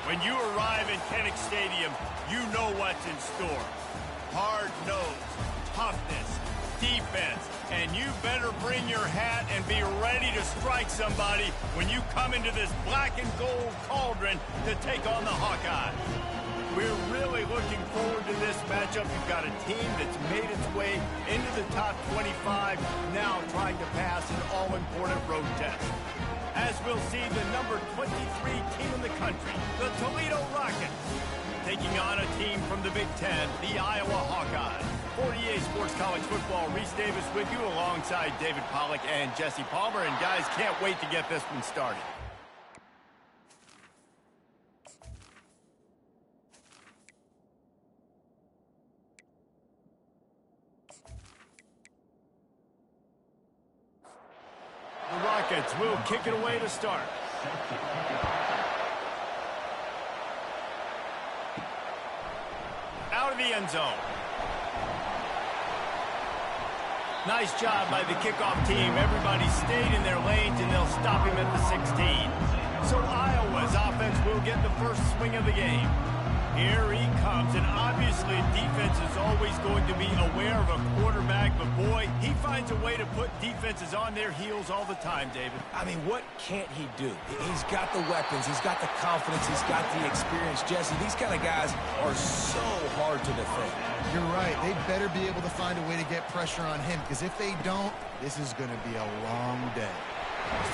When you arrive in Kinnick Stadium, you know what's in store. Hard nose, toughness, defense, and you better bring your hat and be ready to strike somebody when you come into this black and gold cauldron to take on the Hawkeyes. We're really looking forward to this matchup. You've got a team that's made its way into the top 25, now trying to pass an all-important road test. As we'll see the number 23 team in the country, the Toledo Rockets, taking on a team from the Big Ten, the Iowa Hawkeyes. 48 Sports College Football, Reese Davis with you alongside David Pollack and Jesse Palmer. And guys, can't wait to get this one started. The Rockets will kick it away to start. Out of the end zone. Nice job by the kickoff team. Everybody stayed in their lanes, and they'll stop him at the 16. So Iowa's offense will get the first swing of the game. Here he comes, and obviously defense is always going to be aware of a quarterback, but boy, he finds a way to put defenses on their heels all the time, David. I mean, what can't he do? He's got the weapons, he's got the confidence, he's got the experience. Jesse, these kind of guys are so hard to defend. You're right. They better be able to find a way to get pressure on him, because if they don't, this is going to be a long day.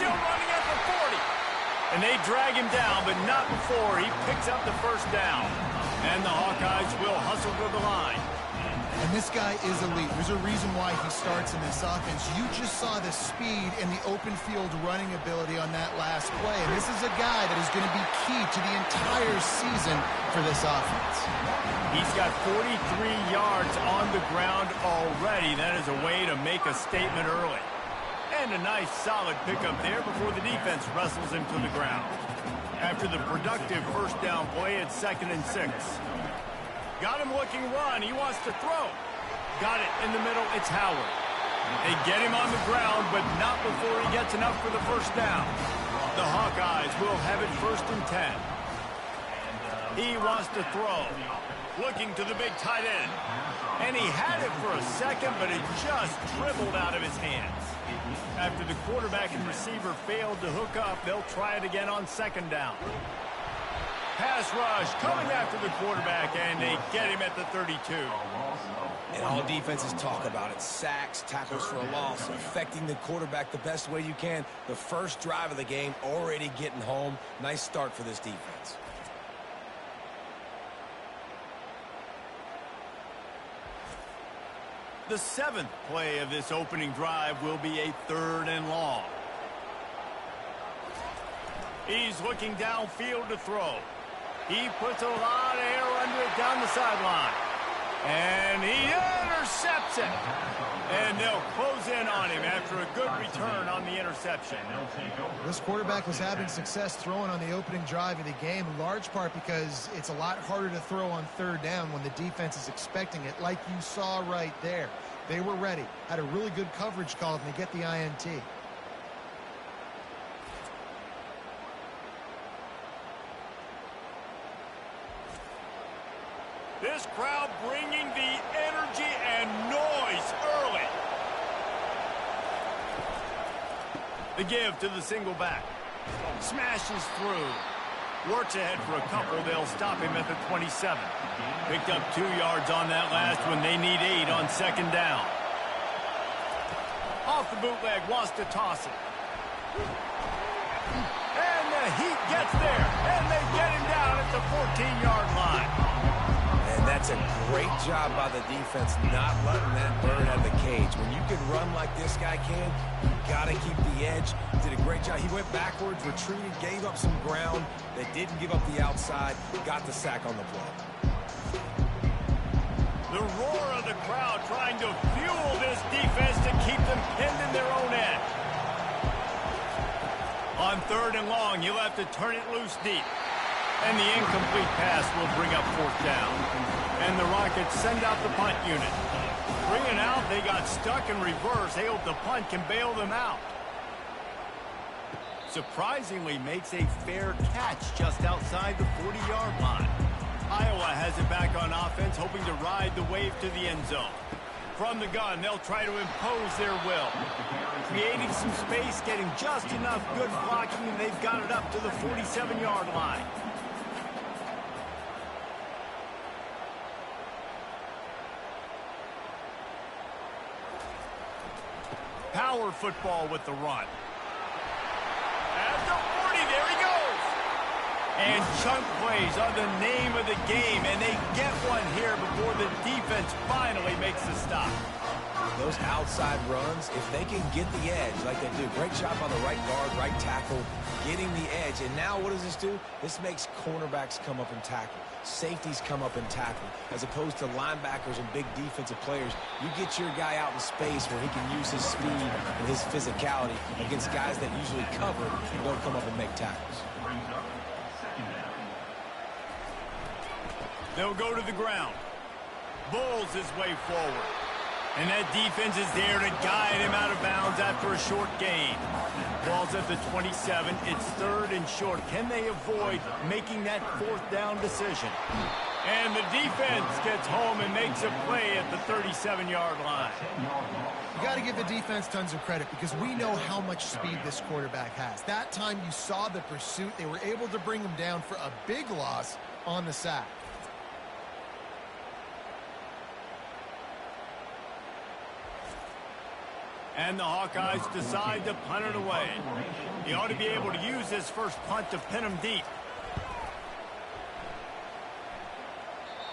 Still running at the 40. And they drag him down, but not before he picks up the first down. And the Hawkeyes will hustle to the line. And this guy is elite. There's a reason why he starts in this offense. You just saw the speed and the open field running ability on that last play. And this is a guy that is going to be key to the entire season for this offense. He's got 43 yards on the ground already. That is a way to make a statement early. And a nice solid pickup there before the defense wrestles him to the ground. After the productive first down play, it's 2nd and 6. Got him looking run. He wants to throw. Got it in the middle. It's Howard. They get him on the ground, but not before he gets enough for the first down. The Hawkeyes will have it 1st and 10. He wants to throw. Looking to the big tight end. And he had it for a second, but it just dribbled out of his hands. After the quarterback and receiver failed to hook up, they'll try it again on 2nd down. Pass rush coming after the quarterback, and they get him at the 32. And all defenses talk about it. Sacks, tackles for a loss, affecting the quarterback the best way you can. The first drive of the game already getting home. Nice start for this defense. The 7th play of this opening drive will be a 3rd and long. He's looking downfield to throw. He puts a lot of air under it down the sideline. And he intercepts it. And they'll close in on him after a good return on the interception. This quarterback was having success throwing on the opening drive of the game, in large part because it's a lot harder to throw on 3rd down when the defense is expecting it, like you saw right there. They were ready, had a really good coverage call, and they get the INT. This crowd bringing the energy and noise early. The give to the single back. Smashes through. Works ahead for a couple. They'll stop him at the 27. Picked up 2 yards on that last one. They need 8 on 2nd down. Off the bootleg, wants to toss it. And the Heat gets there. And they get him down at the 14-yard line. And that's a great job by the defense not letting that bird out of the cage. When you can run like this guy can, you got to keep the edge. Did a great job. He went backwards, retreated, gave up some ground. They didn't give up the outside, got the sack on the play. The roar of the crowd trying to fuel this defense to keep them pinned in their own end. On 3rd and long, he'll have to turn it loose deep. And the incomplete pass will bring up 4th down. And the Rockets send out the punt unit. Bringing out, they got stuck in reverse. They hope the punt can bail them out. surprisingly makes a fair catch just outside the 40-yard line. Iowa has it back on offense, hoping to ride the wave to the end zone. From the gun, they'll try to impose their will. Creating some space, getting just enough good blocking, and they've got it up to the 47-yard line. Power football with the run. At the 40, there he goes. And chunk plays are the name of the game, and they get one here before the defense finally makes the stop. Those outside runs, if they can get the edge like they do, great job by the right guard, right tackle, getting the edge. And now what does this do? This makes cornerbacks come up and tackle. Safeties come up and tackle. As opposed to linebackers and big defensive players, you get your guy out in space where he can use his speed and his physicality against guys that usually cover and don't come up and make tackles. They'll go to the ground. Bulls his way forward. And that defense is there to guide him out of bounds after a short gain. Ball's at the 27. It's third and short. Can they avoid making that fourth down decision? And the defense gets home and makes a play at the 37-yard line. You got to give the defense tons of credit because we know how much speed this quarterback has. That time you saw the pursuit. They were able to bring him down for a big loss on the sack. And the Hawkeyes decide to punt it away. He ought to be able to use his first punt to pin him deep.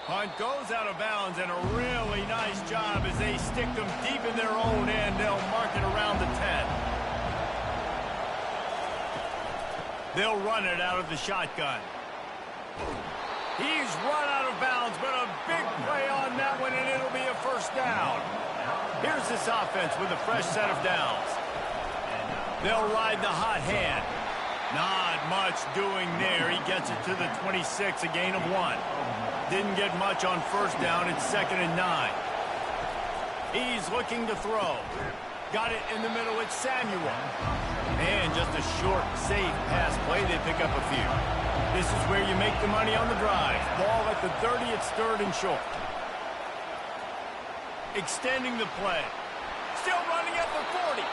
Punt goes out of bounds, and a really nice job as they stick them deep in their own end. They'll mark it around the 10. They'll run it out of the shotgun. He's run out of bounds, but a big play on that one, and it'll be a first down. Here's this offense with a fresh set of downs. They'll ride the hot hand. Not much doing there. He gets it to the 26, a gain of 1. Didn't get much on first down. It's 2nd and 9. He's looking to throw. Got it in the middle. It's Samuel. And just a short, safe pass play. They pick up a few. This is where you make the money on the drive. Ball at the 30. It's 3rd and short. Extending the play. Still running at the 40.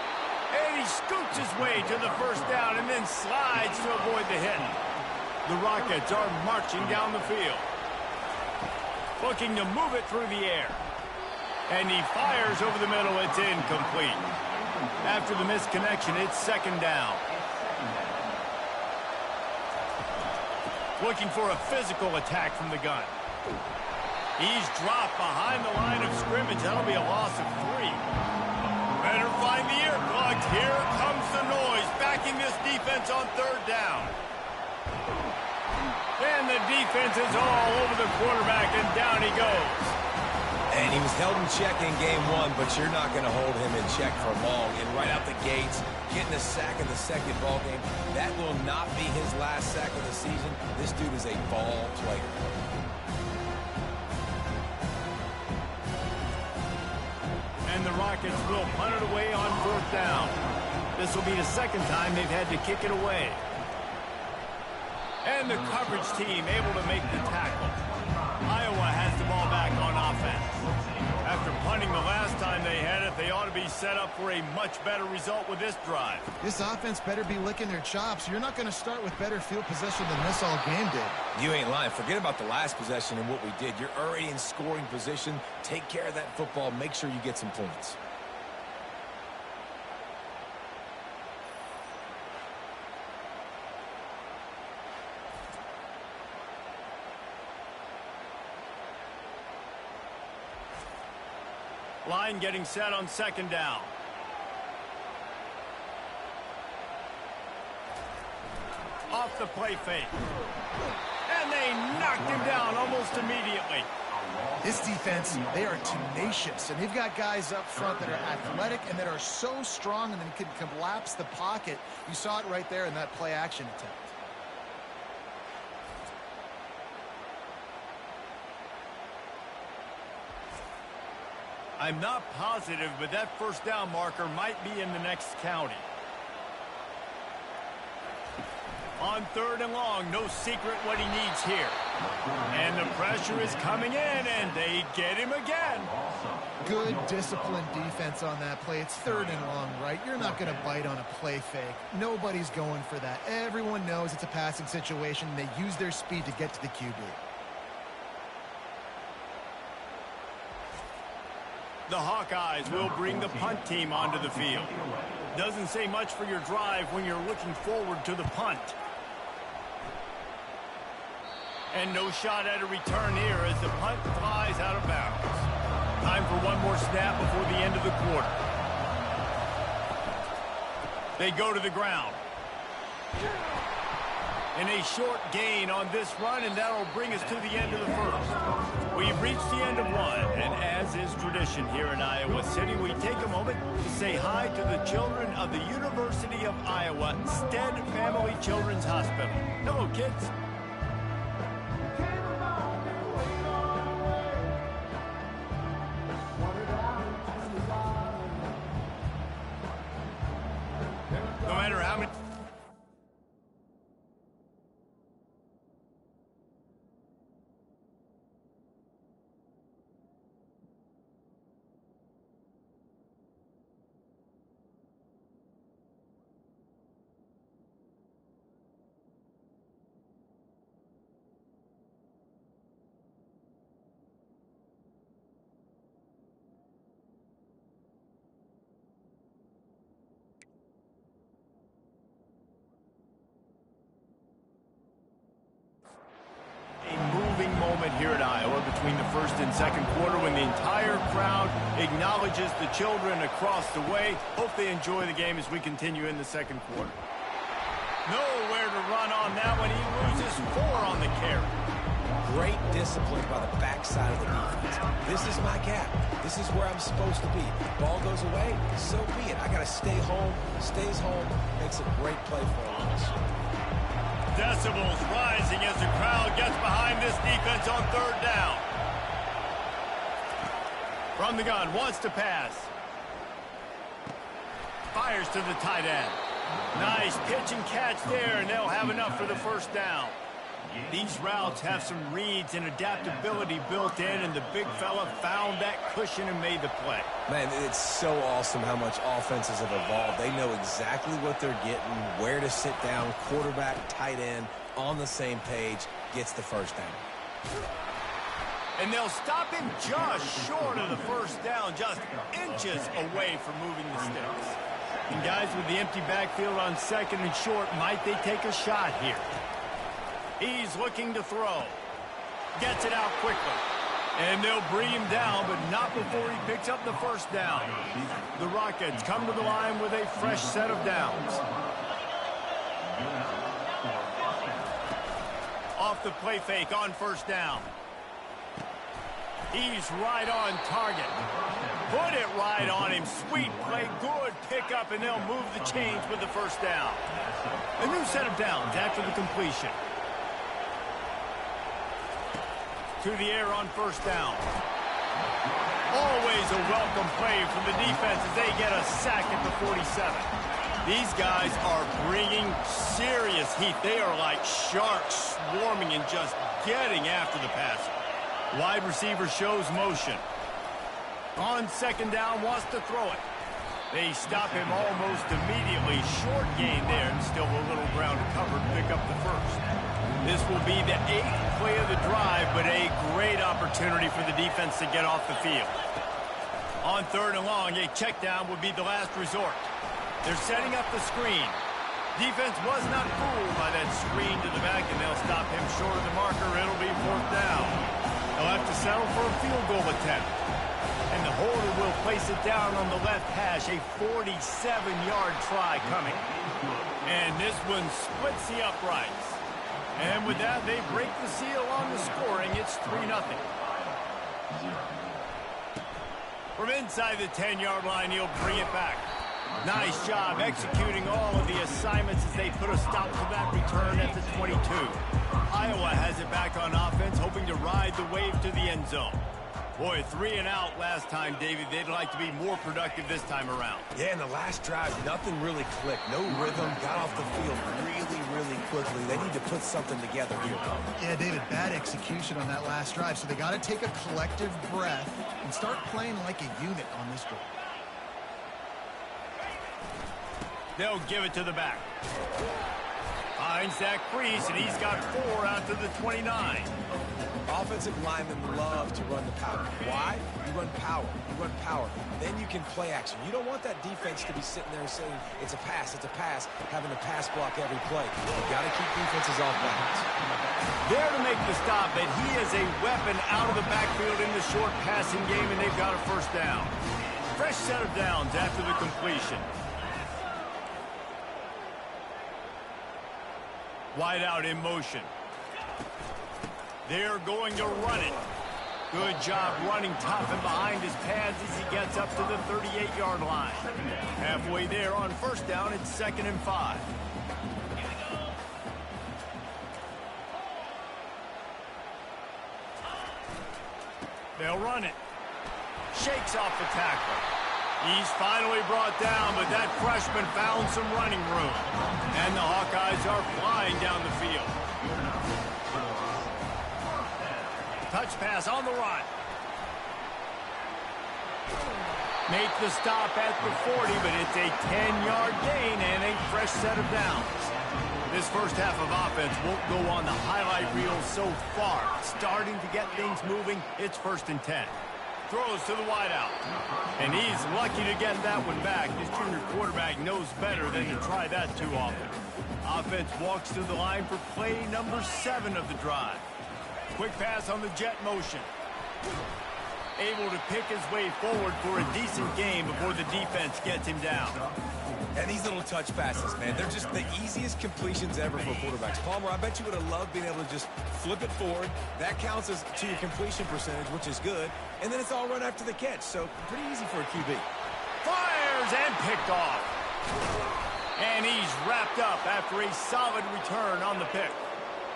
And he scoots his way to the first down and then slides to avoid the hit. The Rockets are marching down the field. Looking to move it through the air. And he fires over the middle. It's incomplete. After the misconnection, it's 2nd down. Looking for a physical attack from the gun. He's dropped behind the line of scrimmage. That'll be a loss of 3. Better find the earplugs. Here comes the noise, backing this defense on 3rd down. And the defense is all over the quarterback, and down he goes. And he was held in check in game 1, but you're not going to hold him in check for long. And right out the gates, getting a sack in the 2nd ball game, that will not be his last sack of the season. This dude is a ball player. And the Rockets will punt it away on 4th down. This will be the 2nd time they've had to kick it away. And the coverage team able to make the tackle. Iowa has the ball back on offense. After punting the last time they had it, they ought to be set up for a much better result with this drive. This offense better be licking their chops. You're not going to start with better field possession than this all game did. You ain't lying. Forget about the last possession and what we did. You're already in scoring position. Take care of that football. Make sure you get some points. Line getting set on 2nd down. Off the play fake. And they knocked him down almost immediately. This defense, they are tenacious, and they've got guys up front that are athletic and that are so strong and then can collapse the pocket. You saw it right there in that play action attempt. I'm not positive, but that first down marker might be in the next county. On 3rd and long, no secret what he needs here. And the pressure is coming in, and they get him again. Good, disciplined defense on that play. It's 3rd and long, right? You're not going to bite on a play fake. Nobody's going for that. Everyone knows it's a passing situation. They use their speed to get to the QB. The Hawkeyes will bring the punt team onto the field. Doesn't say much for your drive when you're looking forward to the punt. And no shot at a return here as the punt flies out of bounds. Time for one more snap before the end of the quarter. They go to the ground. And a short gain on this run, and that'll bring us to the end of the first. We've reached the end of one, and as is tradition here in Iowa City, we take a moment to say hi to the children of the University of Iowa Stead Family Children's Hospital. Hello, kids. No matter how many... moment here at Iowa between the first and second quarter when the entire crowd acknowledges the children across the way. Hope they enjoy the game as we continue in the second quarter. Nowhere to run on that one. He loses 4 on the carry. Great discipline by the backside of the defense. This is my gap. This is where I'm supposed to be. Ball goes away, so be it. I got to stay home. Stays home. Makes a great play for us. Decibels rising as the crowd gets behind this defense on 3rd down. From the gun, wants to pass. Fires to the tight end. Nice pitch and catch there, and they'll have enough for the first down. These routes have some reads and adaptability built in, and the big fella found that cushion and made the play. Man, it's so awesome how much offenses have evolved. They know exactly what they're getting, where to sit down, quarterback, tight end, on the same page, gets the first down. And they'll stop him just short of the first down, just inches away from moving the sticks. And guys, with the empty backfield on 2nd and short, might they take a shot here? He's looking to throw. Gets it out quickly. And they'll bring him down, but not before he picks up the first down. The Rockets come to the line with a fresh set of downs. Off the play fake on 1st down. He's right on target. Put it right on him. Sweet play. Good pickup, and they'll move the chains with the first down. A new set of downs after the completion. To the air on 1st down. Always a welcome play from the defense as they get a sack at the 47. These guys are bringing serious heat. They are like sharks swarming and just getting after the passer. Wide receiver shows motion. On 2nd down, wants to throw it. They stop him almost immediately. Short gain there, and still a little ground covered to pick up the first. This will be the 8th play of the drive, but a great opportunity for the defense to get off the field. On 3rd and long, a check down would be the last resort. They're setting up the screen. Defense was not fooled by that screen to the back, and they'll stop him short of the marker. It'll be 4th down. They'll have to settle for a field goal attempt. And the holder will place it down on the left hash. A 47-yard try coming. And this one splits the uprights. And with that, they break the seal on the scoring. It's 3-0. From inside the 10-yard line, he'll bring it back. Nice job executing all of the assignments as they put a stop to that return at the 22. Iowa has it back on offense, hoping to ride the wave to the end zone. Boy, 3 and out last time, David. They'd like to be more productive this time around. Yeah, in the last drive, nothing really clicked. No rhythm, got off the field really quickly. They need to put something together here. Yeah, David, bad execution on that last drive. So they got to take a collective breath and start playing like a unit on this drive. They'll give it to the back. Finds that crease, and he's got 4 out to the 29. Offensive linemen love to run the power. Why? You run power. You run power. Then you can play action. You don't want that defense to be sitting there saying, it's a pass, having to pass block every play. You've got to keep defenses off balance. There to make the stop, but he is a weapon out of the backfield in the short passing game, and they've got a first down. Fresh set of downs after the completion. Wide out in motion. They're going to run it. Good job running tough and behind his pads as he gets up to the 38-yard line. Halfway there on first down, it's 2nd and 5. They'll run it. Shakes off the tackle. He's finally brought down, but that freshman found some running room. And the Hawkeyes are flying down the field. Touch pass on the run. Make the stop at the 40, but it's a 10-yard gain and a fresh set of downs. This first half of offense won't go on the highlight reel so far. Starting to get things moving, it's 1st and 10. Throws to the wideout. And he's lucky to get that one back. His junior quarterback knows better than to try that too often. Offense walks to the line for play number 7 of the drive. Quick pass on the jet motion. Able to pick his way forward for a decent game before the defense gets him down. And these little touch passes, man, they're just the easiest completions ever for quarterbacks. Palmer, I bet you would have loved being able to just flip it forward. That counts as to your completion percentage, which is good. And then it's all run after the catch, so pretty easy for a QB. Fires and picked off. And he's wrapped up after a solid return on the pick.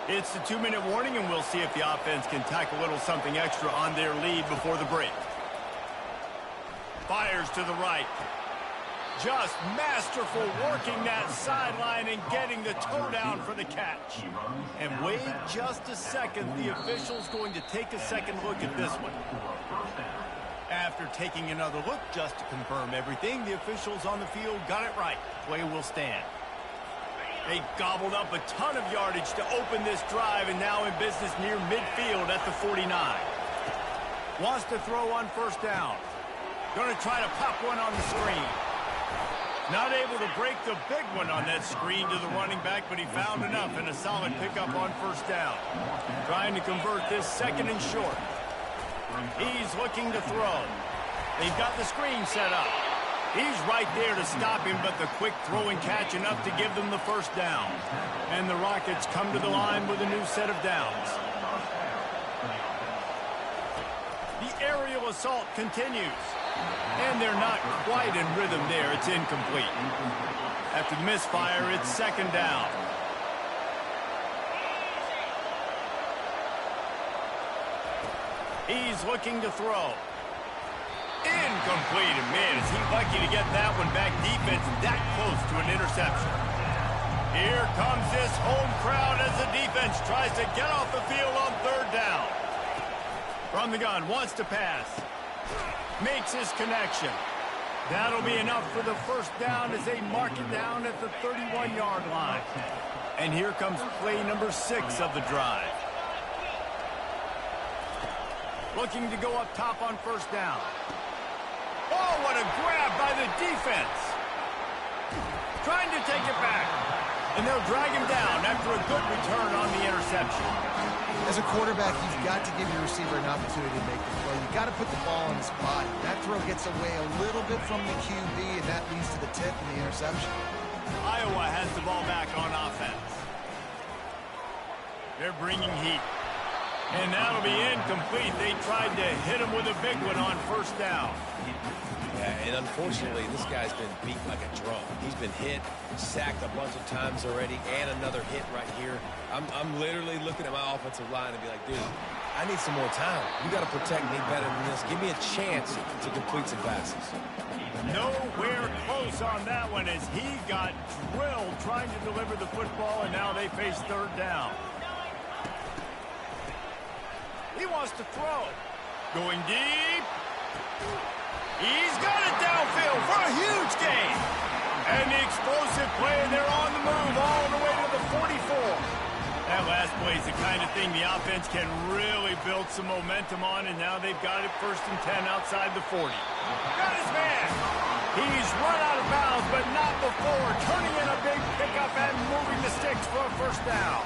It's the 2-minute warning, and we'll see if the offense can tack a little something extra on their lead before the break. Fires to the right. Just masterful working that sideline and getting the toe down for the catch. And wait just a second. The official's going to take a second look at this one. After taking another look just to confirm everything, the officials on the field got it right. Play will stand. They gobbled up a ton of yardage to open this drive, and now in business near midfield at the 49. Wants to throw on first down. Going to try to pop one on the screen. Not able to break the big one on that screen to the running back, but he found enough and a solid pickup on first down. Trying to convert this 2nd and short. He's looking to throw. They've got the screen set up. He's right there to stop him, but the quick throw and catch enough to give them the first down. And the Rockets come to the line with a new set of downs. The aerial assault continues. And they're not quite in rhythm there. It's incomplete. After the misfire, it's 2nd down. He's looking to throw. Incomplete. And man, is he lucky to get that one back. Defense that close to an interception. Here comes this home crowd as the defense tries to get off the field on 3rd down. From the gun, wants to pass. Makes his connection. That'll be enough for the first down as they mark it down at the 31-yard line. And here comes play number 6 of the drive. Looking to go up top on first down. Oh, what a grab by the defense. Trying to take it back. And they'll drag him down after a good return on the interception. As a quarterback, you've got to give your receiver an opportunity to make the play. You've got to put the ball in his body. That throw gets away a little bit from the QB, and that leads to the tip and the interception. Iowa has the ball back on offense. They're bringing heat. And that'll be incomplete. They tried to hit him with a big one on first down. Yeah, and unfortunately, this guy's been beat like a drum. He's been hit, sacked a bunch of times already, and another hit right here. I'm literally looking at my offensive line and be like, dude, I need some more time. You got to protect me better than this. Give me a chance to complete some passes. Nowhere close on that one as he got drilled trying to deliver the football, and now they face third down. He wants to throw. Going deep. He's got it downfield for a huge gain. And the explosive play, and they're on the move all the way to the 44. That last play is the kind of thing the offense can really build some momentum on, and now they've got it 1st and 10 outside the 40. Got his man. He's run out of bounds, but not before. Turning in a big pickup and moving the sticks for a 1st down.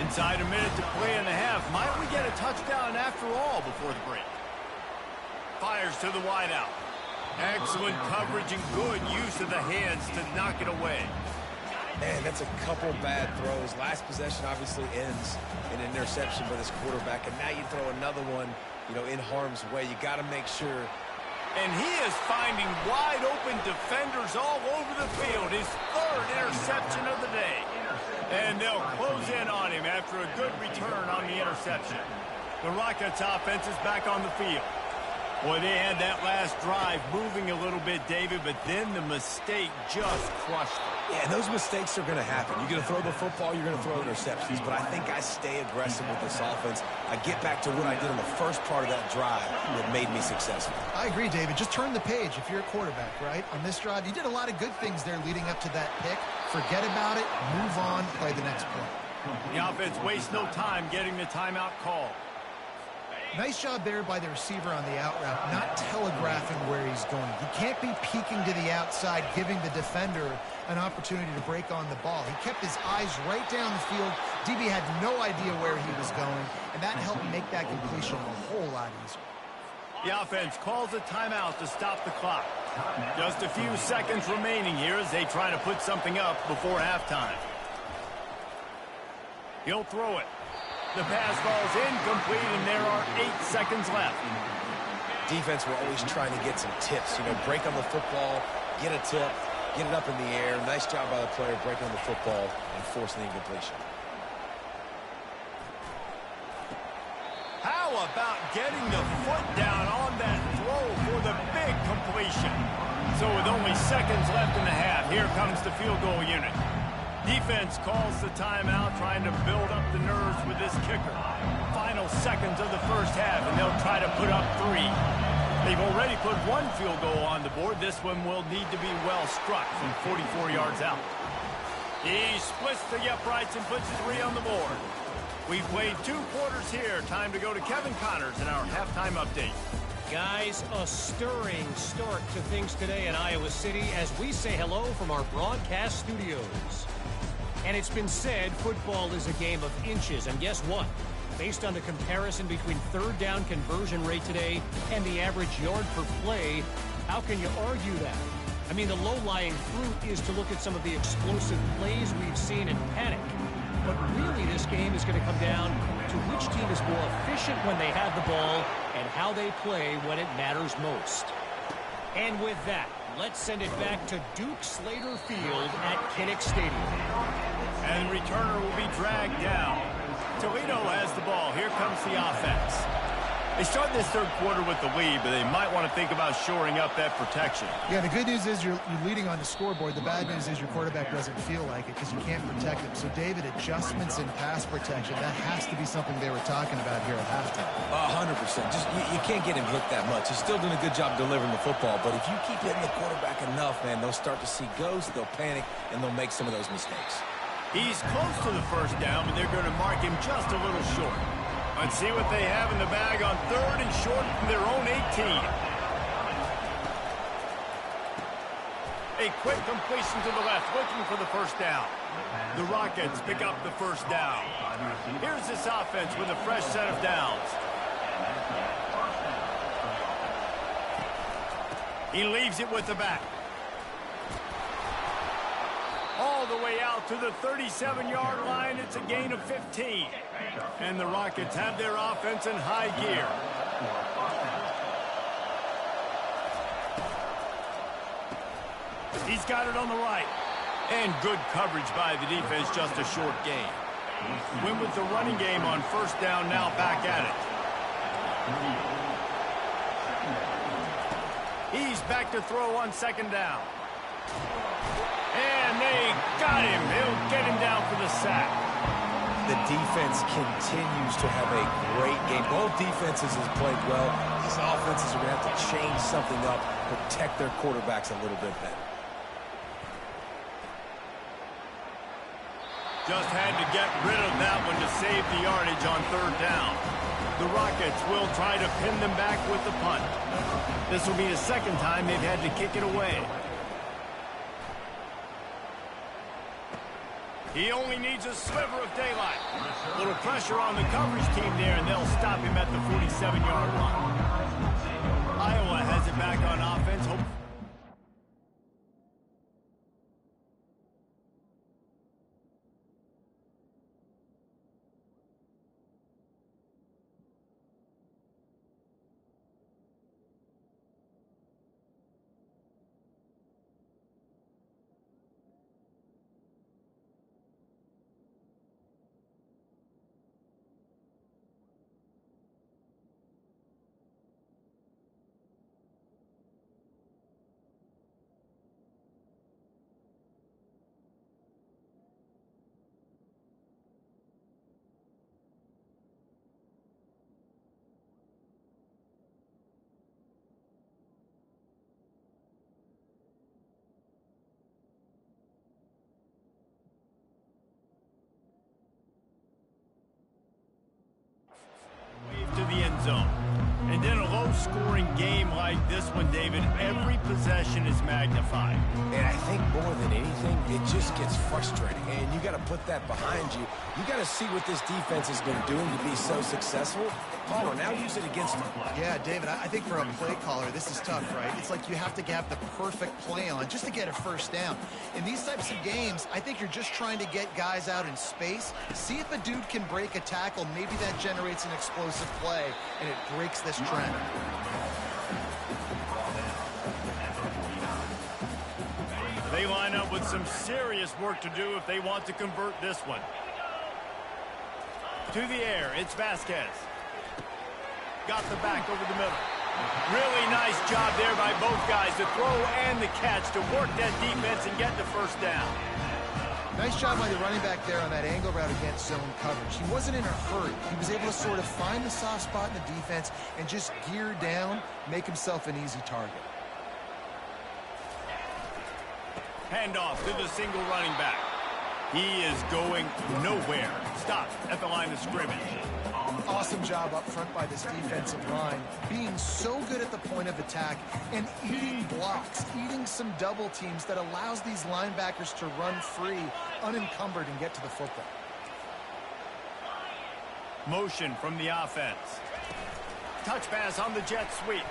Inside a minute to play in the half. Might we get a touchdown after all before the break? Fires to the wideout. Excellent coverage and good use of the hands to knock it away. Man, that's a couple bad throws. Last possession obviously ends in an interception by this quarterback, and now you throw another one, in harm's way. You got to make sure. And he is finding wide open defenders all over the field. His 3rd interception of the day. And they'll close in on him after a good return on the interception. The Rockets offense is back on the field. Boy, they had that last drive moving a little bit, David, but then the mistake just crushed them. Yeah, and those mistakes are going to happen. You're going to throw the football, you're going to throw interceptions, but I think I stay aggressive with this offense. I get back to what I did in the first part of that drive that made me successful. I agree, David. Just turn the page if you're a quarterback, right? On this drive, you did a lot of good things there leading up to that pick. Forget about it, move on, play the next play. The offense wastes no time getting the timeout call. Nice job there by the receiver on the out route, not telegraphing where he's going. He can't be peeking to the outside, giving the defender an opportunity to break on the ball. He kept his eyes right down the field. DB had no idea where he was going, and that helped make that completion a whole lot easier. The offense calls a timeout to stop the clock. Just a few seconds remaining here as they try to put something up before halftime. He'll throw it. The pass ball's incomplete, and there are 8 seconds left. Defense, we're always trying to get some tips. Break on the football, get a tip, get it up in the air. Nice job by the player breaking on the football and forcing the incompletion. How about getting the foot down on that throw for the big completion? So with only seconds left in the half, here comes the field goal unit. Defense calls the timeout, trying to build up the nerves with this kicker. Final seconds of the 1st half, and they'll try to put up 3. They've already put 1 field goal on the board. This one will need to be well struck from 44 yards out. He splits the uprights and puts 3 on the board. We've played 2 quarters here. Time to go to Kevin Connors in our halftime update. Guys, a stirring start to things today in Iowa City as we say hello from our broadcast studios. And it's been said football is a game of inches, and guess what? Based on the comparison between 3rd down conversion rate today and the average yard per play, how can you argue that? I mean, the low-lying fruit is to look at some of the explosive plays we've seen in panic. But really, this game is going to come down to which team is more efficient when they have the ball and how they play when it matters most. And with that, let's send it back to Duke Slater Field at Kinnick Stadium. And the returner will be dragged down. Toledo has the ball. Here comes the offense. They start this 3rd quarter with the lead, but they might want to think about shoring up that protection. Yeah, the good news is you're leading on the scoreboard. The bad news is your quarterback doesn't feel like it because you can't protect him. So, David, adjustments in pass protection, that has to be something they were talking about here at halftime. 100%. Just you can't get him hooked that much. He's still doing a good job delivering the football, but if you keep hitting the quarterback enough, man, they'll start to see ghosts, they'll panic, and they'll make some of those mistakes. He's close to the 1st down, but they're going to mark him just a little short. Let's see what they have in the bag on 3rd and short from their own 18. A quick completion to the left, looking for the 1st down. The Rockets pick up the 1st down. Here's this offense with a fresh set of downs. He leaves it with the back. All the way out to the 37-yard line. It's a gain of 15. And the Rockets have their offense in high gear. He's got it on the right. And good coverage by the defense, just a short gain. Win with the running game on 1st down, now back at it. He's back to throw on second down. And they got him. He'll get him down for the sack. The defense continues to have a great game. Both defenses have played well. These offenses are going to have to change something up, protect their quarterbacks a little bit better. Just had to get rid of that one to save the yardage on third down. The Rockets will try to pin them back with the punt. This will be the second time they've had to kick it away. He only needs a sliver of daylight. A little pressure on the coverage team there, and they'll stop him at the 47-yard line. Iowa has it back on offense. To the end zone. And in a low-scoring game like this one, David, every possession is magnified. And I think more than anything, it just gets frustrating. And you got to put that behind you. You got to see what this defense has been doing to be so successful. Caller, now use it against them. Yeah, David, I think for a play caller, this is tough, right? It's like you have to have the perfect play on just to get a first down. In these types of games, I think you're just trying to get guys out in space, see if a dude can break a tackle. Maybe that generates an explosive play, and it breaks this trend. They line up with some serious work to do if they want to convert this one. To the air, it's Vasquez. Got the back over the middle. Really nice job there by both guys, the throw and the catch, to work that defense and get the first down. Nice job by the running back there on that angle route against zone coverage. He wasn't in a hurry. He was able to sort of find the soft spot in the defense and just gear down, make himself an easy target. Handoff to the single running back. He is going nowhere. Stop at the line of scrimmage. Awesome job up front by this defensive line, being so good at the point of attack and eating blocks, eating some double teams that allows these linebackers to run free, unencumbered, and get to the football. Motion from the offense. Touch pass on the jet sweep.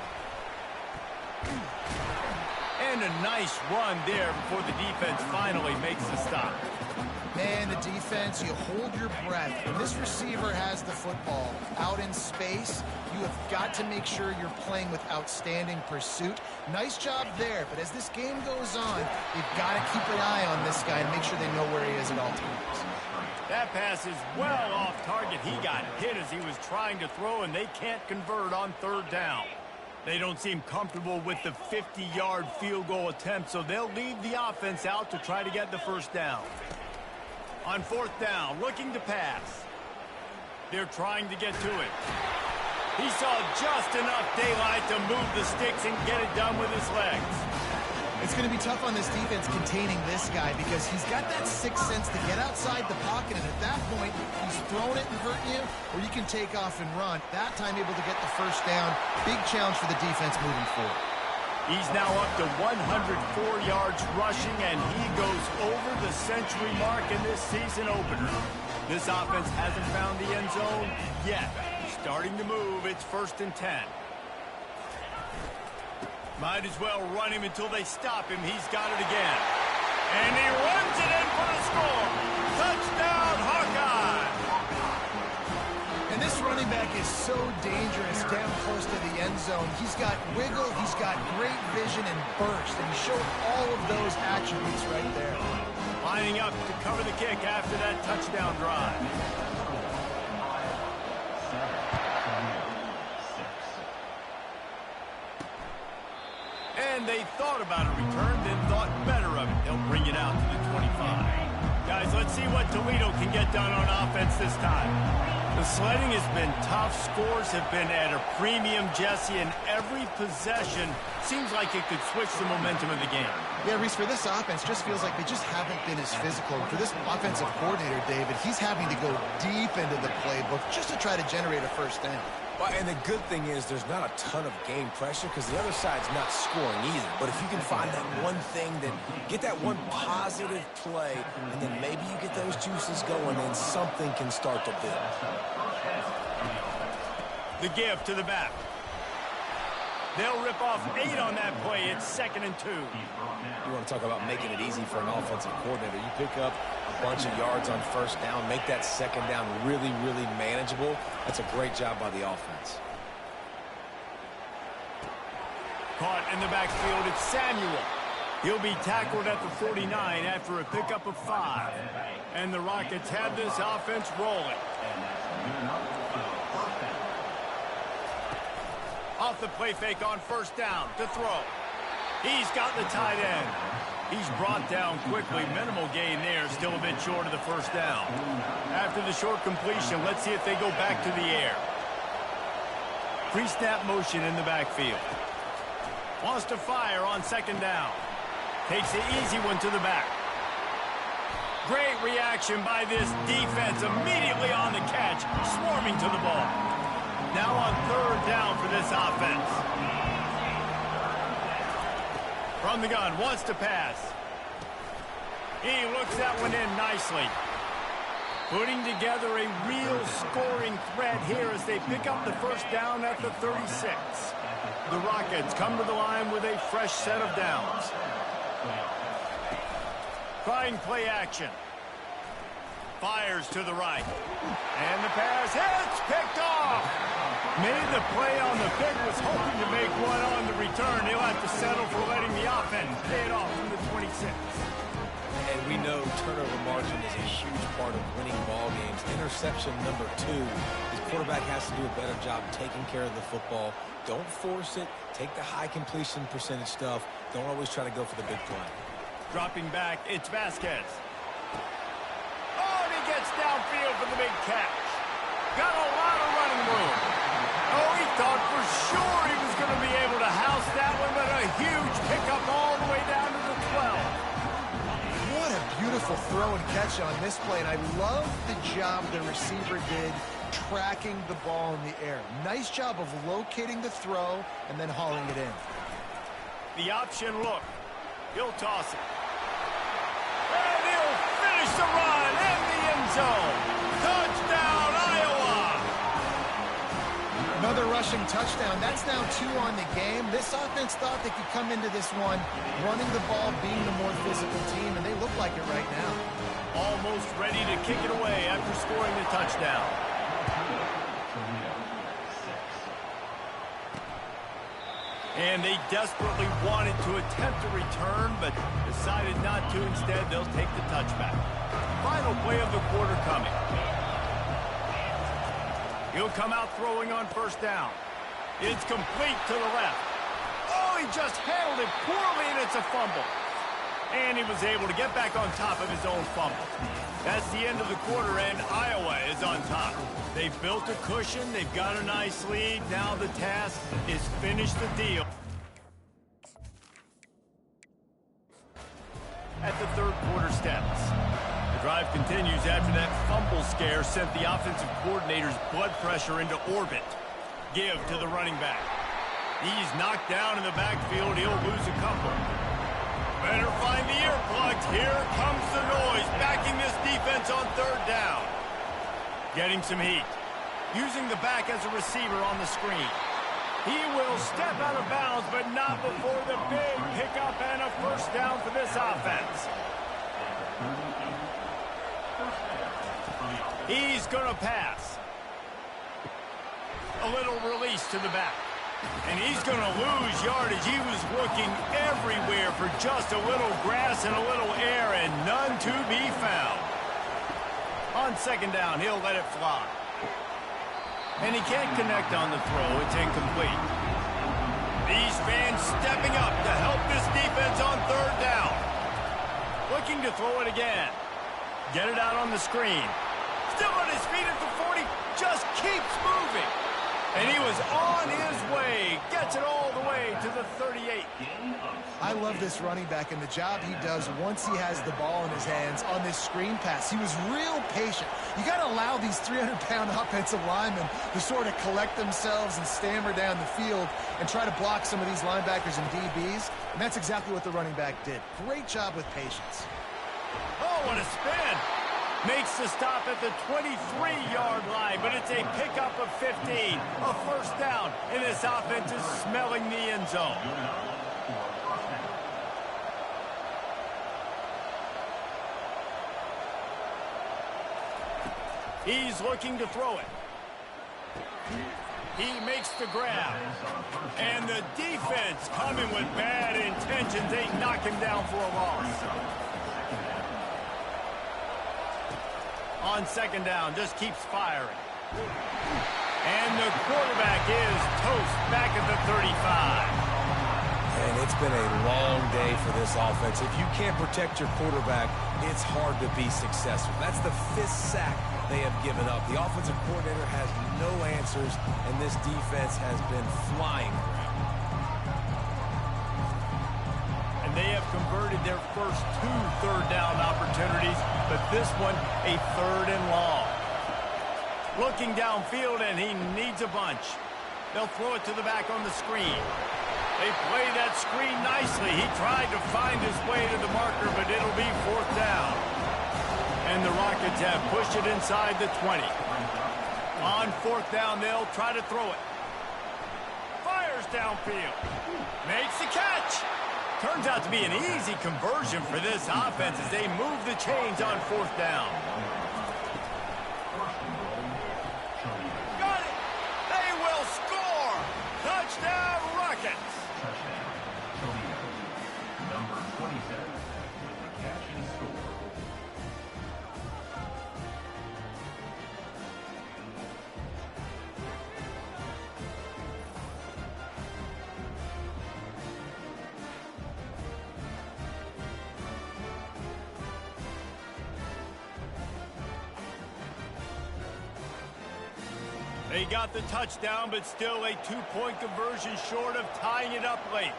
And a nice run there before the defense finally makes the stop. Man, the defense, you hold your breath. When this receiver has the football out in space, you have got to make sure you're playing with outstanding pursuit. Nice job there, but as this game goes on, you've got to keep an eye on this guy and make sure they know where he is at all times. That pass is well off target. He got hit as he was trying to throw, and they can't convert on third down. They don't seem comfortable with the 50-yard field goal attempt, so they'll leave the offense out to try to get the first down. On fourth down, looking to pass. They're trying to get to it. He saw just enough daylight to move the sticks and get it done with his legs. It's going to be tough on this defense containing this guy because he's got that sixth sense to get outside the pocket, and at that point, he's throwing it and hurting you, or you can take off and run. That time able to get the first down. Big challenge for the defense moving forward. He's now up to 104 yards rushing, and he goes over the century mark in this season opener. This offense hasn't found the end zone yet. Starting to move, it's 1st and 10. Might as well run him until they stop him. He's got it again. And he runs it in for the score. Touchdown, Hawkeye! And this running back is so dangerous down close to the end zone. He's got wiggle, he's got great vision and burst, and he showed all of those attributes right there. Lining up to cover the kick after that touchdown drive. And they thought about a return, then thought better of it. They'll bring it out to the 25. Guys, let's see what Toledo can get done on offense this time. The sledding has been tough. Scores have been at a premium, Jesse, and every possession seems like it could switch the momentum of the game. Yeah, Reese, for this offense, just feels like they just haven't been as physical. For this offensive coordinator, David, he's having to go deep into the playbook just to try to generate a first down. Well, and the good thing is there's not a ton of game pressure because the other side's not scoring either. But if you can find that one thing, then get that one positive play, and then maybe you get those juices going, and something can start to build. The give to the back. They'll rip off 8 on that play. It's 2nd and 2. You want to talk about making it easy for an offensive coordinator. You pick up a bunch of yards on first down, make that second down really, really manageable. That's a great job by the offense. Caught in the backfield, it's Samuel. He'll be tackled at the 49 after a pickup of 5. And the Rockets have this offense rolling. Off the play fake on first down to throw. He's got the tight end. He's brought down quickly. Minimal gain there. Still a bit short of the first down. After the short completion, let's see if they go back to the air. Pre-snap motion in the backfield. Wants to fire on second down. Takes the easy one to the back. Great reaction by this defense. Immediately on the catch. Swarming to the ball. Now on third down for this offense. From the gun, wants to pass. He looks that one in nicely. Putting together a real scoring threat here as they pick up the first down at the 36. The Rockets come to the line with a fresh set of downs. Trying play action. Fires to the right. And the pass hits, picked off. Made the play on the pick, was hoping to make one on the return. He'll have to settle for letting the offense pay it off from the 26. And we know turnover margin is a huge part of winning ball games. Interception number 2. His quarterback has to do a better job taking care of the football. Don't force it. Take the high completion percentage stuff. Don't always try to go for the big play. Dropping back, it's Vasquez. Oh, and he gets downfield for the big catch. Got a lot of running room. Oh, he thought for sure he was going to be able to house that one, but a huge pickup all the way down to the 12. What a beautiful throw and catch on this play, and I love the job the receiver did tracking the ball in the air. Nice job of locating the throw and then hauling it in. The option look. He'll toss it. And he'll finish the run in the end zone. Touchdown, Iowa! Another rushing touchdown. That's now 2 on the game. This offense thought they could come into this one running the ball, being the more physical team, and they look like it right now. Almost ready to kick it away after scoring the touchdown. And they desperately wanted to attempt a return, but decided not to. Instead, they'll take the touchback. Final play of the quarter coming. He'll come out throwing on first down. It's complete to the left. Oh, he just handled it poorly, and it's a fumble. And he was able to get back on top of his own fumble. That's the end of the quarter, and Iowa is on top. They've built a cushion. They've got a nice lead. Now the task is finish the deal. At the third quarter steps. The drive continues after that fumble scare sent the offensive coordinator's blood pressure into orbit. Give to the running back. He's knocked down in the backfield. He'll lose a couple. Better find the earplugs. Here comes the noise, backing this defense on third down. Getting some heat. Using the back as a receiver on the screen. He will step out of bounds, but not before the big pickup and a first down for this offense. He's going to pass. A little release to the back. And he's going to lose yardage. He was looking everywhere for just a little grass and a little air, and none to be found. On second down, he'll let it fly. And he can't connect on the throw. It's incomplete. These fans stepping up to help Looking to throw it again. Get it out on the screen. Still on his feet at the 40. Just keeps moving. And he was on his way. Gets it all the way to the 38. I love this running back and the job he does once he has the ball in his hands on this screen pass. He was real patient. You got to allow these 300-pound offensive linemen to sort of collect themselves and stammer down the field and try to block some of these linebackers and DBs. And that's exactly what the running back did. Great job with patience. Oh, what a spin. Makes the stop at the 23-yard line, but it's a pickup of 15. A first down, and this offense is smelling the end zone. He's looking to throw it. He makes the grab. And the defense coming with bad intentions. They knock him down for a loss. On second down, just keeps firing. And the quarterback is toast back at the 35. And it's been a long day for this offense. If you can't protect your quarterback, it's hard to be successful. That's the 5th sack they have given up. The offensive coordinator has no answers, and this defense has been flying around. They have converted their first 2 third-down opportunities, but this one a 3rd and long. Looking downfield, and he needs a bunch. They'll throw it to the back on the screen. They play that screen nicely. He tried to find his way to the marker, but it'll be 4th down. And the Rockets have pushed it inside the 20. On 4th down, they'll try to throw it. Fires downfield. Makes the catch. Turns out to be an easy conversion for this offense as they move the chains on 4th down. Got it! They will score! Touchdown, Rockets! Number 27, the catch and score. They got the touchdown, but still a 2-point conversion short of tying it up late.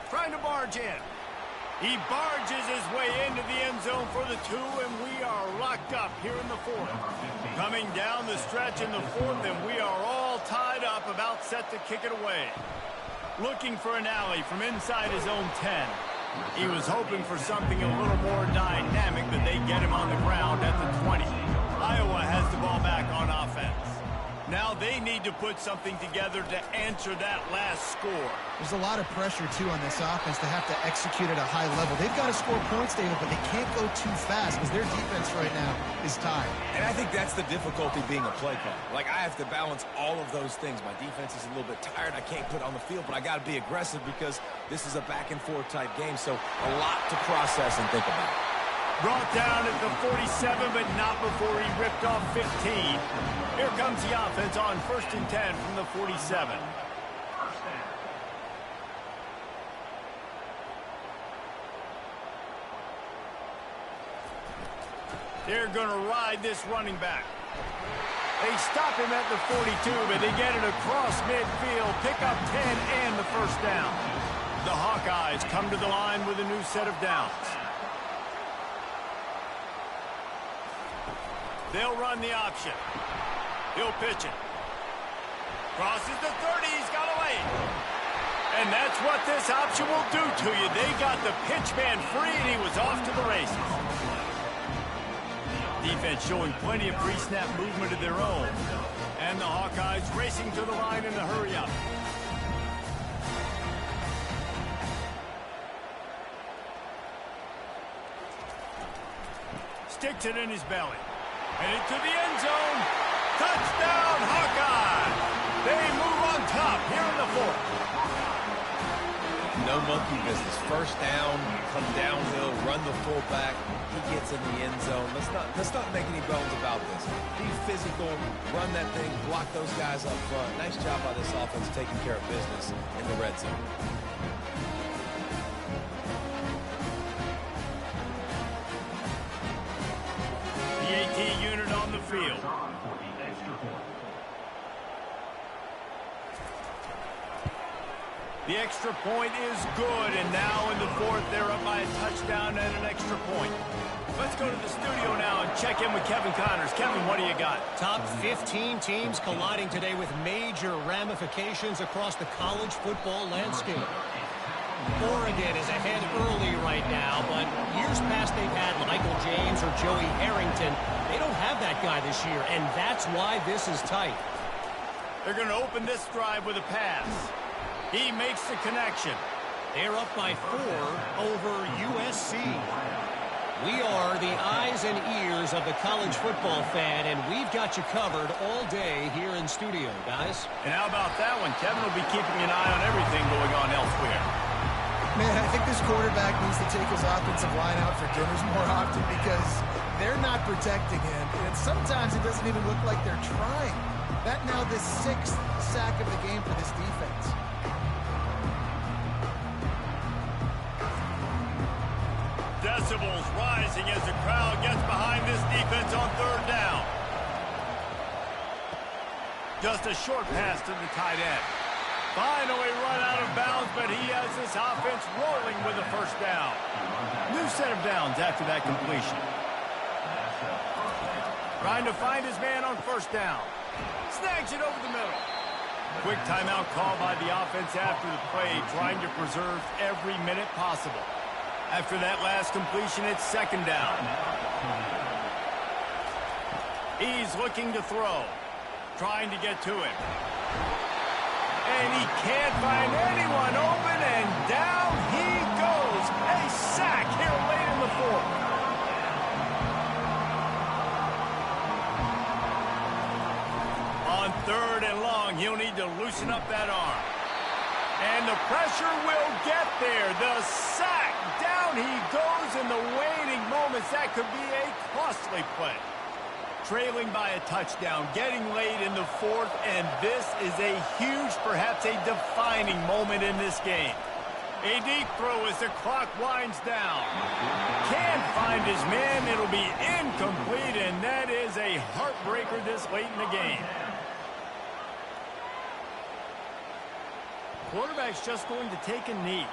Trying to barge in. He barges his way into the end zone for the 2, and we are locked up here in the 4th. Coming down the stretch in the 4th, and we are all tied up, about set to kick it away. Looking for an alley from inside his own 10. He was hoping for something a little more dynamic, but they get him on the ground at the 20. Iowa has the ball back on offense. Now they need to put something together to answer that last score. There's a lot of pressure, too, on this offense to have to execute at a high level. They've got to score points, David, but they can't go too fast because their defense right now is tired. And I think that's the difficulty being a play caller. Like, I have to balance all of those things. My defense is a little bit tired. I can't put it on the field, but I got to be aggressive because this is a back-and-forth type game, so a lot to process and think about. Brought down at the 47, but not before he ripped off 15. Here comes the offense on 1st and 10 from the 47. They're going to ride this running back. They stop him at the 42, but they get it across midfield, pick up 10 and the first down. The Hawkeyes come to the line with a new set of downs. They'll run the option. He'll pitch it. Crosses the 30. He's got away. And that's what this option will do to you. They got the pitch man free, and he was off to the races. Defense showing plenty of pre-snap movement of their own. And the Hawkeyes racing to the line in a hurry up. Sticks it in his belly. Headed to the end zone. Touchdown, Hawkeye! They move on top here in the 4th. No monkey business. First down, come downhill, run the fullback. He gets in the end zone. Let's not make any bones about this. Be physical, run that thing, block those guys up front. Nice job by this offense taking care of business in the red zone. field. For the extra point. The extra point is good, and now in the fourth, they're up by a touchdown and an extra point. Let's go to the studio now and check in with Kevin Connors. Kevin, what do you got? Top 15 teams colliding today with major ramifications across the college football landscape. Oregon is ahead early right now, but years past they've had Michael James or Joey Harrington. They don't have that guy this year, and that's why this is tight. They're going to open this drive with a pass. He makes the connection. They're up by 4 over USC. We are the eyes and ears of the college football fan, and we've got you covered all day here in studio, guys. And how about that one? Kevin will be keeping an eye on everything going on elsewhere. Man, I think this quarterback needs to take his offensive line out for dinners more often because they're not protecting him. And sometimes it doesn't even look like they're trying. That now the 6th sack of the game for this defense. Decibels rising as the crowd gets behind this defense on third down. Just a short pass to the tight end. Finally run out of bounds, but he has this offense rolling with a first down. New set of downs after that completion. Trying to find his man on first down. Snags it over the middle. Quick timeout call by the offense after the play, trying to preserve every minute possible. After that last completion, it's second down. He's looking to throw. Trying to get to him. And he can't find anyone open, and down he goes. A sack here late in the fourth. On third and long, he'll need to loosen up that arm. And the pressure will get there. The sack. Down he goes in the waning moments. That could be a costly play. Trailing by a touchdown, getting late in the fourth, and this is a huge, perhaps a defining moment in this game. A deep throw as the clock winds down. Can't find his man. It'll be incomplete, and that is a heartbreaker this late in the game. Quarterback's just going to take a knee.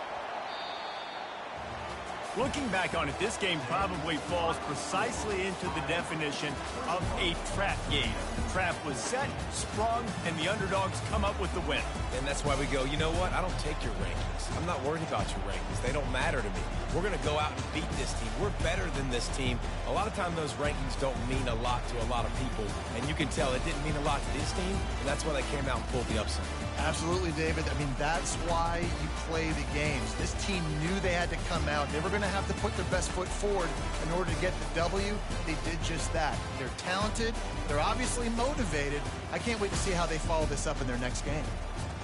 Looking back on it, this game probably falls precisely into the definition of a trap game. The trap was set, sprung, and the underdogs come up with the win. And that's why we go, you know what? I don't take your rankings. I'm not worried about your rankings. They don't matter to me. We're going to go out and beat this team. We're better than this team. A lot of time those rankings don't mean a lot to a lot of people. And you can tell it didn't mean a lot to this team. And that's why they came out and pulled the upset. Absolutely, David. I mean, that's why you play the games. This team knew they had to come out. They were going to have to put their best foot forward in order to get the W. They did just that. They're talented. They're obviously motivated. I can't wait to see how they follow this up in their next game.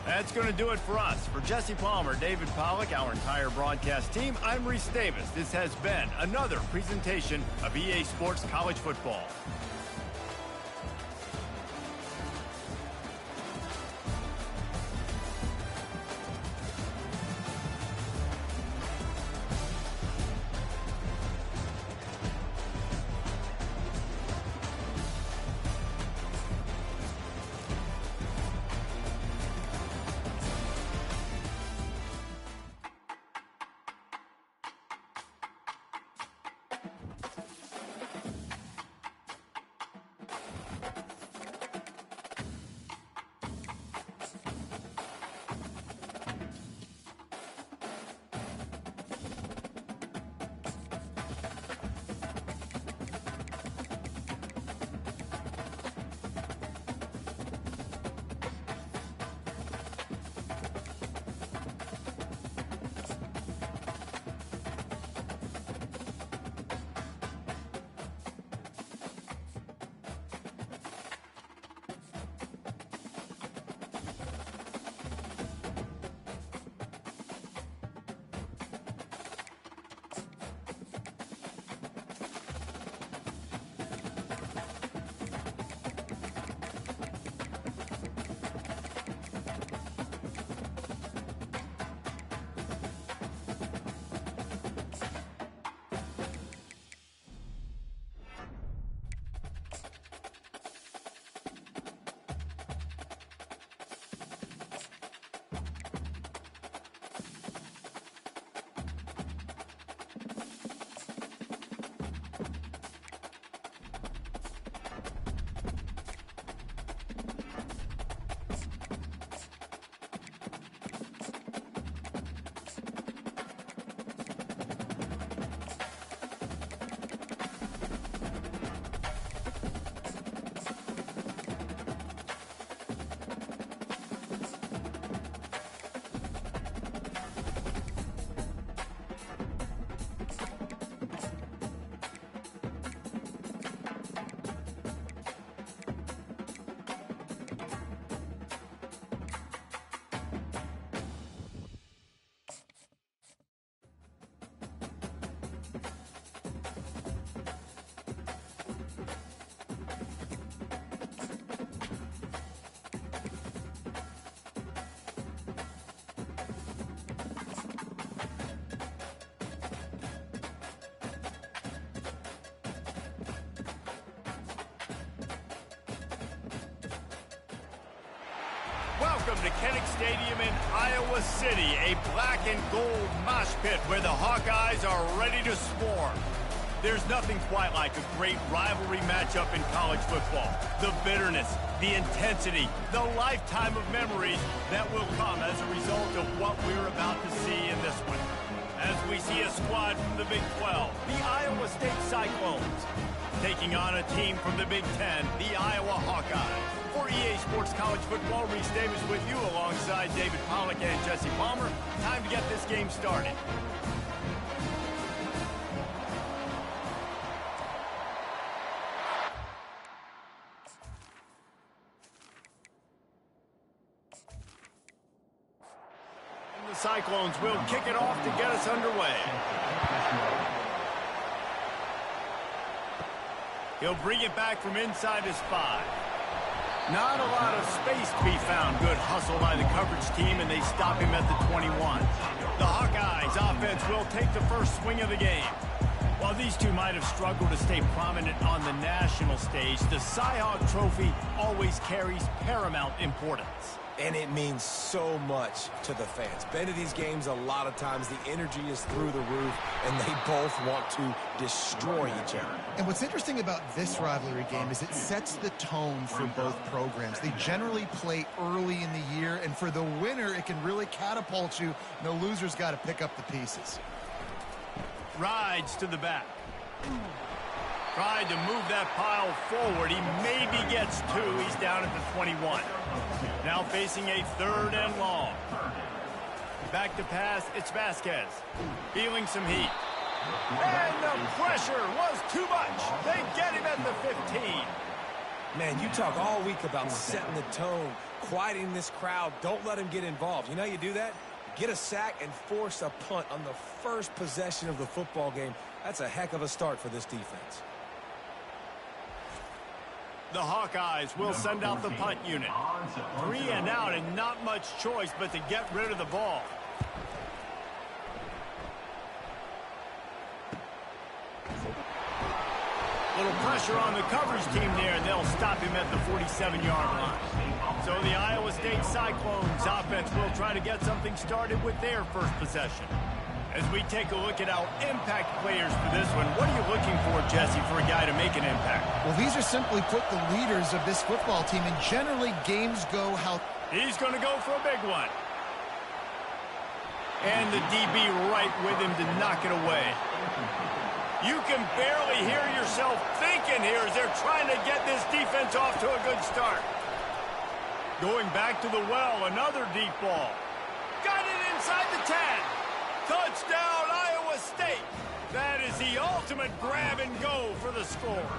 That's going to do it for us. For Jesse Palmer, David Pollack, our entire broadcast team, I'm Reese Davis. This has been another presentation of EA Sports College Football. welcome to Kinnick Stadium in Iowa City, a black and gold mosh pit where the Hawkeyes are ready to swarm. There's nothing quite like a great rivalry matchup in college football. The bitterness, the intensity, the lifetime of memories that will come as a result of what we're about to see in this one. As we see a squad from the Big 12, the Iowa State Cyclones, taking on a team from the Big 10, the Iowa Hawkeyes. For EA Sports College Football, Reese Davis with you alongside David Pollack and Jesse Palmer. Time to get this game started. And the Cyclones will kick it off to get us underway. He'll bring it back from inside his 5. Not a lot of space to be found. Good hustle by the coverage team, and they stop him at the 21. The Hawkeyes offense will take the first swing of the game. While these two might have struggled to stay prominent on the national stage, the Cy-Hawk Trophy always carries paramount importance. And it means so much to the fans. Been to these games a lot of times. The energy is through the roof, and they both want to destroy each other. And what's interesting about this rivalry game is it sets the tone for both programs. They generally play early in the year, and for the winner, it can really catapult you. The loser's got to pick up the pieces. Rides to the back. Tried to move that pile forward. He maybe gets 2. He's down at the 21. Now facing a 3rd and long. Back to pass. It's Vasquez. Feeling some heat. And the pressure was too much. They get him at the 15. Man, you talk all week about setting the tone, quieting this crowd. Don't let him get involved. You know how you do that? Get a sack and force a punt on the first possession of the football game. That's a heck of a start for this defense. The Hawkeyes will send out the punt unit. 3 and out, and not much choice but to get rid of the ball. Little pressure on the coverage team there, and they'll stop him at the 47-yard line. So the Iowa State Cyclones offense will try to get something started with their first possession. As we take a look at our impact players for this one, what are you looking for, Jesse, for a guy to make an impact? Well, these are simply put the leaders of this football team, and generally games go how... He's going to go for a big one. And the DB right with him to knock it away. You can barely hear yourself thinking here as they're trying to get this defense off to a good start. Going back to the well, another deep ball. Got it inside the 10. Touchdown, Iowa State. That is the ultimate grab and go for the score.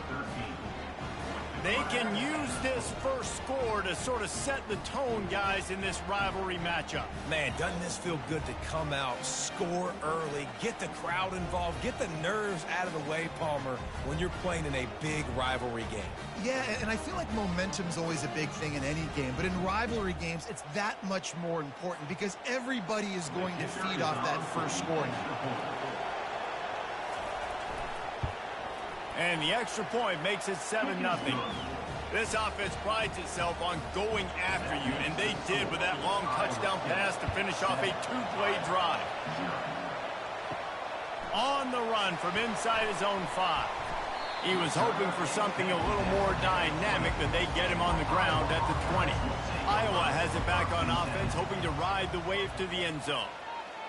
They can use this first score to sort of set the tone, guys, in this rivalry matchup. Man, doesn't this feel good to come out, score early, get the crowd involved, get the nerves out of the way, Palmer, when you're playing in a big rivalry game? Yeah, and I feel like momentum's always a big thing in any game, but in rivalry games, it's that much more important because everybody is going to feed off that first score now. And the extra point makes it 7-0. This offense prides itself on going after you, and they did with that long touchdown pass to finish off a 2-play drive. On the run from inside his own 5. He was hoping for something a little more dynamic, but they get him on the ground at the 20. Iowa has it back on offense, hoping to ride the wave to the end zone.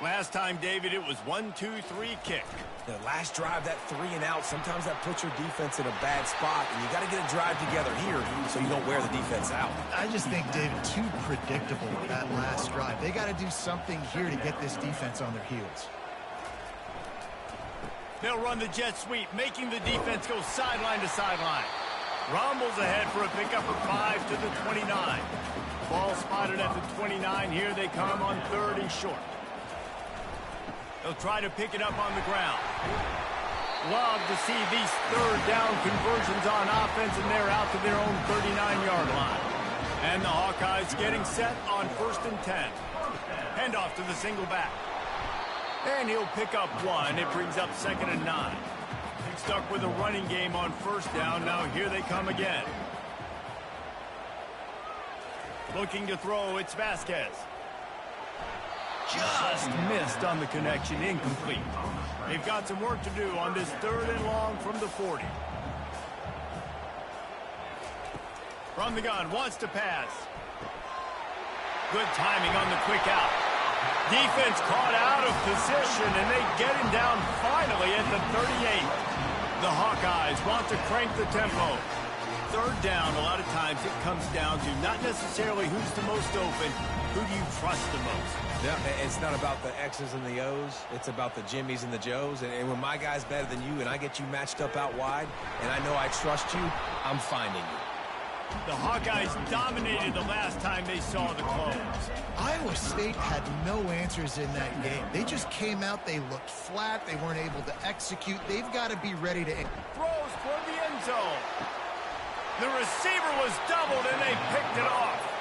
Last time, David, it was 1-2-3 kick. The last drive, that 3 and out, sometimes that puts your defense in a bad spot, and you got to get a drive together here so you don't wear the defense out. I just think, David, too predictable with that last drive. They got to do something here to get this defense on their heels. They'll run the jet sweep, making the defense go sideline to sideline. Rumbles ahead for a pickup of 5 to the 29. Ball spotted at the 29. Here they come on 3rd and short. They'll try to pick it up on the ground. Love to see these 3rd down conversions on offense, and they're out to their own 39-yard line. And the Hawkeyes getting set on 1st and 10. Handoff to the single back. And he'll pick up 1. It brings up 2nd and 9. Stuck with a running game on 1st down. Now here they come again. Looking to throw, it's Vasquez. Just missed on the connection, incomplete. They've got some work to do on this 3rd and long from the 40. From the gun, wants to pass. Good timing on the quick out. Defense caught out of position, and they get him down finally at the 38. The Hawkeyes want to crank the tempo. 3rd down, a lot of times it comes down to not necessarily who's the most open, who do you trust the most? Yeah, it's not about the X's and the O's. It's about the Jimmys and the Joes. And when my guy's better than you and I get you matched up out wide and I know I trust you, I'm finding you. The Hawkeyes dominated the last time they saw the close. Iowa State had no answers in that game. They just came out, they looked flat, they weren't able to execute. They've got to be ready to... Throws toward the end zone. The receiver was doubled and they picked it off.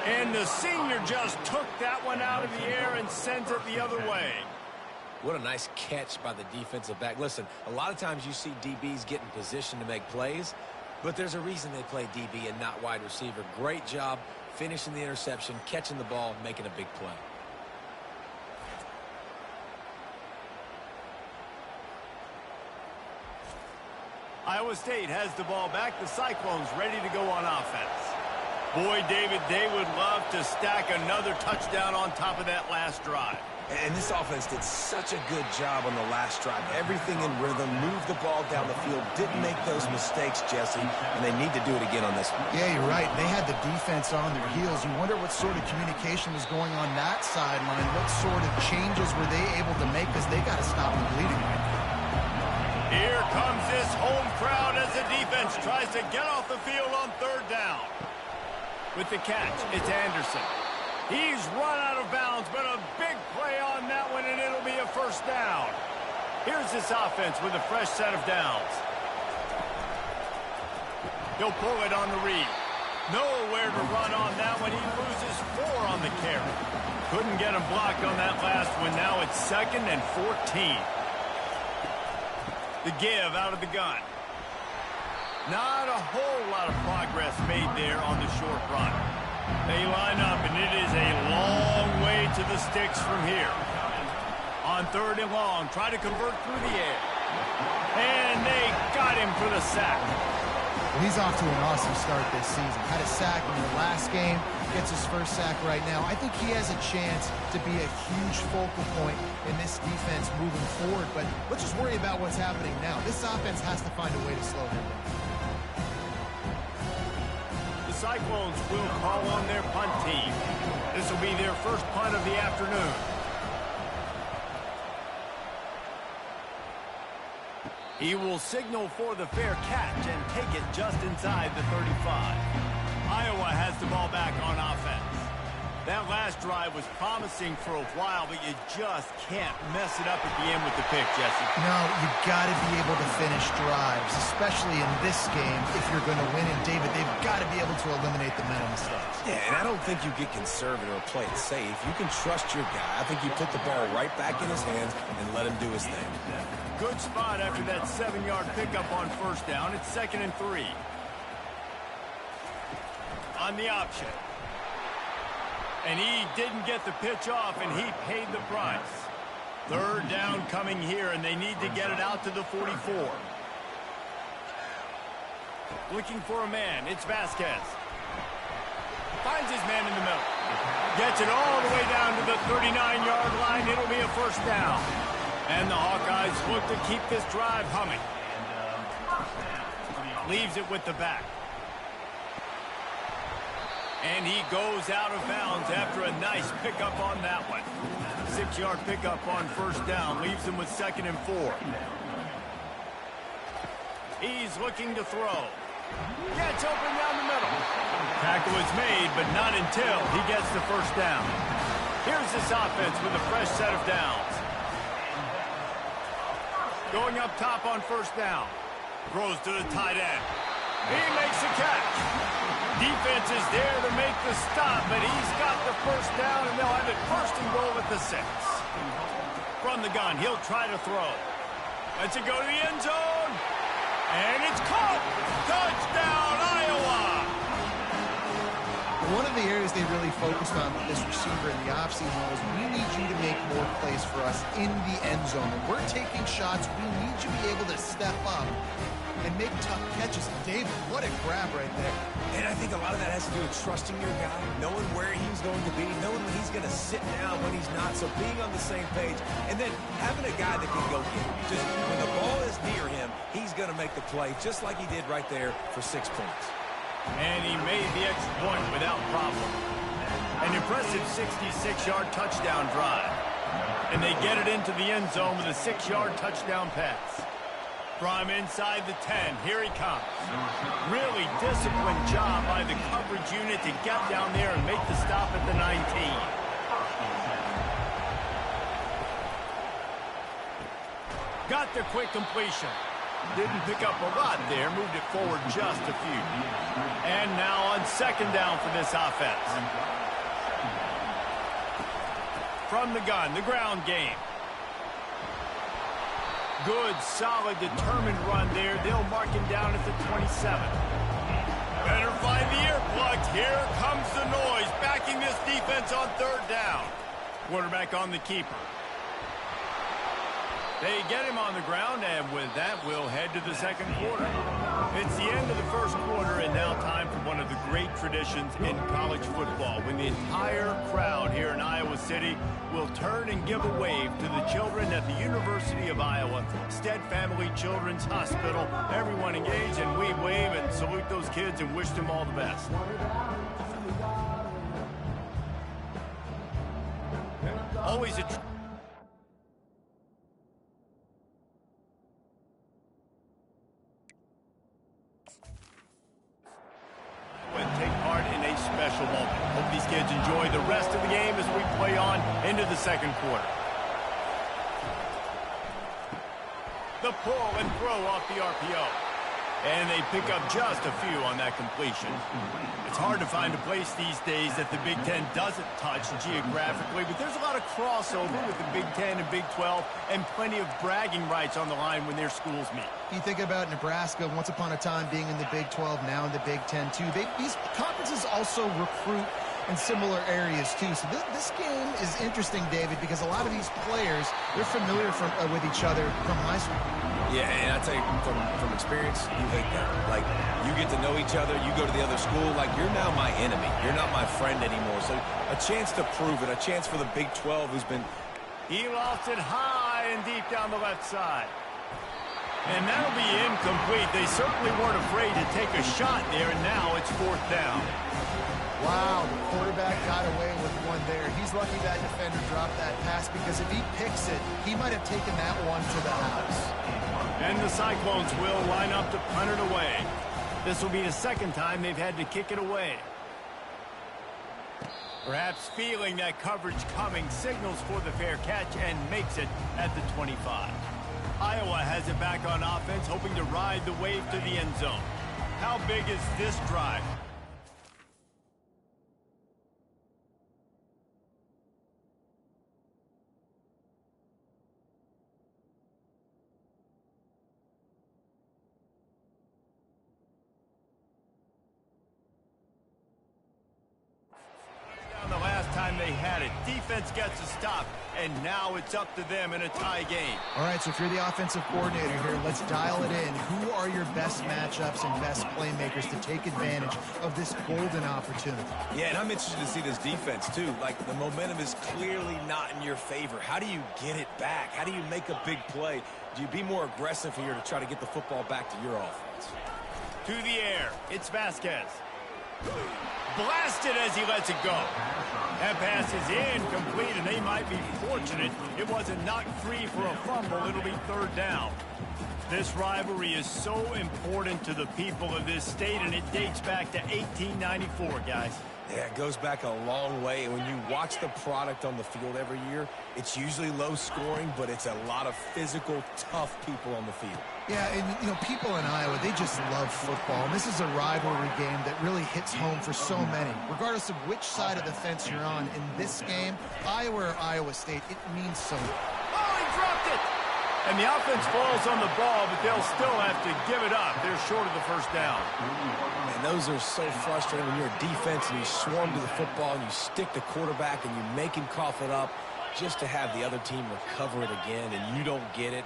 And the senior just took that one out of the air and sends it the other way. What a nice catch by the defensive back. Listen, a lot of times you see DBs get in position to make plays, but there's a reason they play DB and not wide receiver. Great job finishing the interception, catching the ball, making a big play. Iowa State has the ball back. The Cyclones ready to go on offense. Boy, David, they would love to stack another touchdown on top of that last drive. And this offense did such a good job on the last drive. Everything in rhythm, moved the ball down the field, didn't make those mistakes, Jesse, and they need to do it again on this one. Yeah, you're right. They had the defense on their heels. You wonder what sort of communication was going on that sideline. What sort of changes were they able to make, because they got to stop them bleeding right now. Here comes this home crowd as the defense tries to get off the field on 3rd down. With the catch, it's Anderson. He's run out of bounds, but a big play on that one, and it'll be a 1st down. Here's this offense with a fresh set of downs. He'll pull it on the read. Nowhere to run on that one. He loses 4 on the carry. Couldn't get him blocked on that last one. Now it's 2nd and 14. The give out of the gun. Not a whole lot of progress made there on the short run. They line up, and it is a long way to the sticks from here. On 3rd and long, try to convert through the air. And they got him for the sack. Well, he's off to an awesome start this season. Had a sack in the last game, gets his 1st sack right now. I think he has a chance to be a huge focal point in this defense moving forward. But let's just worry about what's happening now. This offense has to find a way to slow him down. The Cyclones will call on their punt team. This will be their first punt of the afternoon. He will signal for the fair catch and take it just inside the 35. Iowa has the ball back on offense. That last drive was promising for a while, but you just can't mess it up at the end with the pick, Jesse. No, you've got to be able to finish drives, especially in this game if you're going to win. And, David, they've got to be able to eliminate the mental mistakes. Yeah, and I don't think you get conservative or play it safe. You can trust your guy. I think you put the ball right back in his hands and let him do his thing. Good spot after that 7-yard pickup on 1st down. It's 2nd and 3. On the option. And he didn't get the pitch off, and he paid the price. 3rd down coming here, and they need to get it out to the 44. Looking for a man. It's Vasquez. Finds his man in the middle. Gets it all the way down to the 39-yard line. It'll be a 1st down. And the Hawkeyes look to keep this drive humming. Leaves it with the back. And he goes out of bounds after a nice pickup on that one. 6-yard pickup on 1st down. Leaves him with 2nd and 4. He's looking to throw. Gets open down the middle. Tackle is made, but not until he gets the 1st down. Here's this offense with a fresh set of downs. Going up top on 1st down. Throws to the tight end. He makes the catch. Defense is there to make the stop, but he's got the 1st down, and they'll have it 1st and goal at the 6. From the gun, he'll try to throw. Lets it go to the end zone. And it's caught. Touchdown, Iowa. One of the areas they really focused on with this receiver in the offseason was, we need you to make more plays for us in the end zone. When we're taking shots, we need you to be able to step up and make tough catches. David, what a grab right there. And I think a lot of that has to do with trusting your guy, knowing where he's going to be, knowing when he's going to sit down, when he's not. So being on the same page, and then having a guy that can go get it. Just when the ball is near him, he's going to make the play, just like he did right there for 6 points. And he made the extra point without problem. An impressive 66-yard touchdown drive. And they get it into the end zone with a 6-yard touchdown pass. From inside the 10, here he comes. Really disciplined job by the coverage unit to get down there and make the stop at the 19. Got the quick completion. Didn't pick up a lot there, moved it forward just a few. And now on second down for this offense. From the gun, the ground game. Good, solid, determined run there. They'll mark him down at the 27. Better find the ear plugs. Here comes the noise, backing this defense on third down. Quarterback on the keeper. They get him on the ground, and with that, we'll head to the second quarter. It's the end of the first quarter, and now time for one of the great traditions in college football, when the entire crowd here in Iowa City will turn and give a wave to the children at the University of Iowa, Stead Family Children's Hospital. Everyone engage, and we wave and salute those kids and wish them all the best. Always a take part in a special moment. Hope these kids enjoy the rest of the game as we play on into the second quarter. The pull and throw off the RPO. And they pick up just a few on that completion. It's hard to find a place these days that the Big Ten doesn't touch geographically, but there's a lot of crossover with the Big Ten and Big 12 and plenty of bragging rights on the line when their schools meet. You think about Nebraska, once upon a time being in the Big 12, now in the Big 10 too. These conferences also recruit in similar areas too. So this game is interesting, David, because a lot of these players, they're familiar with each other from high school. Yeah, and I tell you, from experience, you hate that. Like, you get to know each other, you go to the other school, like, you're now my enemy. You're not my friend anymore. So a chance to prove it, a chance for the Big 12 who's been... He lost it high and deep down the left side. And that'll be incomplete. They certainly weren't afraid to take a shot there, and now it's fourth down. Wow, the quarterback got away with one there. He's lucky that defender dropped that pass, because if he picks it, he might have taken that one to the house. And the Cyclones will line up to punt it away. This will be the second time they've had to kick it away. Perhaps feeling that coverage coming, signals for the fair catch and makes it at the 25. Iowa has it back on offense, hoping to ride the wave to the end zone. How big is this drive? The last time they had it. Defense gets a stop, and now it's up to them in a tie game. All right, so if you're the offensive coordinator here, let's dial it in. Who are your best matchups and best playmakers to take advantage of this golden opportunity? Yeah, and I'm interested to see this defense, too. Like, the momentum is clearly not in your favor. How do you get it back? How do you make a big play? Do you be more aggressive here to try to get the football back to your offense? To the air, it's Vasquez. Blasted as he lets it go. That pass is incomplete, and they might be fortunate it wasn't knocked free for a fumble. It'll be third down. This rivalry is so important to the people of this state, and it dates back to 1894, guys. Yeah, it goes back a long way, and when you watch the product on the field every year, it's usually low scoring, but it's a lot of physical, tough people on the field. Yeah, and, you know, people in Iowa, they just love football. And this is a rivalry game that really hits home for so many. Regardless of which side of the fence you're on, in this game, Iowa or Iowa State, it means so much. Oh, he dropped it! And the offense falls on the ball, but they'll still have to give it up. They're short of the first down. And those are so frustrating when you're a defense and you swarm to the football and you stick the quarterback and you make him cough it up just to have the other team recover it again, and you don't get it.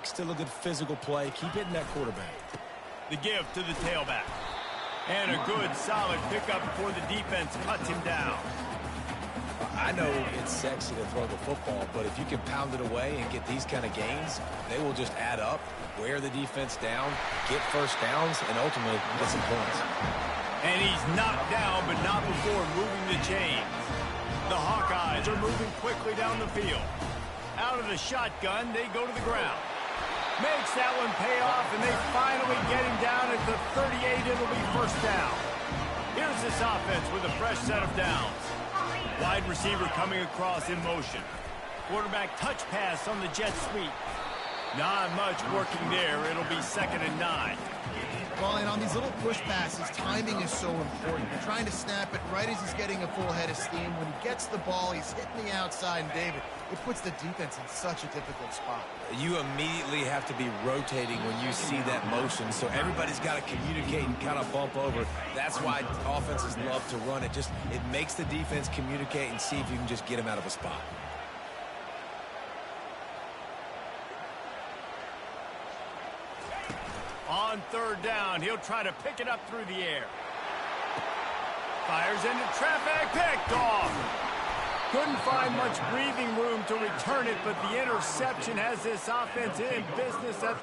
Still a good physical play. Keep hitting that quarterback. The give to the tailback. And a good, solid pickup before the defense cuts him down. I know it's sexy to throw the football, but if you can pound it away and get these kind of gains, they will just add up, wear the defense down, get first downs, and ultimately get some points. And he's knocked down, but not before moving the chains. The Hawkeyes are moving quickly down the field. Out of the shotgun, they go to the ground. Makes that one pay off, and they finally get him down at the 38. It'll be first down. Here's this offense with a fresh set of downs. Wide receiver coming across in motion. Quarterback touch pass on the jet sweep. Not much working there. It'll be 2nd and 9. Well, and on these little push passes, timing is so important. You're trying to snap it right as he's getting a full head of steam. When he gets the ball, he's hitting the outside, and David, it puts the defense in such a difficult spot. You immediately have to be rotating when you see that motion, so everybody's got to communicate and kind of bump over. That's why offenses love to run it. It makes the defense communicate and see if you can just get him out of a spot. On 3rd down, he'll try to pick it up through the air. Fires into traffic, picked off. Couldn't find much breathing room to return it, but the interception has this offense in business at...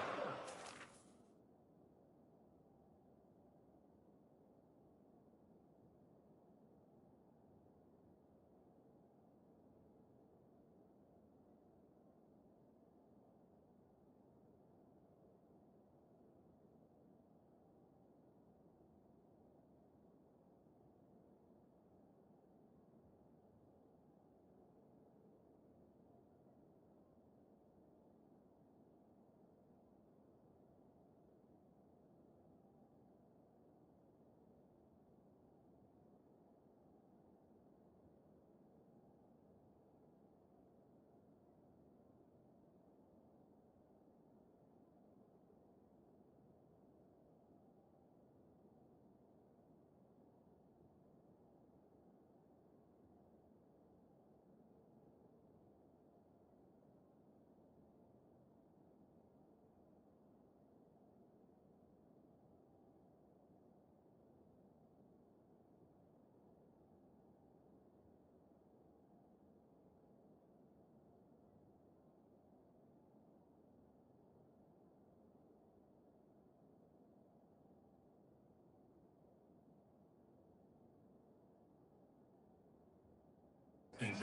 Not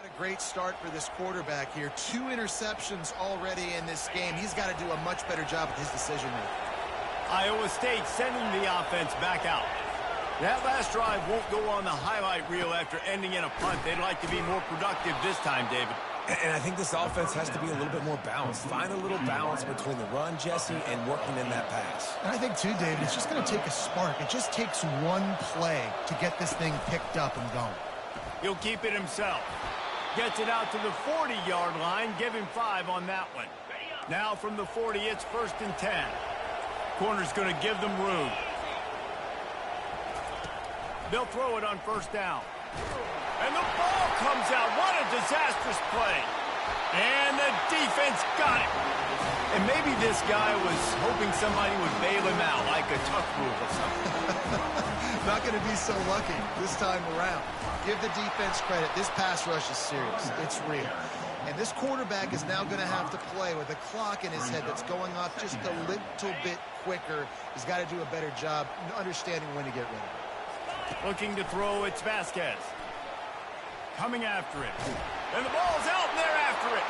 a great start for this quarterback here. 2 interceptions already in this game. He's got to do a much better job with his decision making. Iowa State sending the offense back out. That last drive won't go on the highlight reel after ending in a punt. They'd like to be more productive this time, David. And I think this offense has to be a little bit more balanced. Find a little balance between the run, Jesse, and working in that pass. And I think, too, David, it's just going to take a spark. It just takes one play to get this thing picked up and going. He'll keep it himself. Gets it out to the 40-yard line. Give him 5 on that one. Now from the 40, it's 1st and 10. Corner's going to give them room. They'll throw it on 1st down. And the ball comes out. What a disastrous play. And the defense got it. And maybe this guy was hoping somebody would bail him out, like a tuck rule or something. Not going to be so lucky this time around. Give the defense credit. This pass rush is serious. It's real. And this quarterback is now going to have to play with a clock in his head that's going off just a little bit quicker. He's got to do a better job understanding when to get rid of it. Looking to throw, it's Vasquez. Coming after it. And the ball's out, and they're after it.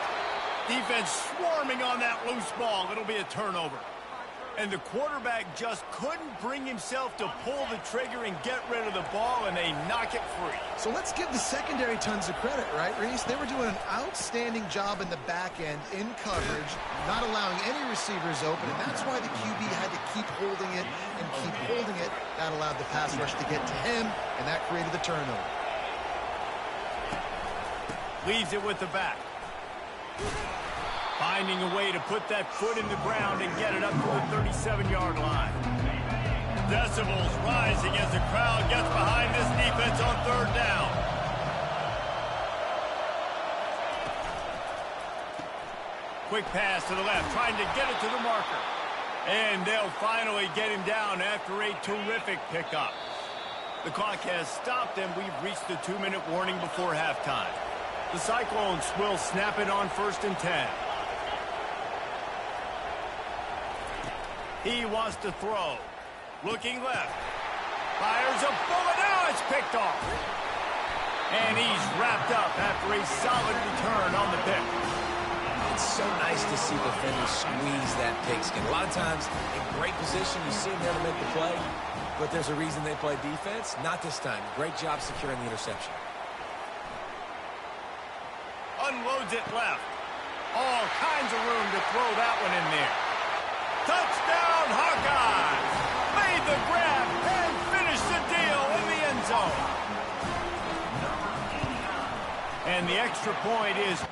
Defense swarming on that loose ball. It'll be a turnover. And the quarterback just couldn't bring himself to pull the trigger and get rid of the ball, and they knock it free. So let's give the secondary tons of credit, right, Reese? They were doing an outstanding job in the back end, in coverage, not allowing any receivers open, and that's why the QB had to keep holding it and keep holding it. That allowed the pass rush to get to him, and that created the turnover. Leaves it with the back. Finding a way to put that foot in the ground and get it up to the 37-yard line. Decibels rising as the crowd gets behind this defense on third down. Quick pass to the left, trying to get it to the marker. And they'll finally get him down after a terrific pickup. The clock has stopped, and we've reached the 2-minute warning before halftime. The Cyclones will snap it on 1st and 10. He wants to throw. Looking left. Fires a bullet. Now it's picked off. And he's wrapped up after a solid return on the pick. It's so nice to see defenders squeeze that pigskin. A lot of times, in great position, you see them there to make the play, but there's a reason they play defense. Not this time. Great job securing the interception. Unloads it left. All kinds of room to throw that one in there. Touchdown, Hawkeyes! Made the grab and finished the deal in the end zone. And the extra point is...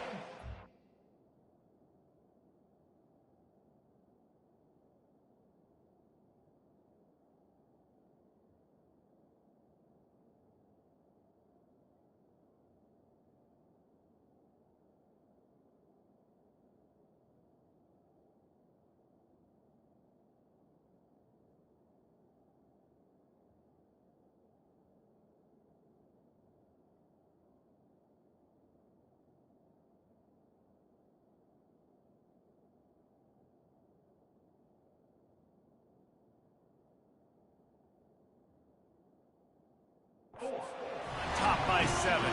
Top by 7.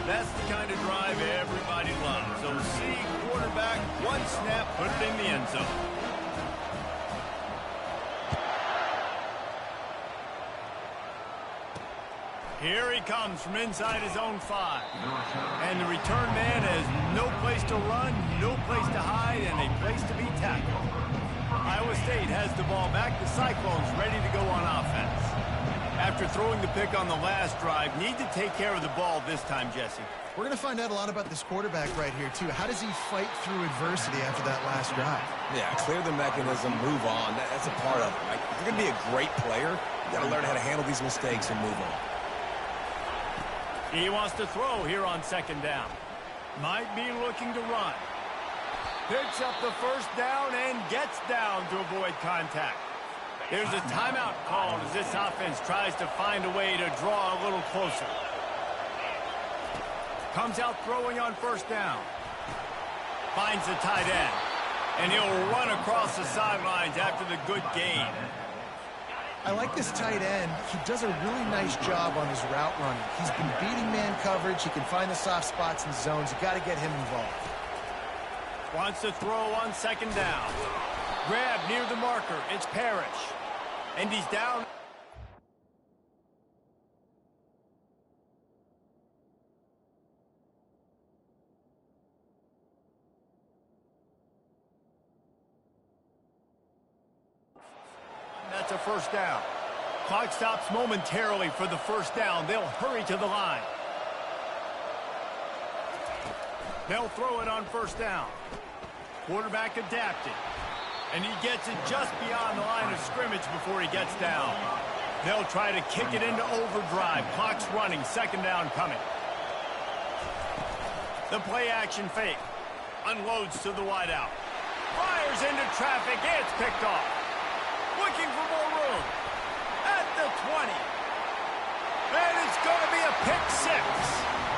That's the kind of drive everybody loves. So see quarterback, one snap, put it in the end zone. Here he comes from inside his own 5. And the return man has no place to run, no place to hide, and a place to be tackled. Iowa State has the ball back. The Cyclones ready to go on offense. After throwing the pick on the last drive, need to take care of the ball this time, Jesse. We're going to find out a lot about this quarterback right here, too. How does he fight through adversity after that last drive? Yeah, clear the mechanism, move on. That's a part of it, right? If you're going to be a great player, you got to learn how to handle these mistakes and move on. He wants to throw here on 2nd down. Might be looking to run. Picks up the 1st down and gets down to avoid contact. There's a timeout called as this offense tries to find a way to draw a little closer. Comes out throwing on 1st down. Finds the tight end. And he'll run across the sidelines after the good gain. I like this tight end. He does a really nice job on his route running. He's been beating man coverage. He can find the soft spots and zones. You got to get him involved. Wants to throw on 2nd down. Grab near the marker. It's Parrish. And he's down. That's a 1st down. Clock stops momentarily for the 1st down. They'll hurry to the line. They'll throw it on 1st down. Quarterback adapted. And he gets it just beyond the line of scrimmage before he gets down. They'll try to kick it into overdrive. Clock's running. 2nd down coming. The play action fake. Unloads to the wideout. Fires into traffic. It's picked off. Looking for more room. At the 20. And it's going to be a pick 6.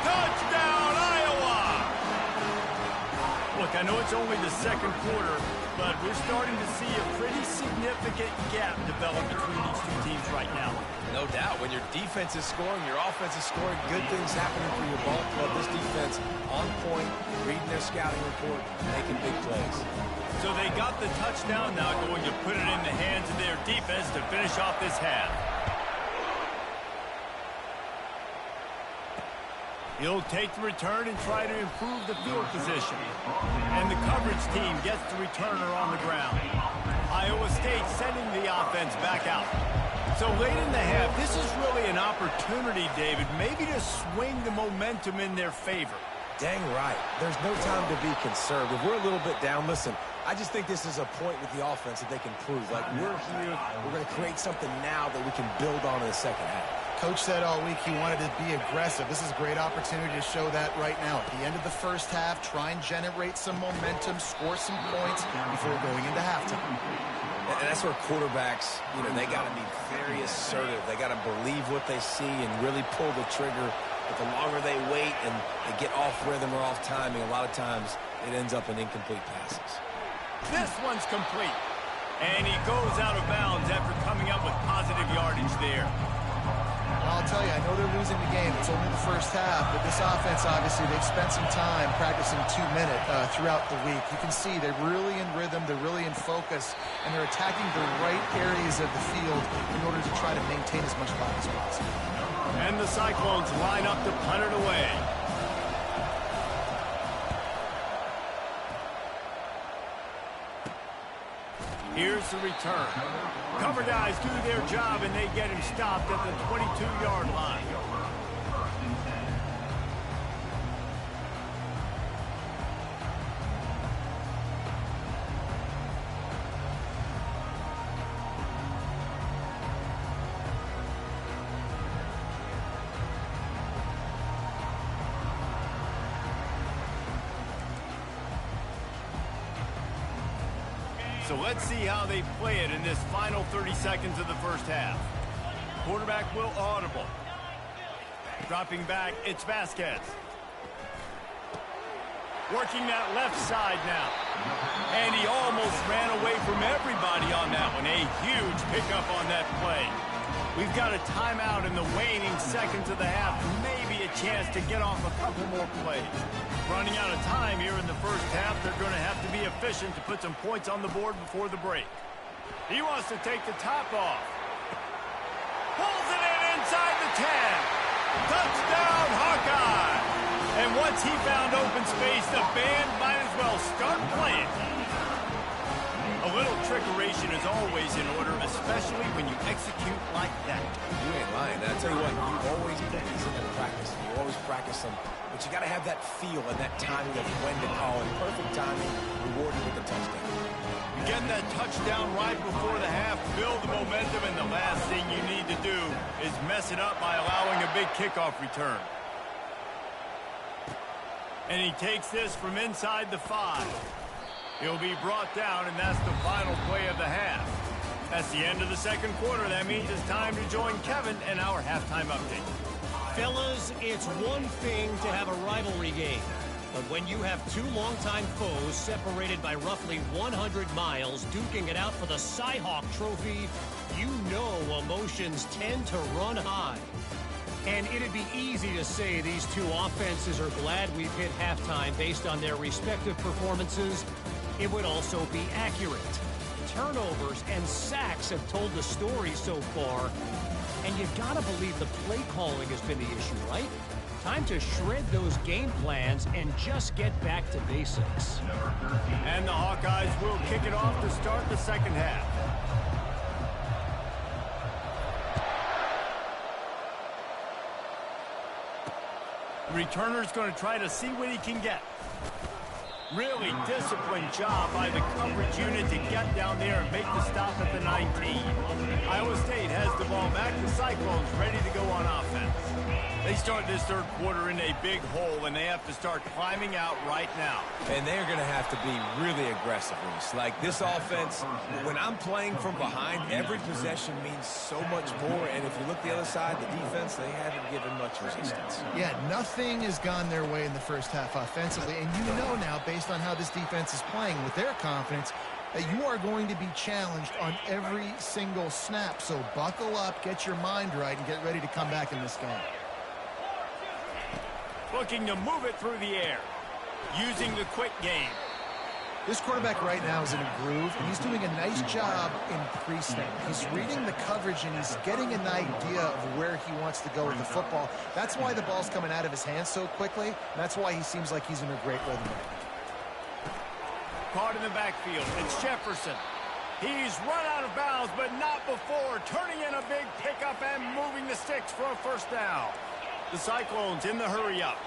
Touchdown, Iowa! Look, I I know it's only the second quarter, but we're starting to see a pretty significant gap develop between these two teams right now. No doubt. When your defense is scoring, your offense is scoring, good things happening for your ball club. This defense on point, reading their scouting report, making big plays. So they got the touchdown, now going to put it in the hands of their defense to finish off this half. He'll take the return and try to improve the field position. And the coverage team gets the returner on the ground. Iowa State sending the offense back out. So late in the half, this is really an opportunity, David, maybe to swing the momentum in their favor. Dang right. There's no time to be conservative. We're a little bit down. Listen, I just think this is a point with the offense that they can prove. Like, we're here, we're going to create something now that we can build on in the second half. Coach said all week he wanted to be aggressive. This is a great opportunity to show that right now. At the end of the first half, try and generate some momentum, score some points before going into halftime. And that's where quarterbacks, they got to be very assertive. They got to believe what they see and really pull the trigger. But the longer they wait and they get off rhythm or off timing, a lot of times it ends up in incomplete passes. This one's complete. And he goes out of bounds after coming up with positive yardage there. Well, I'll tell you, I know they're losing the game. It's only the first half, but this offense, obviously, they've spent some time practicing 2-minute throughout the week. You can see they're really in rhythm, they're really in focus, and they're attacking the right areas of the field in order to try to maintain as much clock as possible. And the Cyclones line up to punt it away. Here's the return. Cover guys do their job, and they get him stopped at the 22-yard line. So let's see how they play it in this final 30 seconds of the first half. Quarterback will audible. Dropping back, it's Vasquez. Working that left side now. And he almost ran away from everybody on that one. A huge pickup on that play. We've got a timeout in the waning seconds of the half. Maybe a chance to get off a couple more plays. Running out of time here in the first half. They're going to have to be efficient to put some points on the board before the break. He wants to take the top off. Pulls it in inside the 10. Touchdown, Hawkeye! And once he found open space, the band might as well start playing. A little trickeration is always in order, especially when you execute like that. You ain't lying. I tell you what, you always put these in practice. You always practice them. But you got to have that feel and that timing of when to call. And perfect timing, rewarded with the touchdown. You get that touchdown right before the half, build the momentum, and the last thing you need to do is mess it up by allowing a big kickoff return. And he takes this from inside the 5. He'll be brought down, and that's the final play of the half. That's the end of the second quarter. That means it's time to join Kevin and our halftime update. Fellas, it's one thing to have a rivalry game, but when you have two longtime foes separated by roughly 100 miles duking it out for the Cy-Hawk Trophy, you know emotions tend to run high. And it'd be easy to say these two offenses are glad we've hit halftime based on their respective performances. It would also be accurate. Turnovers and sacks have told the story so far. And you gotta believe the play calling has been the issue, right? Time to shred those game plans and just get back to basics. And the Hawkeyes will kick it off to start the second half. The returner's going to try to see what he can get. Really disciplined job by the coverage unit to get down there and make the stop at the 19. Iowa State has the ball back. The Cyclones ready to go on offense. They start this third quarter in a big hole, and they have to start climbing out right now. And they're going to have to be really aggressive, Reese. Like this offense, when I'm playing from behind, every possession means so much more. And if you look the other side, the defense, they haven't given much resistance. Yeah, nothing has gone their way in the first half offensively. And you know now, based on how this defense is playing with their confidence, that you are going to be challenged on every single snap. So buckle up, get your mind right, and get ready to come back in this game. Looking to move it through the air. Using the quick game. This quarterback right now is in a groove, and he's doing a nice job in pre-snap. He's reading the coverage, and he's getting an idea of where he wants to go with the football. That's why the ball's coming out of his hands so quickly. And that's why he seems like he's in a great rhythm right now. Caught in the backfield. It's Jefferson. He's run out of bounds, but not before. Turning in a big pickup and moving the sticks for a first down. The Cyclones in the hurry up.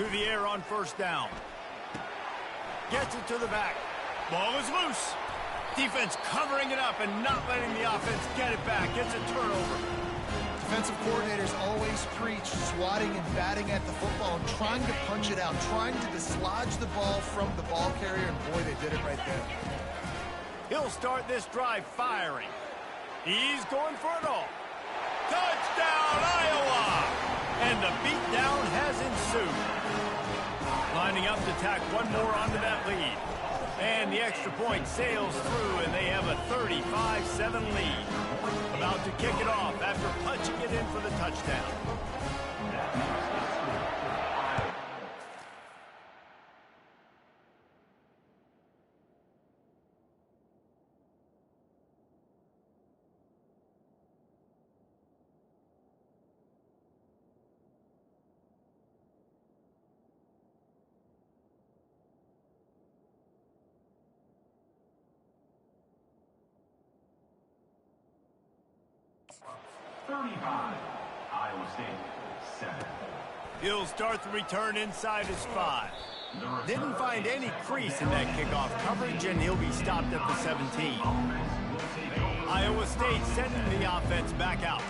to the air on first down. Gets it to the back. Ball is loose. Defense covering it up and not letting the offense get it back. Gets a turnover. Defensive coordinators always preach swatting and batting at the football and trying to punch it out, trying to dislodge the ball from the ball carrier, and boy, they did it right there. He'll start this drive firing. He's going for it all. Touchdown, Iowa! And the beatdown has ensued. Lining up to tack one more onto that lead. And the extra point sails through, and they have a 35-7 lead. About to kick it off after punching it in for the touchdown. Iowa State, 7. He'll start the return inside his 5. Didn't find any crease in that kickoff coverage, and he'll be stopped at the 17. Iowa State sending the offense back out.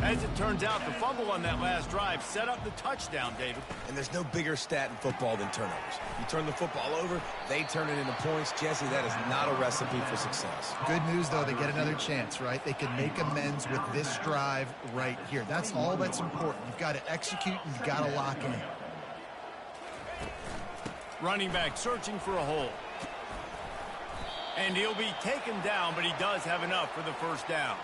As it turns out, the fumble on that last drive set up the touchdown, David. And there's no bigger stat in football than turnovers. You turn the football over, they turn it into points. Jesse, that is not a recipe for success. Good news, though, they get another chance, right? They can make amends with this drive right here. That's all that's important. You've got to execute, and you've got to lock in. Running back searching for a hole. And he'll be taken down, but he does have enough for the first down.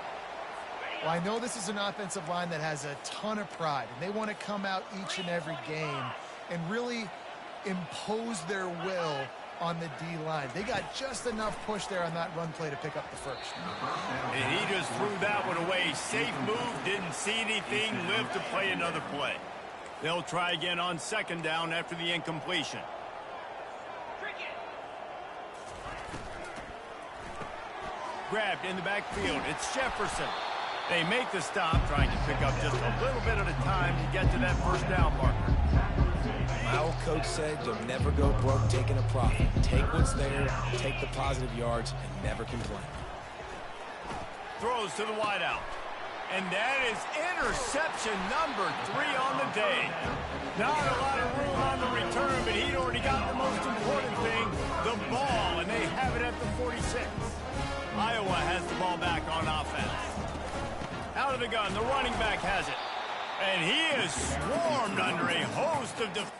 Well, I know this is an offensive line that has a ton of pride, and they want to come out each and every game and really impose their will on the D-line. They got just enough push there on that run play to pick up the first. And he just threw that one away. Safe move, didn't see anything, lived to play another play. They'll try again on second down after the incompletion. Grabbed in the backfield. It's Jefferson. They make the stop, trying to pick up just a little bit at a time to get to that first down marker. My old coach said you'll never go broke taking a profit. Take what's there, take the positive yards, and never complain. Throws to the wideout. And that is interception number 3 on the day. Not a lot of room on the return, but he'd already got the most important thing, the ball, and they have it at the 46. Iowa has the ball back on offense. Out of the gun, the running back has it. And he is swarmed under a host of defenders.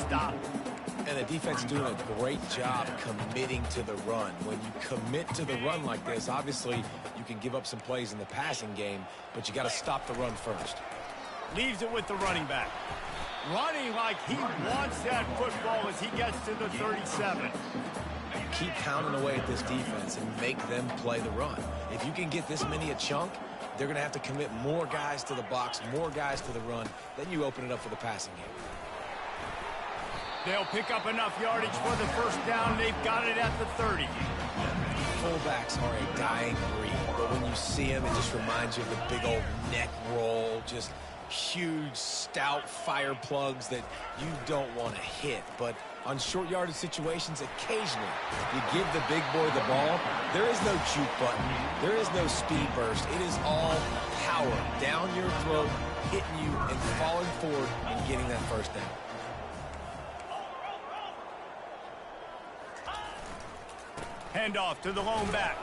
stop. And the defense is doing a great job committing to the run. When you commit to the run like this, obviously you can give up some plays in the passing game, but you got to stop the run first. Leaves it with the running back. Running like he wants that football as he gets to the 37. Keep pounding away at this defense and make them play the run. If you can get this many a chunk, they're going to have to commit more guys to the box, more guys to the run. Then you open it up for the passing game. They'll pick up enough yardage for the first down. They've got it at the 30. Fullbacks are a dying breed, but when you see them, it just reminds you of the big old neck roll, just huge, stout fire plugs that you don't want to hit. But on short yardage situations, occasionally you give the big boy the ball. There is no juke button. There is no speed burst. It is all power down your throat, hitting you and falling forward and getting that first down. Handoff to the lone back.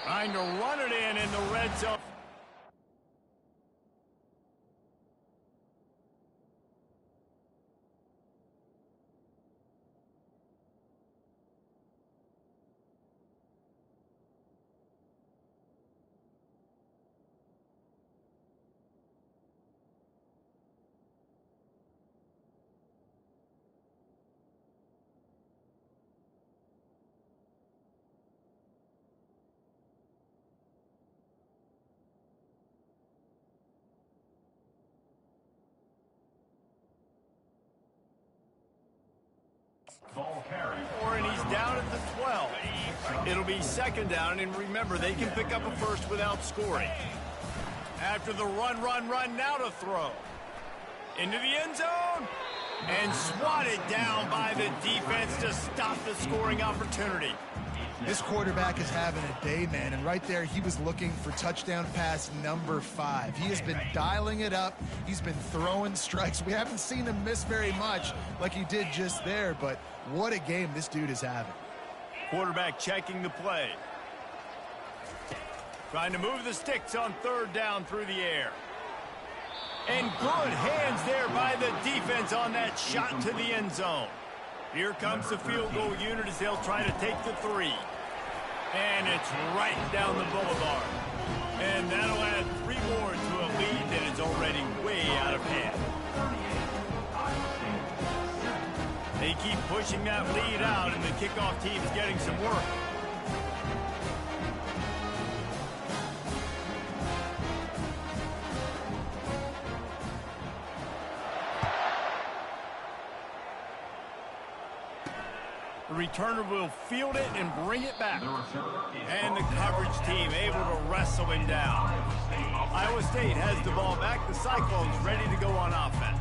Trying to run it in the red zone. Ball carry. And he's down at the 12. It'll be second down, and remember, they can pick up a first without scoring. After the run, now to throw. Into the end zone, and swatted down by the defense to stop the scoring opportunity. This quarterback is having a day, man, and right there he was looking for touchdown pass number 5. He has been dialing it up. He's been throwing strikes. We haven't seen him miss very much like he did just there, but what a game this dude is having. Quarterback checking the play. Trying to move the sticks on third down through the air. And good hands there by the defense on that shot to the end zone. Here comes the field goal unit as they'll try to take the 3. And it's right down the boulevard. And that'll add 3 more to a lead that is already way out of hand. They keep pushing that lead out, and the kickoff team's getting some work. The returner will field it and bring it back. And the coverage team able to wrestle him down. Iowa State has the ball back. The Cyclones ready to go on offense.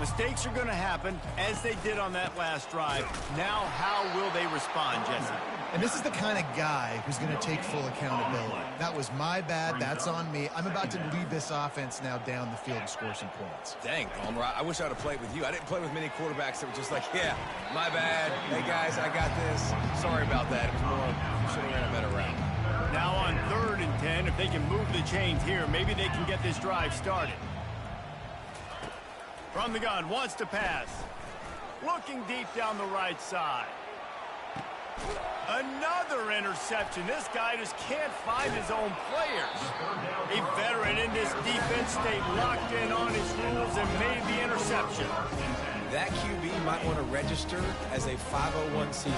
Mistakes are going to happen, as they did on that last drive. Now, how will they respond, Jesse? And this is the kind of guy who's going to take full accountability. That was my bad. That's on me. I'm about to lead this offense now down the field and score some points. Dang, Palmer, I wish I would have played with you. I didn't play with many quarterbacks that were just like, yeah, my bad. Hey, guys, I got this. Sorry about that. It was more, should have ran a better route. Now on 3rd and 10, if they can move the chains here, maybe they can get this drive started. From the gun, wants to pass. Looking deep down the right side. Another interception. This guy just can't find his own players. A veteran in this defense stayed locked in on his rules and made the interception. That QB might want to register as a 501c3.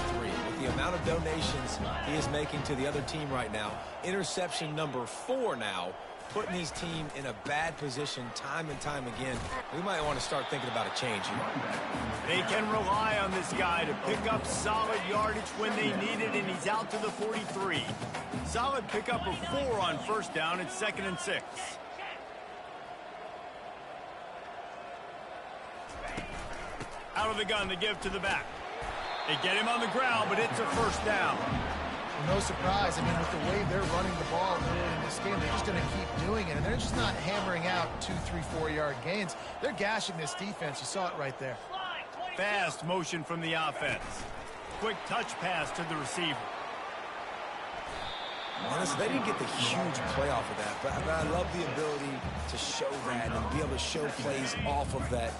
With the amount of donations he is making to the other team right now, interception number 4 now, putting his team in a bad position time and time again. We might want to start thinking about a change here. They can rely on this guy to pick up solid yardage when they need it, and he's out to the 43. Solid pickup of 4 on first down. It's 2nd and 6. Out of the gun, they give to the back. They get him on the ground, but it's a first down. Well, no surprise. I mean, with the way they're running the ball in this game, they're just going to keep doing it. And they're just not hammering out 2, 3, 4-yard gains. They're gashing this defense. You saw it right there. Fast motion from the offense. Quick touch pass to the receiver. Honestly, they didn't get the huge play off of that, but I love the ability to show that and be able to show plays off of that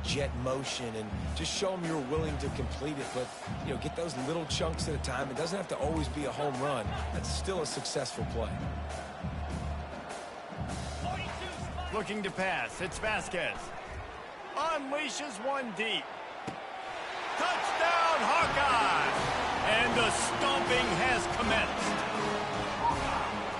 jet motion and just show them you're willing to complete it. But, you know, get those little chunks at a time. It doesn't have to always be a home run. That's still a successful play. Looking to pass. It's Vasquez. Unleashes one deep. Touchdown, Hawkeye! And the stomping has commenced.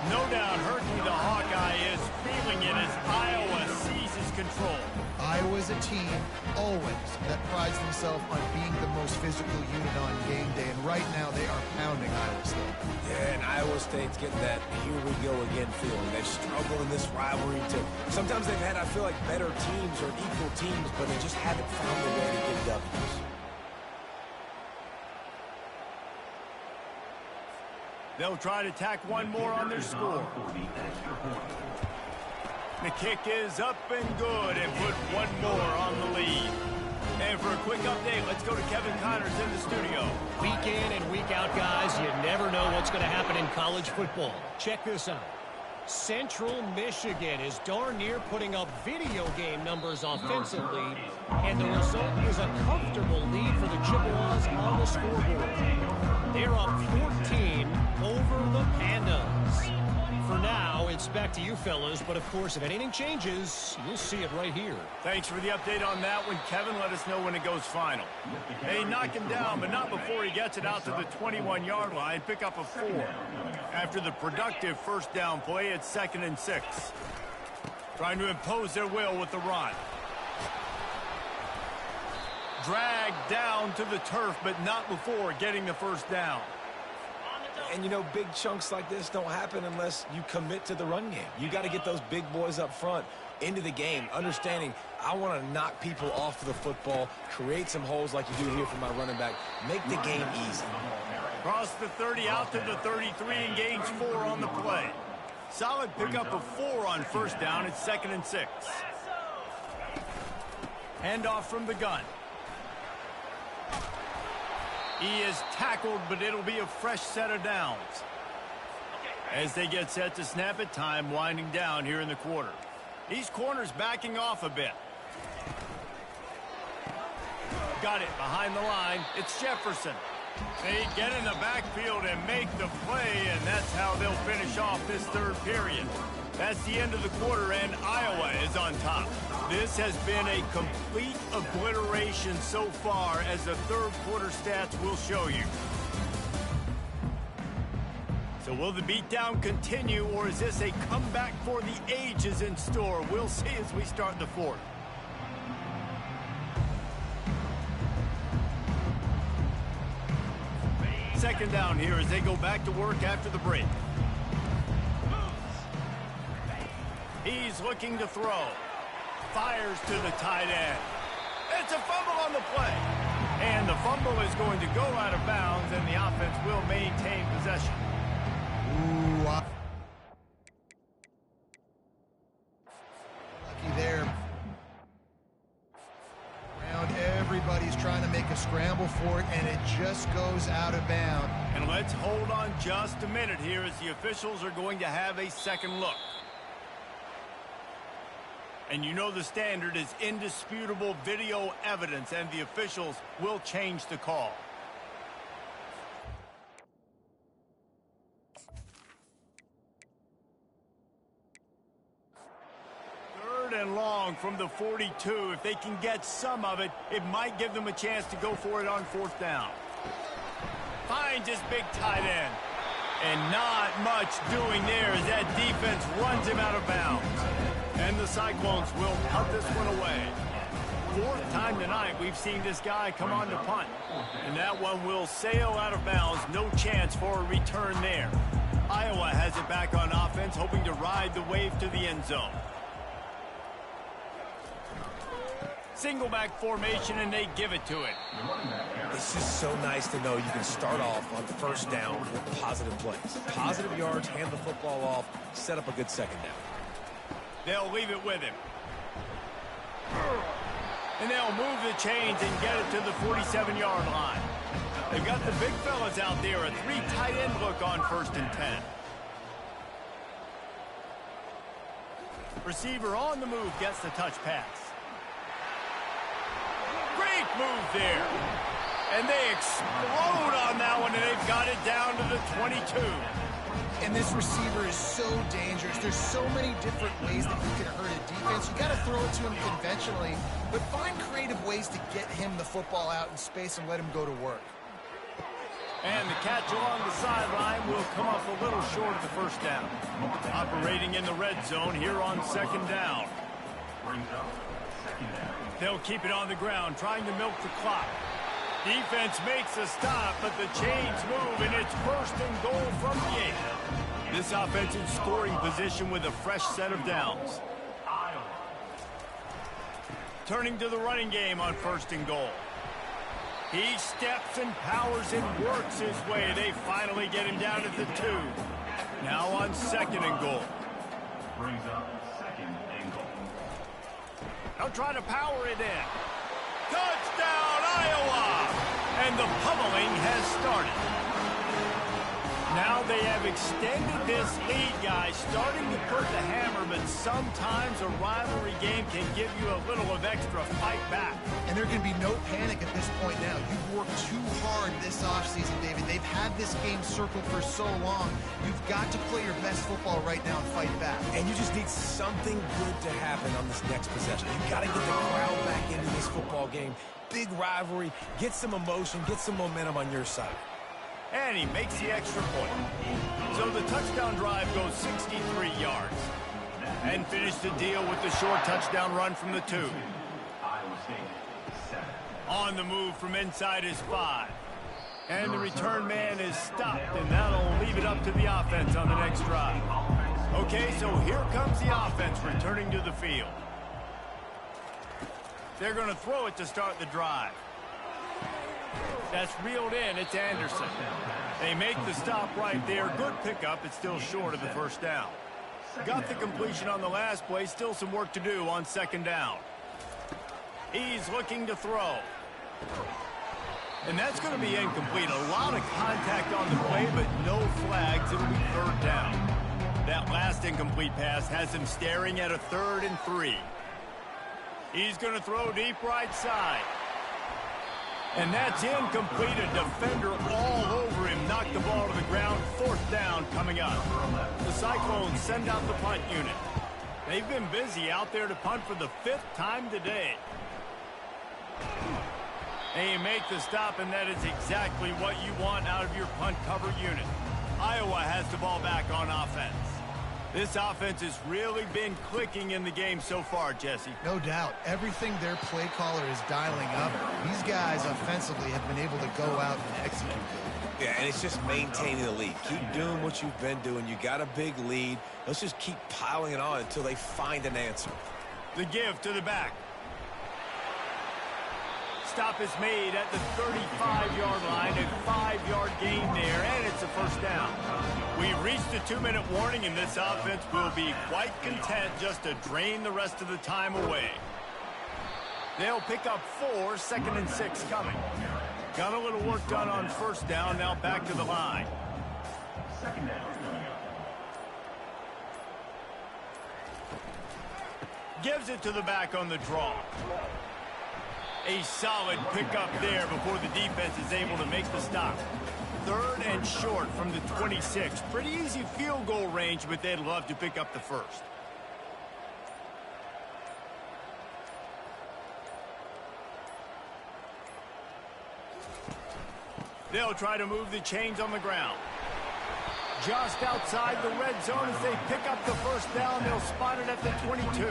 No doubt Herky the Hawkeye is feeling it as Iowa seizes control. Iowa's a team, always, that prides themselves on being the most physical unit on game day, and right now they are pounding Iowa State. Yeah, and Iowa State's getting that here we go again feeling. They've struggled in this rivalry too. Sometimes they've had, I feel like, better teams or equal teams, but they just haven't found a way to get W's. They'll try to tack one more on their score. The kick is up and good and put one more on the lead. And for a quick update, let's go to Kevin Connors in the studio. Week in and week out, guys, you never know what's going to happen in college football. Check this out. Central Michigan is darn near putting up video game numbers offensively, and the result is a comfortable lead for the Chippewas on the scoreboard. They're up 14 over the Pandas. For now, it's back to you fellas, but of course, if anything changes, you'll see it right here. Thanks for the update on that one, Kevin. Let us know when it goes final. They knock him down, but not before he gets it out to the 21-yard line. Pick up a 4. After the productive first down play, it's 2nd and 6. Trying to impose their will with the run. Dragged down to the turf, but not before getting the first down. And, you know, big chunks like this don't happen unless you commit to the run game. You got to get those big boys up front into the game, understanding I want to knock people off of the football, create some holes like you do here for my running back, make the game easy. Cross the 30 out to the 33 and gains 4 on the play. Solid pickup of 4 on first down. It's 2nd and 6. Handoff from the gun. He is tackled, but it'll be a fresh set of downs. As they get set to snap it, time winding down here in the quarter. These corners backing off a bit. Got it behind the line. It's Jefferson. They get in the backfield and make the play, and that's how they'll finish off this third period. That's the end of the quarter, and Iowa is on top. This has been a complete obliteration so far, as the third quarter stats will show you. So will the beatdown continue, or is this a comeback for the ages in store? We'll see as we start the fourth. Second down here as they go back to work after the break. He's looking to throw. Fires to the tight end. It's a fumble on the play. And the fumble is going to go out of bounds, and the offense will maintain possession. Ooh, lucky there. Around, everybody's trying to make a scramble for it, and it just goes out of bounds. And let's hold on just a minute here as the officials are going to have a second look. And you know the standard is indisputable video evidence, and the officials will change the call. Third and long from the 42. If they can get some of it, it might give them a chance to go for it on fourth down. Finds his big tight end. And not much doing there as that defense runs him out of bounds. And the Cyclones will punt this one away. Fourth time tonight we've seen this guy come on to punt. And that one will sail out of bounds. No chance for a return there. Iowa has it back on offense, hoping to ride the wave to the end zone. Single back formation, and they give it to it. It's just so nice to know you can start off on first down with positive plays. Positive yards, hand the football off, set up a good second down. They'll leave it with him. And they'll move the chains and get it to the 47-yard line. They've got the big fellas out there, a 3 tight end look on 1st and 10. Receiver on the move gets the touch pass. Great move there. And they explode on that one, and they've got it down to the 22. And this receiver is so dangerous. There's so many different ways that he can hurt a defense. You got to throw it to him conventionally, but find creative ways to get him the football out in space and let him go to work. And the catch along the sideline will come up a little short of the first down. Operating in the red zone here on second down. Brings up second down. They'll keep it on the ground, trying to milk the clock. Defense makes a stop, but the chains move, and it's first and goal from the 8. This offense in scoring position with a fresh set of downs. Turning to the running game on first and goal. He steps and powers and works his way. They finally get him down at the 2. Now on second and goal. Brings up second and goal. They'll try to power it in. Touchdown, Iowa! And the pummeling has started. Now they have extended this lead, guys, starting to put the hammer, but sometimes a rivalry game can give you a little of extra fight back. And there can be no panic at this point now. You've worked too hard this offseason, David. They've had this game circled for so long. You've got to play your best football right now and fight back. And you just need something good to happen on this next possession. You got to get the crowd back into this football game. Big rivalry. Get some emotion. Get some momentum on your side. And he makes the extra point. So the touchdown drive goes 63 yards. And finish the deal with the short touchdown run from the 2. Iowa State 7. On the move from inside is 5. And the return man is stopped, and that'll leave it up to the offense on the next drive. Okay, so here comes the offense returning to the field. They're going to throw it to start the drive. That's reeled in. It's Anderson. They make the stop right there. Good pickup. It's still short of the first down. Got the completion on the last play. Still some work to do on second down. He's looking to throw. And that's going to be incomplete. A lot of contact on the play, but no flags. It'll be third down. That last incomplete pass has him staring at a 3rd and 3. He's going to throw deep right side. And that's incomplete. A defender all over him. Knocked the ball to the ground. 4th down coming up. The Cyclones send out the punt unit. They've been busy out there to punt for the 5th time today. They make the stop, and that is exactly what you want out of your punt cover unit. Iowa has the ball back on offense. This offense has really been clicking in the game so far, Jesse. No doubt. Everything their play caller is dialing up. These guys offensively have been able to go out and execute. Yeah, and it's just maintaining the lead. Keep doing what you've been doing. You got a big lead. Let's just keep piling it on until they find an answer. The give to the back. Stop is made at the 35-yard line. A 5-yard gain there, and it's a first down. We've reached a 2-minute warning, and this offense will be quite content just to drain the rest of the time away. They'll pick up 4, 2nd and 6 coming. Got a little work done on first down, now back to the line. Second down. Gives it to the back on the draw. A solid pickup there before the defense is able to make the stop. 3rd and short from the 26. Pretty easy field goal range, but they'd love to pick up the first. They'll try to move the chains on the ground. Just outside the red zone as they pick up the first down. They'll spot it at the 22.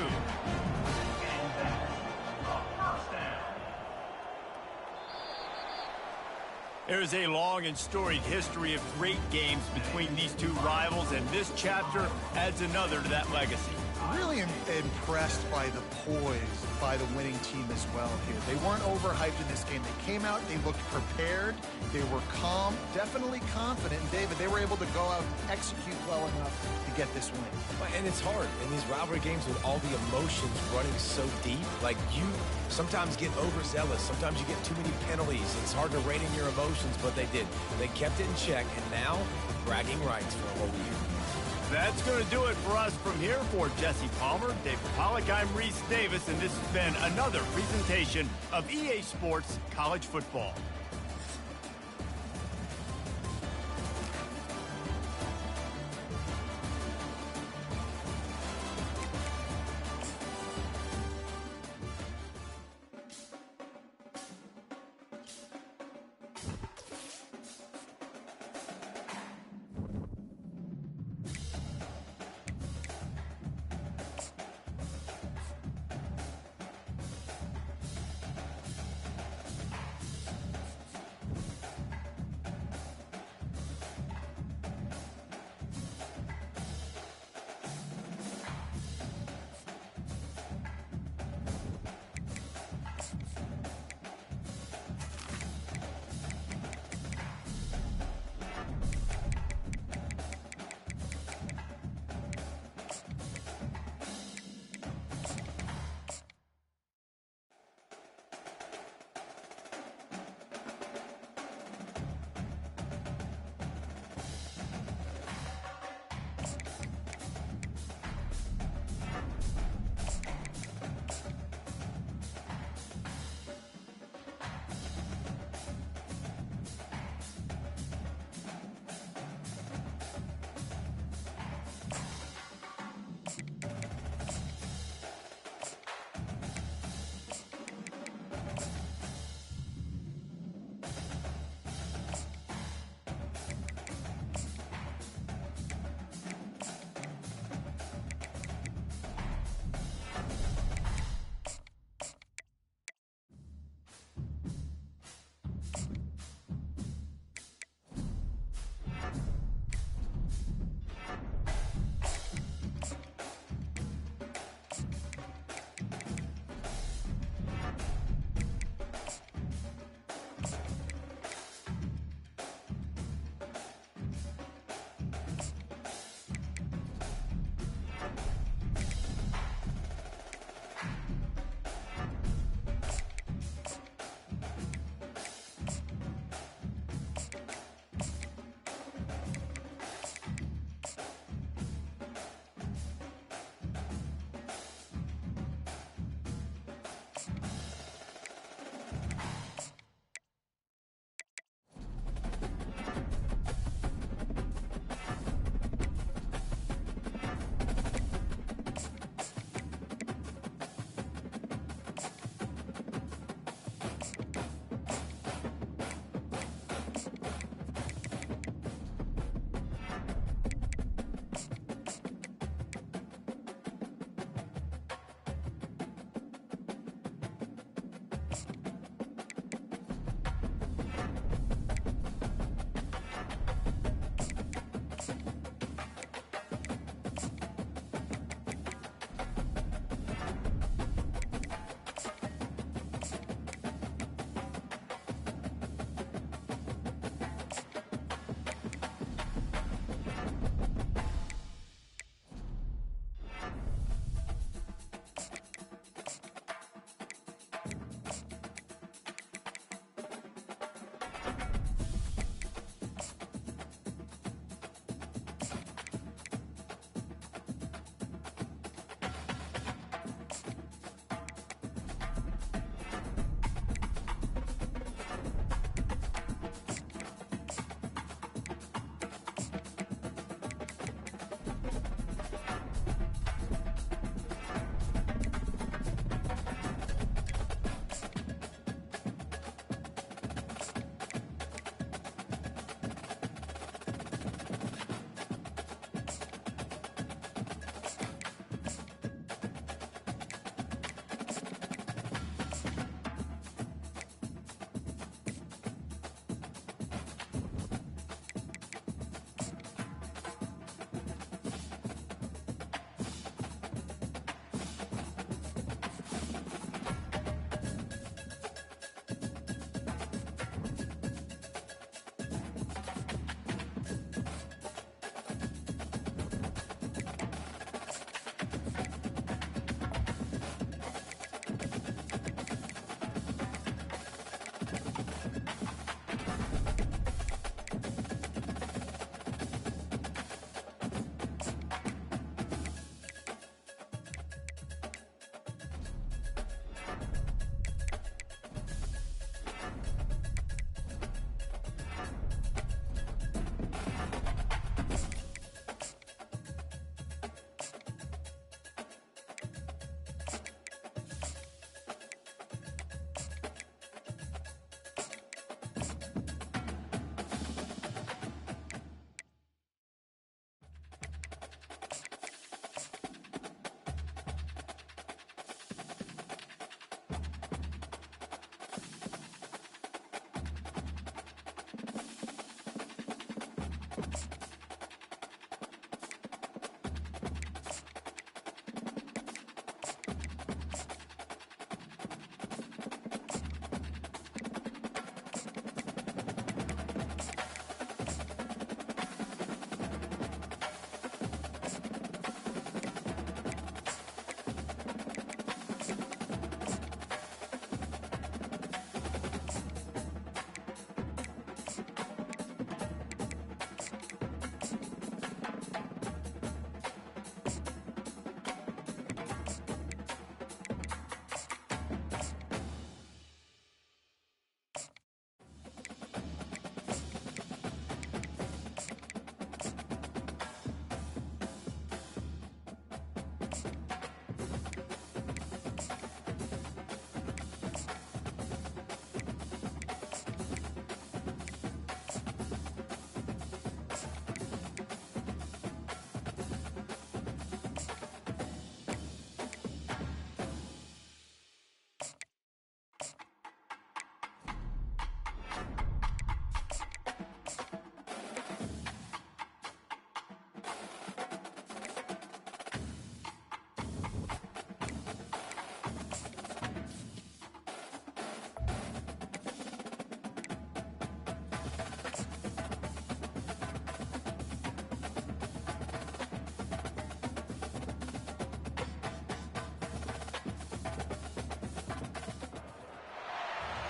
There's a long and storied history of great games between these two rivals, and this chapter adds another to that legacy. Really impressed by the poise by the winning team as well here. They weren't overhyped in this game. They came out, they looked prepared, they were calm, definitely confident. And David, they were able to go out and execute well enough to get this win. And it's hard in these rivalry games with all the emotions running so deep. Like, you sometimes get overzealous. Sometimes you get too many penalties. It's hard to rein in your emotions, but they did. They kept it in check, and now bragging rights for a whole year. That's going to do it for us from here. For Jesse Palmer, David Pollack, I'm Reese Davis, and this has been another presentation of EA Sports College Football.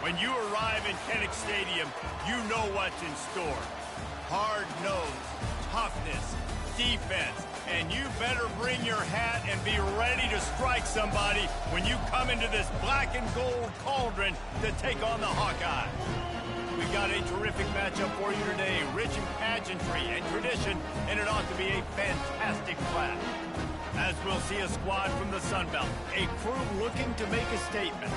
When you arrive in Kinnick Stadium, you know what's in store. Hard nose, toughness, defense, and you better bring your hat and be ready to strike somebody when you come into this black and gold cauldron to take on the Hawkeyes. We've got a terrific matchup for you today, rich in pageantry and tradition, and it ought to be a fantastic clash. As we'll see a squad from the Sun Belt, a crew looking to make a statement,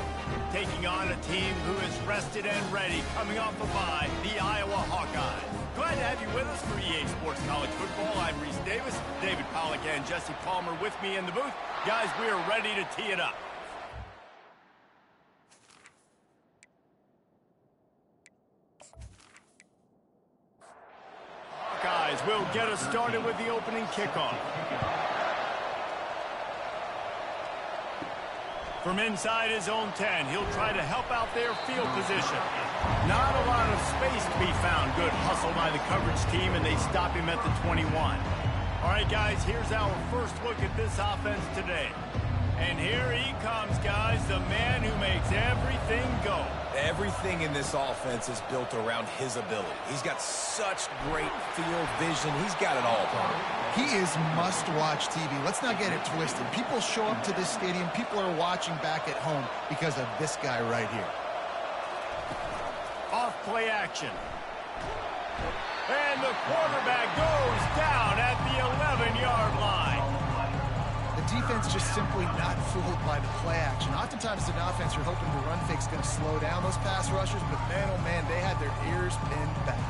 taking on a team who is rested and ready, coming off a bye, the Iowa Hawkeyes. Glad to have you with us for EA Sports College Football. I'm Reese Davis, David Pollack and Jesse Palmer with me in the booth. Guys, we are ready to tee it up. Hawkeyes will get us started with the opening kickoff. From inside his own 10, he'll try to help out their field position. Not a lot of space to be found. Good hustle by the coverage team, and they stop him at the 21. All right, guys, here's our first look at this offense today. And here he comes, guys, the man who makes everything go. Everything in this offense is built around his ability. He's got such great field vision. He's got it all, bro. He is must-watch TV. Let's not get it twisted. People show up to this stadium. People are watching back at home because of this guy right here. Off play action. And the quarterback goes down at the 11-yard line. The defense just simply not fooled by the play action. Oftentimes, an offense, you're hoping the run fake's going to slow down those pass rushers, but man, oh man, they had their ears pinned back.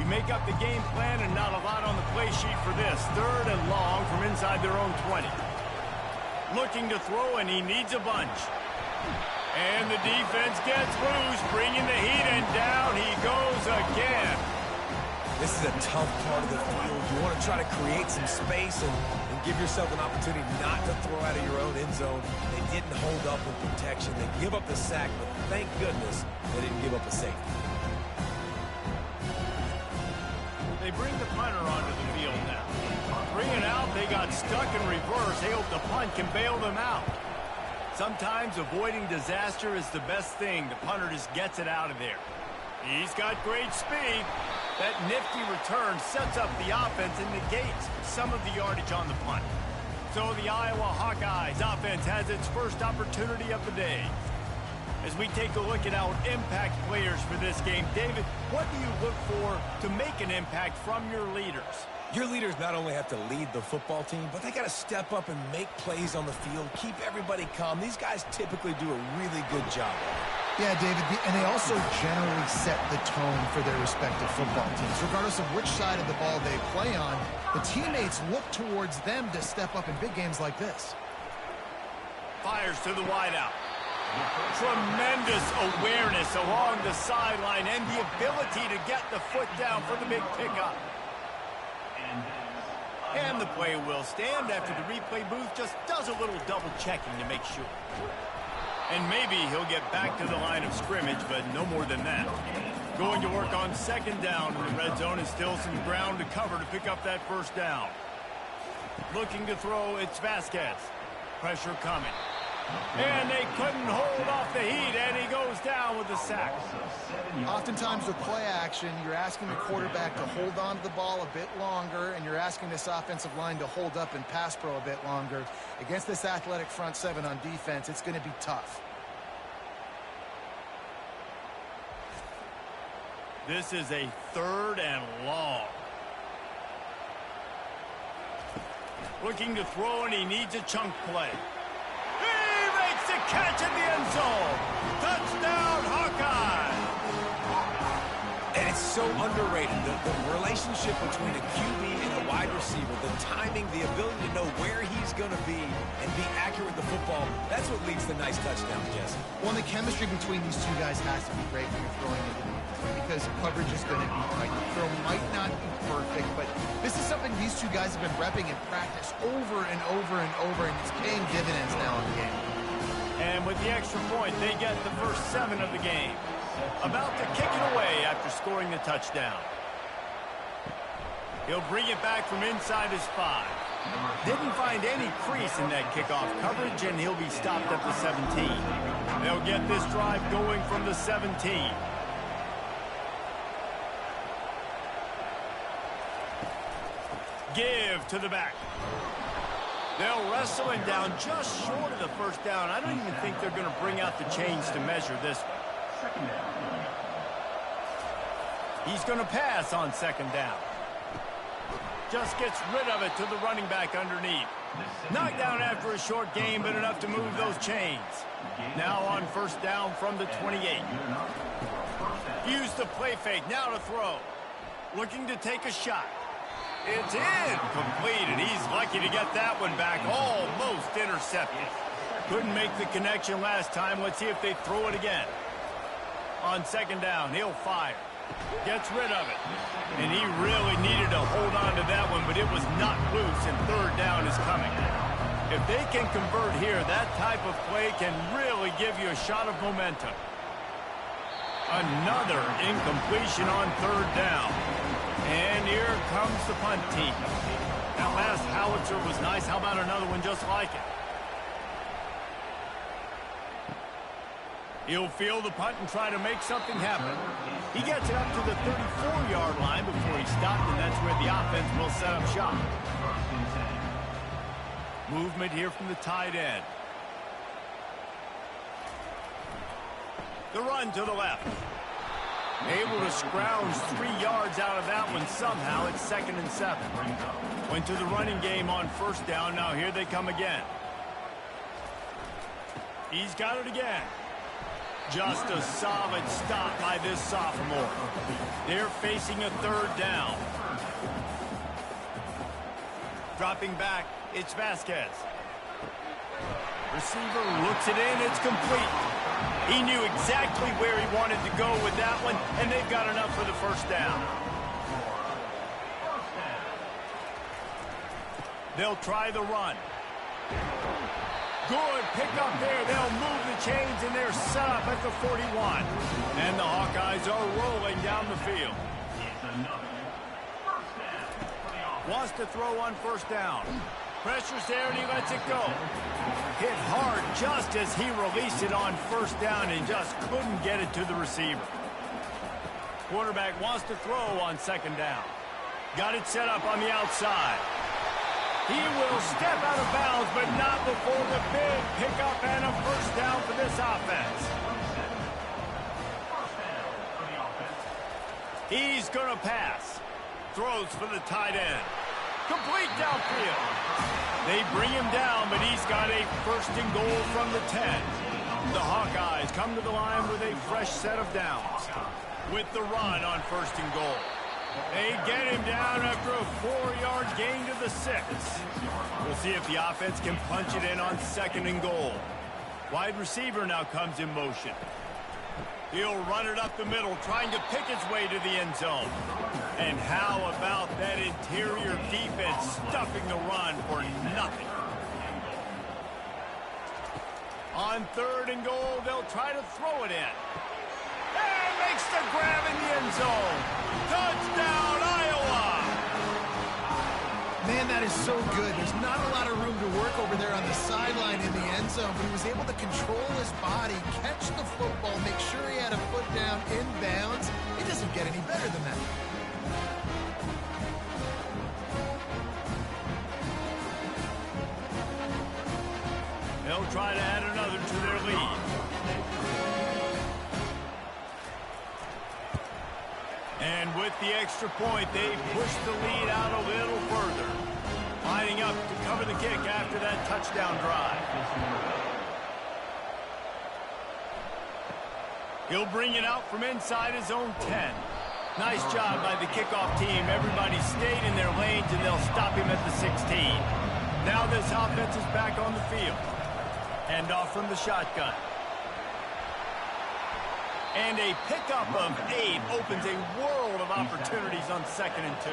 You make up the game plan and not a lot on the play sheet for this. 3rd and long from inside their own 20. Looking to throw, and he needs a bunch. And the defense gets loose, bringing the heat, and down he goes again. This is a tough part of the field. You want to try to create some space and give yourself an opportunity not to throw out of your own end zone. They didn't hold up with protection. They give up the sack, but thank goodness they didn't give up a safety. They bring the punter onto the field now. Bringing out, they got stuck in reverse. They hope the punt can bail them out. Sometimes avoiding disaster is the best thing. The punter just gets it out of there. He's got great speed. That nifty return sets up the offense and negates some of the yardage on the punt. So the Iowa Hawkeyes offense has its first opportunity of the day. As we take a look at our impact players for this game, David, what do you look for to make an impact from your leaders? Your leaders not only have to lead the football team, but they got to step up and make plays on the field, keep everybody calm. These guys typically do a really good job. Yeah, David, and they also generally set the tone for their respective football teams. Regardless of which side of the ball they play on, the teammates look towards them to step up in big games like this. Fires to the wideout. Tremendous awareness along the sideline and the ability to get the foot down for the big pickup. And the play will stand after the replay booth just does a little double checking to make sure. And maybe he'll get back to the line of scrimmage, but no more than that. Going to work on 2nd down in the red zone, is still some ground to cover to pick up that 1st down. Looking to throw, it's Vasquez. Pressure coming. And they couldn't hold off the heat, and he goes down with the sack. Oftentimes with play action, you're asking the quarterback to hold on to the ball a bit longer, and you're asking this offensive line to hold up in pass pro a bit longer. Against this athletic front 7 on defense, it's going to be tough. This is a 3rd and long. Looking to throw, and he needs a chunk play. To catch in the end zone. Touchdown, Hawkeye. And it's so underrated. The relationship between a QB and a wide receiver, the timing, the ability to know where he's going to be and be accurate with the football, that's what leads to nice touchdowns, Jesse. Well, the chemistry between these two guys has to be great when you're throwing into the because coverage is going to be tight. The throw might not be perfect, but this is something these two guys have been repping in practice over and over and over, and it's paying dividends now in the game. And with the extra point, they get the first 7 of the game. About to kick it away after scoring the touchdown. He'll bring it back from inside his 5. Didn't find any crease in that kickoff coverage, and he'll be stopped at the 17. They'll get this drive going from the 17. Give to the back. They'll wrestle him down just short of the first down. I don't even think they're going to bring out the chains to measure this one. Second down. He's going to pass on second down. Just gets rid of it to the running back underneath. Knocked down after a short game, but enough to move those chains. Now on first down from the 28. Use the play fake, now to throw. Looking to take a shot. It's incomplete, and he's lucky to get that one back. Almost intercepted. Couldn't make the connection last time. Let's see if they throw it again. On second down, he'll fire. Gets rid of it. And he really needed to hold on to that one, but it was not loose, and third down is coming. If they can convert here, that type of play can really give you a shot of momentum. Another incompletion on third down. And here comes the punt team. That last howitzer was nice. How about another one just like it? He'll field the punt and try to make something happen. He gets it up to the 34-yard line before he stopped, and that's where the offense will set up shop. Movement here from the tight end. The run to the left. Able to scrounge 3 yards out of that one somehow. It's 2nd and 7. Went to the running game on first down. Now here they come again. He's got it again. Just a solid stop by this sophomore. They're facing a third down. Dropping back, it's Vasquez. Receiver looks it in, it's complete. He knew exactly where he wanted to go with that one, and they've got enough for the first down. They'll try the run. Good pickup there. They'll move the chains, and they're set up at the 41. And the Hawkeyes are rolling down the field. Wants to throw on first down. Pressure's there, and he lets it go. Hit hard just as he released it on first down and just couldn't get it to the receiver. Quarterback wants to throw on second down. Got it set up on the outside. He will step out of bounds, but not before the big pickup and a first down for this offense. He's going to pass. Throws for the tight end. Complete downfield. They bring him down, but he's got a first and goal from the 10. The Hawkeyes come to the line with a fresh set of downs. With the run on first and goal. They get him down after a 4-yard gain to the 6. We'll see if the offense can punch it in on second and goal. Wide receiver now comes in motion. He'll run it up the middle, trying to pick its way to the end zone. And how about that interior defense stuffing the run for nothing? On third and goal, they'll try to throw it in. And makes the grab in the end zone. Touchdown, Iowa! Man, that is so good. There's not a lot of room to work over there on the sideline in the end zone, but he was able to control his body, catch the football, make sure he had a foot down in bounds. It doesn't get any better than that. They'll try to add another to their lead. And with the extra point, they push the lead out a little further. Lining up to cover the kick after that touchdown drive. He'll bring it out from inside his own 10. Nice job by the kickoff team. Everybody stayed in their lanes, and they'll stop him at the 16. Now this offense is back on the field. Hand off from the shotgun. And a pickup of 8 opens a world of opportunities on 2nd and 2.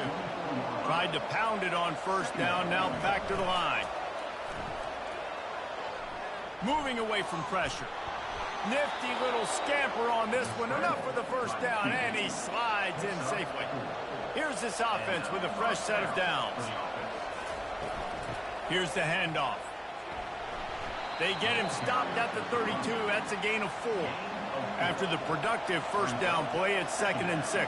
Tried to pound it on first down, now back to the line. Moving away from pressure. Nifty little scamper on this one. Enough for the first down, and he slides in safely. Here's this offense with a fresh set of downs. Here's the handoff. They get him stopped at the 32. That's a gain of 4. After the productive first down play, it's 2nd and 6.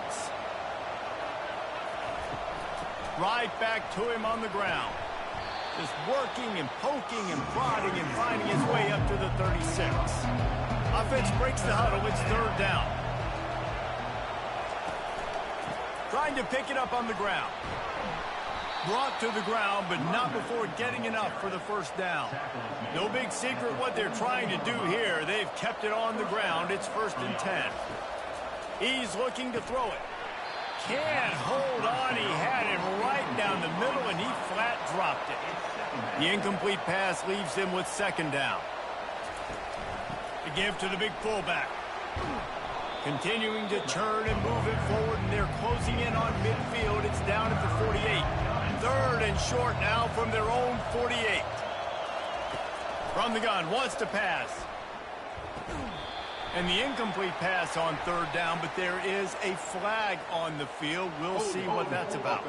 Right back to him on the ground. Just working and poking and prodding and finding his way up to the 36. Offense breaks the huddle. It's 3rd down. Trying to pick it up on the ground. Brought to the ground, but not before getting enough for the first down. No big secret what they're trying to do here. They've kept it on the ground. It's 1st and 10. He's looking to throw it. Can't hold on. He had it right down the middle, and he flat dropped it. The incomplete pass leaves him with 2nd down. To give to the big fullback. Continuing to turn and move it forward, and they're closing in on midfield. It's down at the 48. 3rd and short now from their own 48. From the gun, wants to pass. And the incomplete pass on 3rd down, but there is a flag on the field. We'll see what that's about.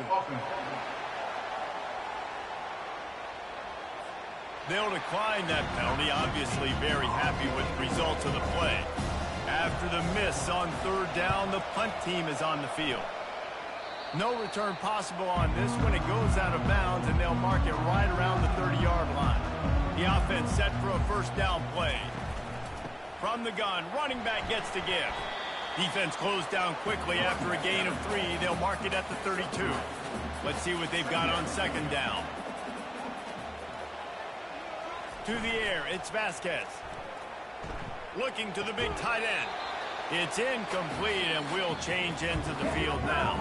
They'll decline that penalty. Obviously very happy with the results of the play. After the miss on 3rd down, the punt team is on the field. No return possible on this when it goes out of bounds, and they'll mark it right around the 30-yard line. The offense set for a first down play. From the gun, running back gets to give. Defense closed down quickly after a gain of 3. They'll mark it at the 32. Let's see what they've got on 2nd down. To the air, it's Vasquez. Looking to the big tight end. It's incomplete, and we'll change ends of the field now.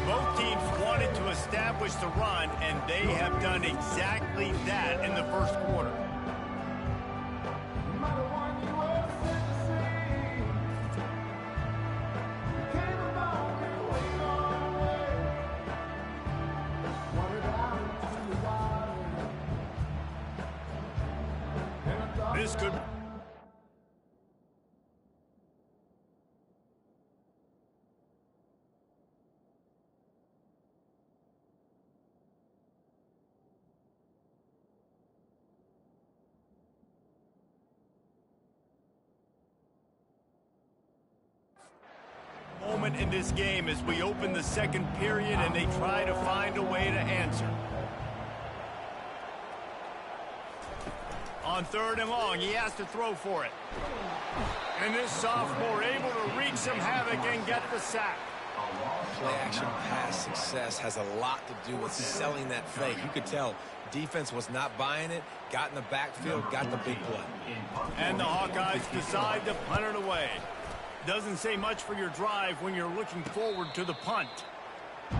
Both teams wanted to establish the run, and they have done exactly that in the first quarter. This could... moment in this game as we open the 2nd period and they try to find a way to answer. On 3rd and long, he has to throw for it. And this sophomore able to wreak some havoc and get the sack. Play-action pass success has a lot to do with selling that fake. You could tell defense was not buying it, got in the backfield, got the big play. And the Hawkeyes decide to punt it away. Doesn't say much for your drive when you're looking forward to the punt.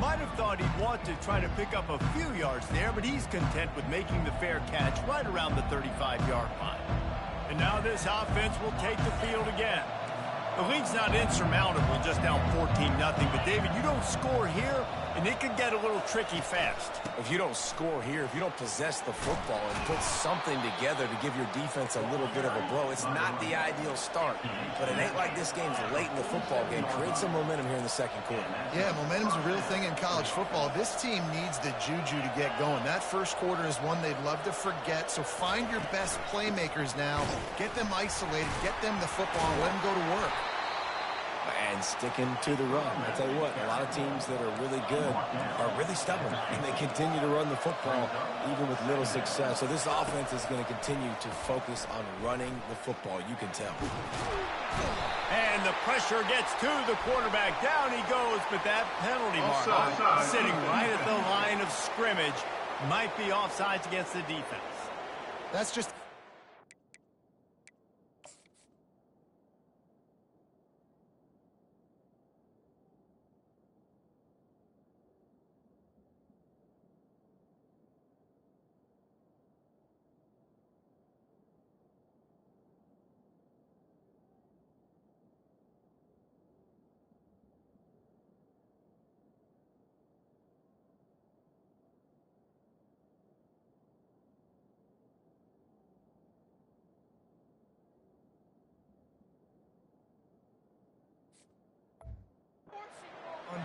Might have thought he'd want to try to pick up a few yards there, but he's content with making the fair catch right around the 35-yard line. And now this offense will take the field again. The lead's not insurmountable, just down 14-0. But, David, you don't score here, and it could get a little tricky fast. If you don't score here, if you don't possess the football and put something together to give your defense a little bit of a blow, it's not the ideal start. But it ain't like this game's late in the football game. Create some momentum here in the 2nd quarter. Yeah, momentum's a real thing in college football. This team needs the juju to get going. That first quarter is one they'd love to forget. So find your best playmakers now. Get them isolated. Get them the football and let them go to work. And sticking to the run. I tell you what, a lot of teams that are really good are really stubborn, and they continue to run the football even with little success. So this offense is going to continue to focus on running the football, you can tell. And the pressure gets to the quarterback. Down he goes, but that penalty mark sitting right at the line of scrimmage might be offsides against the defense. That's just...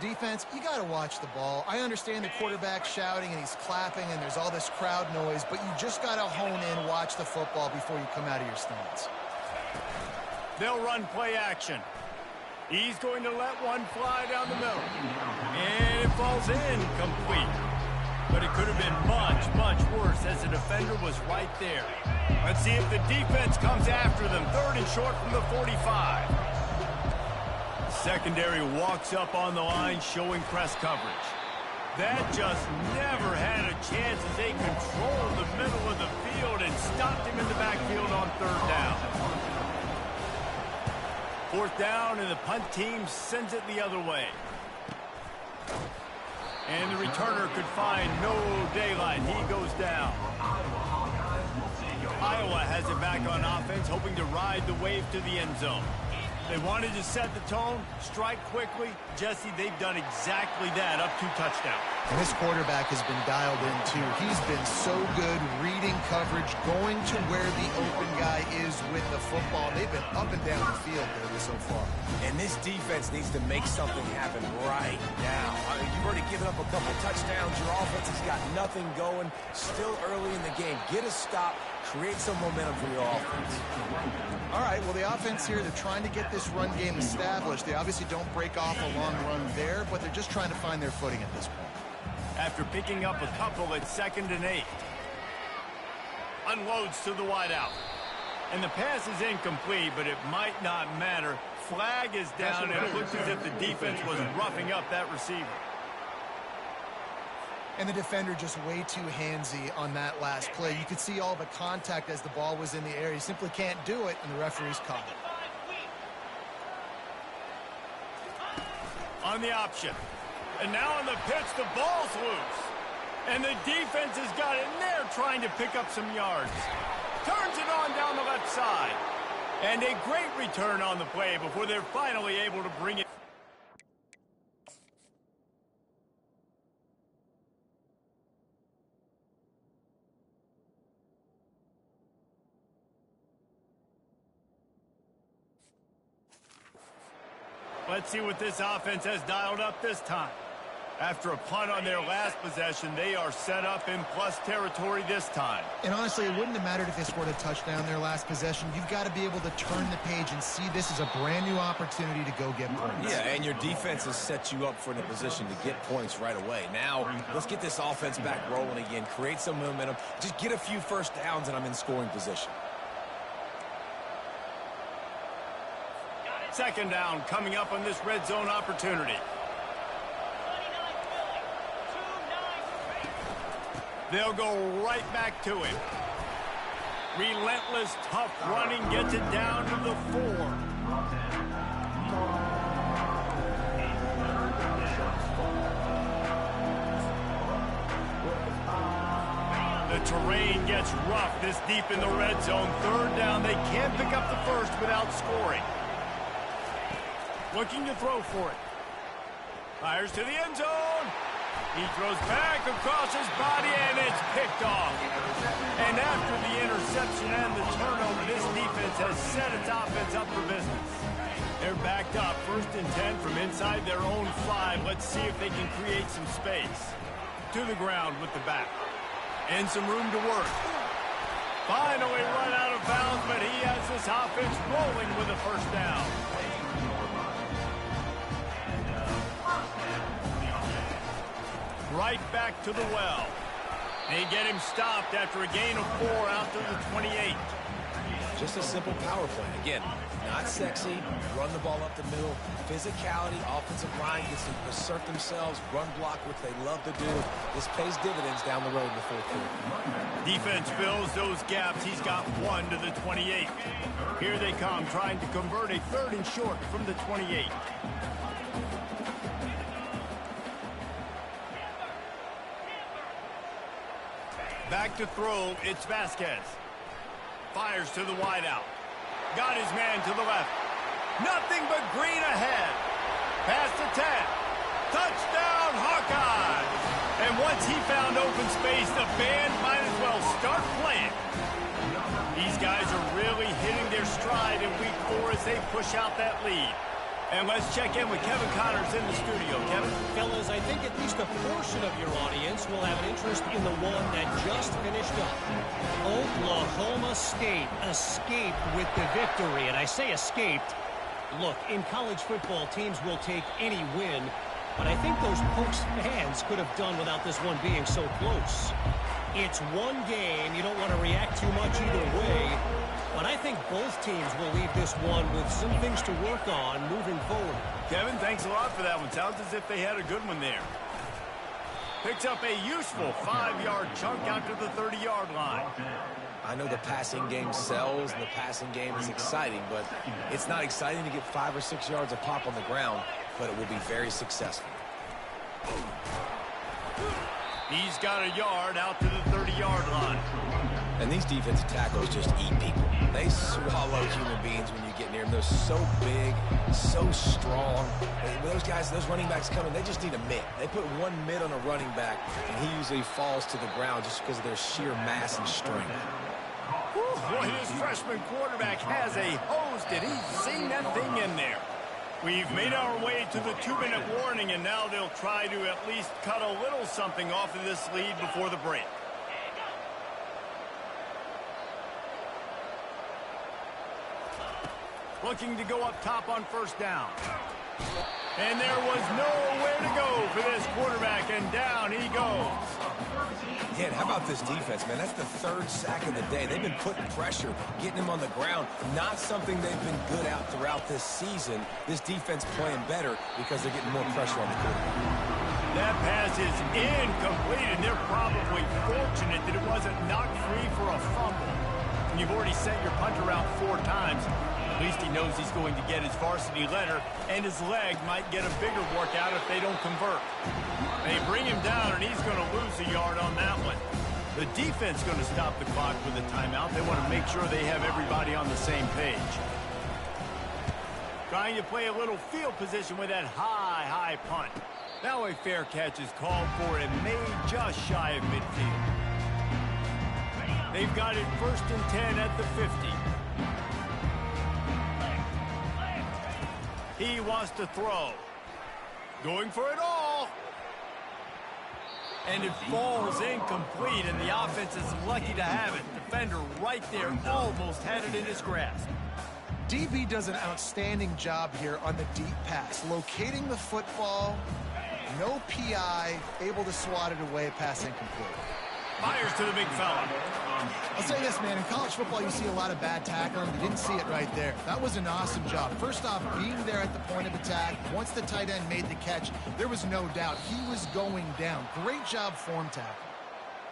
defense, you got to watch the ball. I understand the quarterback shouting and he's clapping and there's all this crowd noise, but you just got to hone in, watch the football before you come out of your stance. They'll run play action. He's going to let one fly down the middle. And it falls in complete. But it could have been much, much worse as the defender was right there. Let's see if the defense comes after them. 3rd and short from the 45. Secondary walks up on the line, showing press coverage. That just never had a chance as they controlled the middle of the field and stopped him in the backfield on 3rd down. 4th down, and the punt team sends it the other way. And the returner could find no daylight. He goes down. Iowa has it back on offense, hoping to ride the wave to the end zone. They wanted to set the tone, strike quickly. Jesse, they've done exactly that, up 2 touchdowns. And this quarterback has been dialed in, too. He's been so good reading coverage, going to where the open guy is with the football. They've been up and down the field there so far. And this defense needs to make something happen right now. I mean, you've already given up a couple touchdowns. Your offense has got nothing going. Still early in the game. Get a stop. Create some momentum for your offense. All right, well, the offense here, they're trying to get this run game established. They obviously don't break off a long run there, but they're just trying to find their footing at this point. After picking up a couple at 2nd and 8. Unloads to the wideout. And the pass is incomplete, but it might not matter. Flag is down, and it looks as if the defense was roughing up that receiver. And the defender just way too handsy on that last play. You could see all the contact as the ball was in the air. He simply can't do it, and the referee's caught it. On the option. And now on the pitch, the ball's loose. And the defense has got it in there trying to pick up some yards. Turns it on down the left side. And a great return on the play before they're finally able to bring it. Let's see what this offense has dialed up this time. After a punt on their last possession, they are set up in plus territory this time. And honestly, it wouldn't have mattered if they scored a touchdown their last possession. You've got to be able to turn the page and see this as a brand new opportunity to go get points. Yeah, and your defense has set you up for a position to get points right away. Now, let's get this offense back rolling again, create some momentum, just get a few first downs, and I'm in scoring position. 2nd down coming up on this red zone opportunity. They'll go right back to him. Relentless, tough running gets it down to the 4. The terrain gets rough this deep in the red zone. 3rd down, they can't pick up the first without scoring. Looking to throw for it. Fires to the end zone. He throws back across his body, and it's picked off. And after the interception and the turnover, this defense has set its offense up for business. They're backed up, 1st and 10 from inside their own 5. Let's see if they can create some space. To the ground with the back. And some room to work. Finally run out of bounds, but he has this offense rolling with a 1st down. Right back to the well. They get him stopped after a gain of 4 out to the 28. Just a simple power play. Again, not sexy, run the ball up the middle, physicality, offensive line gets to assert themselves, run block, which they love to do. This pays dividends down the road in the 4th quarter. Defense fills those gaps. He's got 1 to the 28. Here they come, trying to convert a 3rd and short from the 28. Back to throw, it's Vasquez. Fires to the wideout. Got his man to the left. Nothing but green ahead. Pass to 10. Touchdown, Hawkeyes! And once he found open space, the band might as well start playing. These guys are really hitting their stride in week 4 as they push out that lead. And let's check in with Kevin Connors in the studio. Kevin? Fellas, I think at least a portion of your audience will have an interest in the one that just finished up. Oklahoma State escaped with the victory. And I say escaped. Look, in college football, teams will take any win. But I think those Pokes fans could have done without this one being so close. It's one game. You don't want to react too much either way. But I think both teams will leave this one with some things to work on moving forward. Kevin, thanks a lot for that one. Sounds as if they had a good one there. Picks up a useful 5-yard chunk out to the 30-yard line. I know the passing game sells and the passing game is exciting, but it's not exciting to get 5 or 6 yards a pop on the ground, but it will be very successful. He's got a yard out to the 30-yard line. And these defensive tackles just eat people. They swallow human beings when you get near them. They're so big, so strong. And those guys, those running backs coming, they just need a mid. They put one mid on a running back, and he usually falls to the ground just because of their sheer mass and strength. Boy, this freshman quarterback has a hose. Did he sing that thing in there? We've made our way to the 2-minute warning, and now they'll try to at least cut a little something off of this lead before the break. Looking to go up top on first down. And there was nowhere to go for this quarterback, and down he goes. Yeah, and how about this defense, man? That's the 3rd sack of the day. They've been putting pressure, getting him on the ground. Not something they've been good at throughout this season. This defense playing better because they're getting more pressure on the quarterback. That pass is incomplete, and they're probably fortunate that it wasn't knocked free for a fumble. And you've already sent your punter out 4 times. At least he knows he's going to get his varsity letter, and his leg might get a bigger workout if they don't convert. They bring him down, and he's going to lose a yard on that one. The defense is going to stop the clock with a timeout. They want to make sure they have everybody on the same page. Trying to play a little field position with that high punt. Now a fair catch is called for and made just shy of midfield. They've got it 1st and 10 at the 50. He wants to throw. Going for it all. And it falls incomplete, and the offense is lucky to have it. Defender right there almost had it in his grasp. DB does an outstanding job here on the deep pass. Locating the football, no PI, able to swat it away, pass incomplete. Fires to the big fella. I'll say this, man. In college football, you see a lot of bad tackling. You didn't see it right there. That was an awesome job. First off, being there at the point of attack. Once the tight end made the catch, there was no doubt he was going down. Great job form tackle.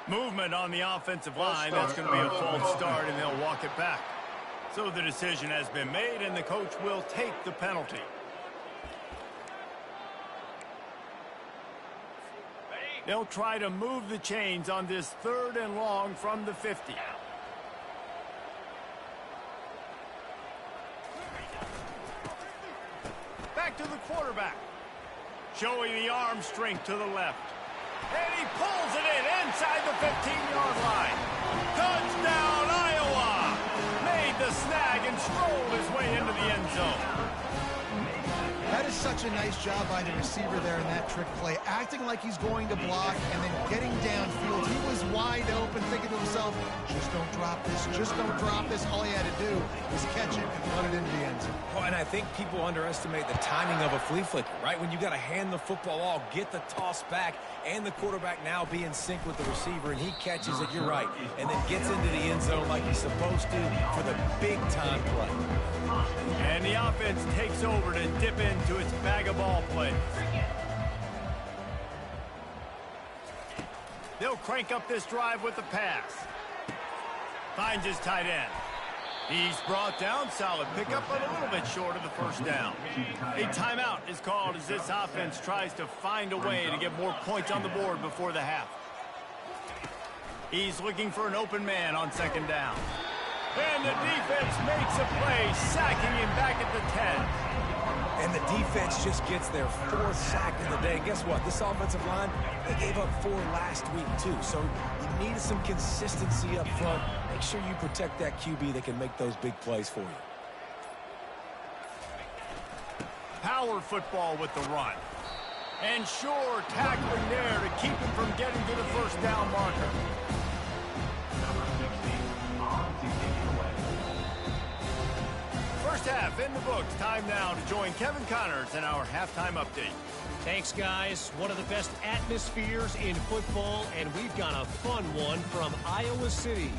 Movement on the offensive line. That's going to be a false start, and they'll walk it back. So the decision has been made, and the coach will take the penalty. They'll try to move the chains on this 3rd and long from the 50. Back to the quarterback. Showing the arm strength to the left. And he pulls it in inside the 15-yard line. Touchdown, Iowa! Made the snag and strolled his way into the end zone. That is such a nice job by the receiver there in that trick play. Acting like he's going to block and then getting downfield. He was wide open, thinking to himself, just don't drop this, just don't drop this. All he had to do was catch it and run it into the end zone. Well, and I think people underestimate the timing of a flea flicker, right? When you got to hand the football off, get the toss back, and the quarterback now be in sync with the receiver, and he catches it, you're right, and then gets into the end zone like he's supposed to for the big-time play. And the offense takes over to dip into its bag of ball play. They'll crank up this drive with the pass. Finds his tight end. He's brought down. Solid pickup, but a little bit short of the first down. A timeout is called as this offense tries to find a way to get more points on the board before the half. He's looking for an open man on 2nd down. And the defense makes a play, sacking him back at the 10. And the defense just gets their 4th sack of the day. Guess what? This offensive line, they gave up 4 last week, too. So you need some consistency up front. Make sure you protect that QB that can make those big plays for you. power football with the run. And sure, tackling there to keep him from getting to the first down marker. Number 16, on to take it away. First half in the books. Time now to join Kevin Connors in our halftime update. Thanks, guys. One of the best atmospheres in football, and we've got a fun one from Iowa City.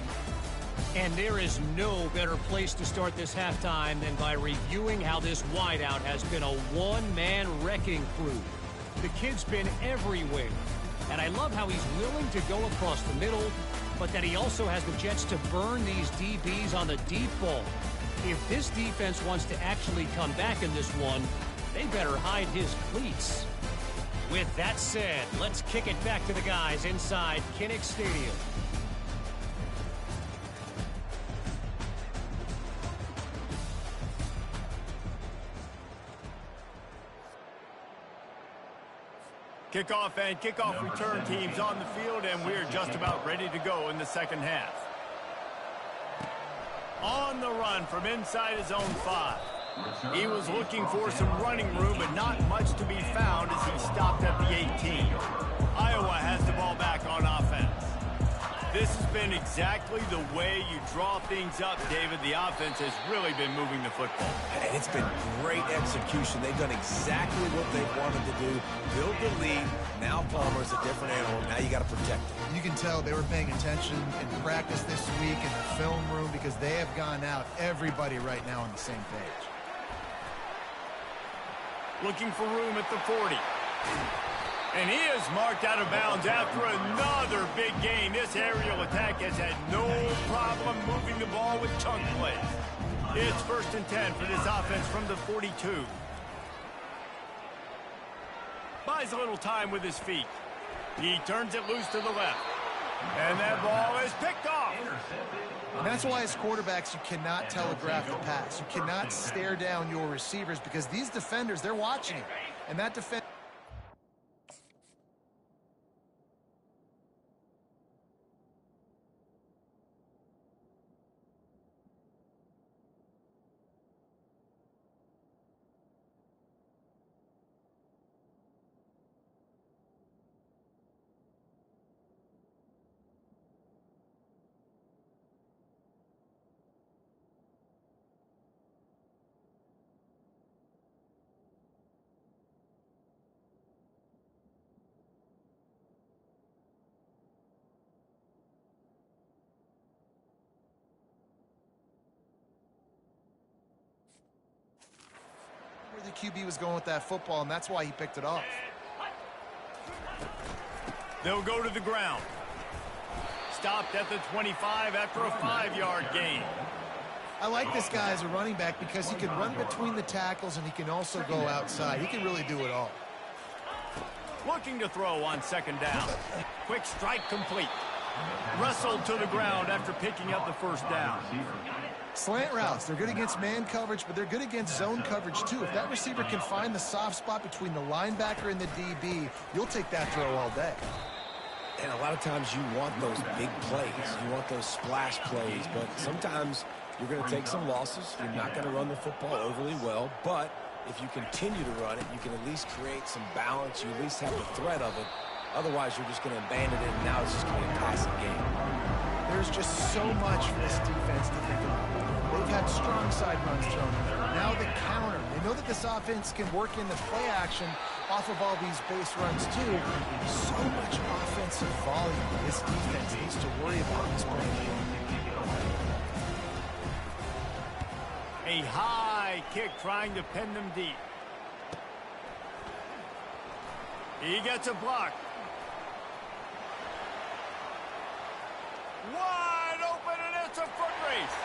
And there is no better place to start this halftime than by reviewing how this wideout has been a one-man wrecking crew. The kid's been everywhere, and I love how he's willing to go across the middle, but that he also has the jets to burn these DBs on the deep ball. If this defense wants to actually come back in this one, they better hide his cleats. With that said, let's kick it back to the guys inside Kinnick Stadium. Kickoff and kickoff return teams on the field, and we're just about ready to go in the second half. On the run from inside his own 5. He was looking for some running room, but not much to be found as he stopped at the 18. Iowa has the ball back on offense. This has been exactly the way you draw things up, David. The offense has really been moving the football. And it's been great execution. They've done exactly what they wanted to do. Build the lead. Now Palmer's a different animal. Now you got to protect him. You can tell they were paying attention in practice this week in the film room because they have gone out, everybody right now on the same page. Looking for room at the 40. And he is marked out of bounds after another big gain. This aerial attack has had no problem moving the ball with chunk plays. It's 1st and 10 for this offense from the 42. Buys a little time with his feet. He turns it loose to the left. And that ball is picked off. And that's why as quarterbacks you cannot telegraph the pass. You cannot stare down your receivers because these defenders, they're watching it. And that defense... the QB was going with that football, and that's why he picked it off. They'll go to the ground. Stopped at the 25 after a 5-yard gain. I like this guy as a running back because he can run between the tackles and he can also go outside. He can really do it all. Looking to throw on 2nd down. Quick strike complete. Wrestled to the ground after picking up the 1st down. Slant routes, they're good against man coverage, but they're good against zone coverage too. If that receiver can find the soft spot between the linebacker and the DB, you'll take that throw all day. And a lot of times you want those big plays. You want those splash plays, but sometimes you're going to take some losses. You're not going to run the football overly well, but if you continue to run it, you can at least create some balance. You at least have the threat of it. Otherwise, you're just going to abandon it, and now it's just going to be a passing game. There's just so much for this defense to think about. They've had strong side runs thrown in there. Now the counter. They know that this offense can work in the play action off of all these base runs too. So much offensive volume this defense needs to worry about this point. A high kick trying to pin them deep. He gets a block. Wide open, and it's a foot race.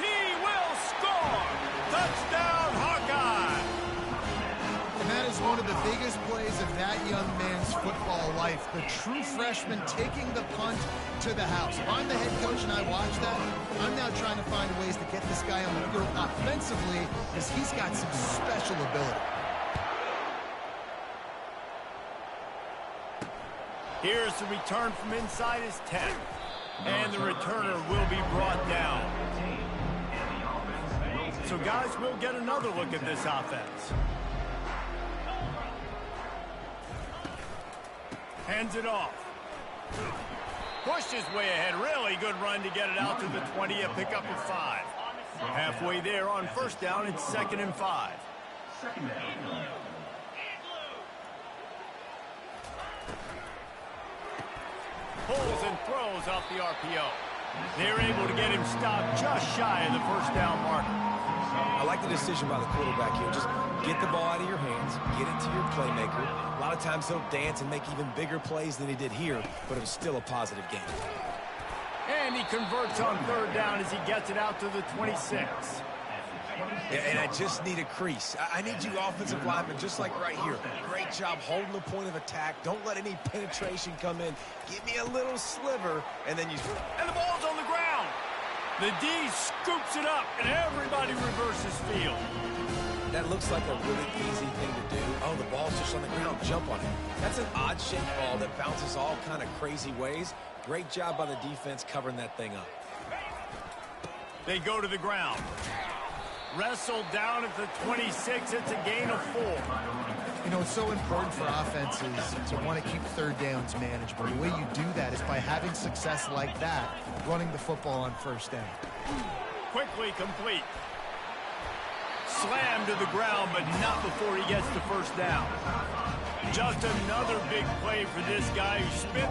He will score. Touchdown, Hawkeye. And that is one of the biggest plays of that young man's football life. The true freshman taking the punt to the house. If I'm the head coach and I watch that, I'm now trying to find ways to get this guy on the field offensively because he's got some special ability. Here's the return from inside his 10. And the returner will be brought down. So, guys, we'll get another look at this offense. Hands it off. Pushed his way ahead. Really good run to get it out to the 20, a pickup of 5. Halfway there on first down, it's 2nd and 5. Second down. Pulls and throws off the RPO. They're able to get him stopped just shy of the first down marker. I like the decision by the quarterback here. Just get the ball out of your hands, get it to your playmaker. A lot of times he'll dance and make even bigger plays than he did here, but it was still a positive game. And he converts on 3rd down as he gets it out to the 26. Yeah, and I just need a crease. I need you offensive linemen, just like right here. Great job holding the point of attack. Don't let any penetration come in. Give me a little sliver, and then you... And the ball's on the ground. The D scoops it up, and everybody reverses field. That looks like a really easy thing to do. Oh, the ball's just on the ground. Jump on it. That's an odd-shaped ball that bounces all kind of crazy ways. Great job by the defense covering that thing up. They go to the ground. Wrestled down at the 26. It's a gain of 4. You know, it's so important for offenses to want to keep 3rd downs manageable. The way you do that is by having success like that, running the football on 1st down. Quickly complete. Slammed to the ground, but not before he gets to 1st down. Just another big play for this guy who spit.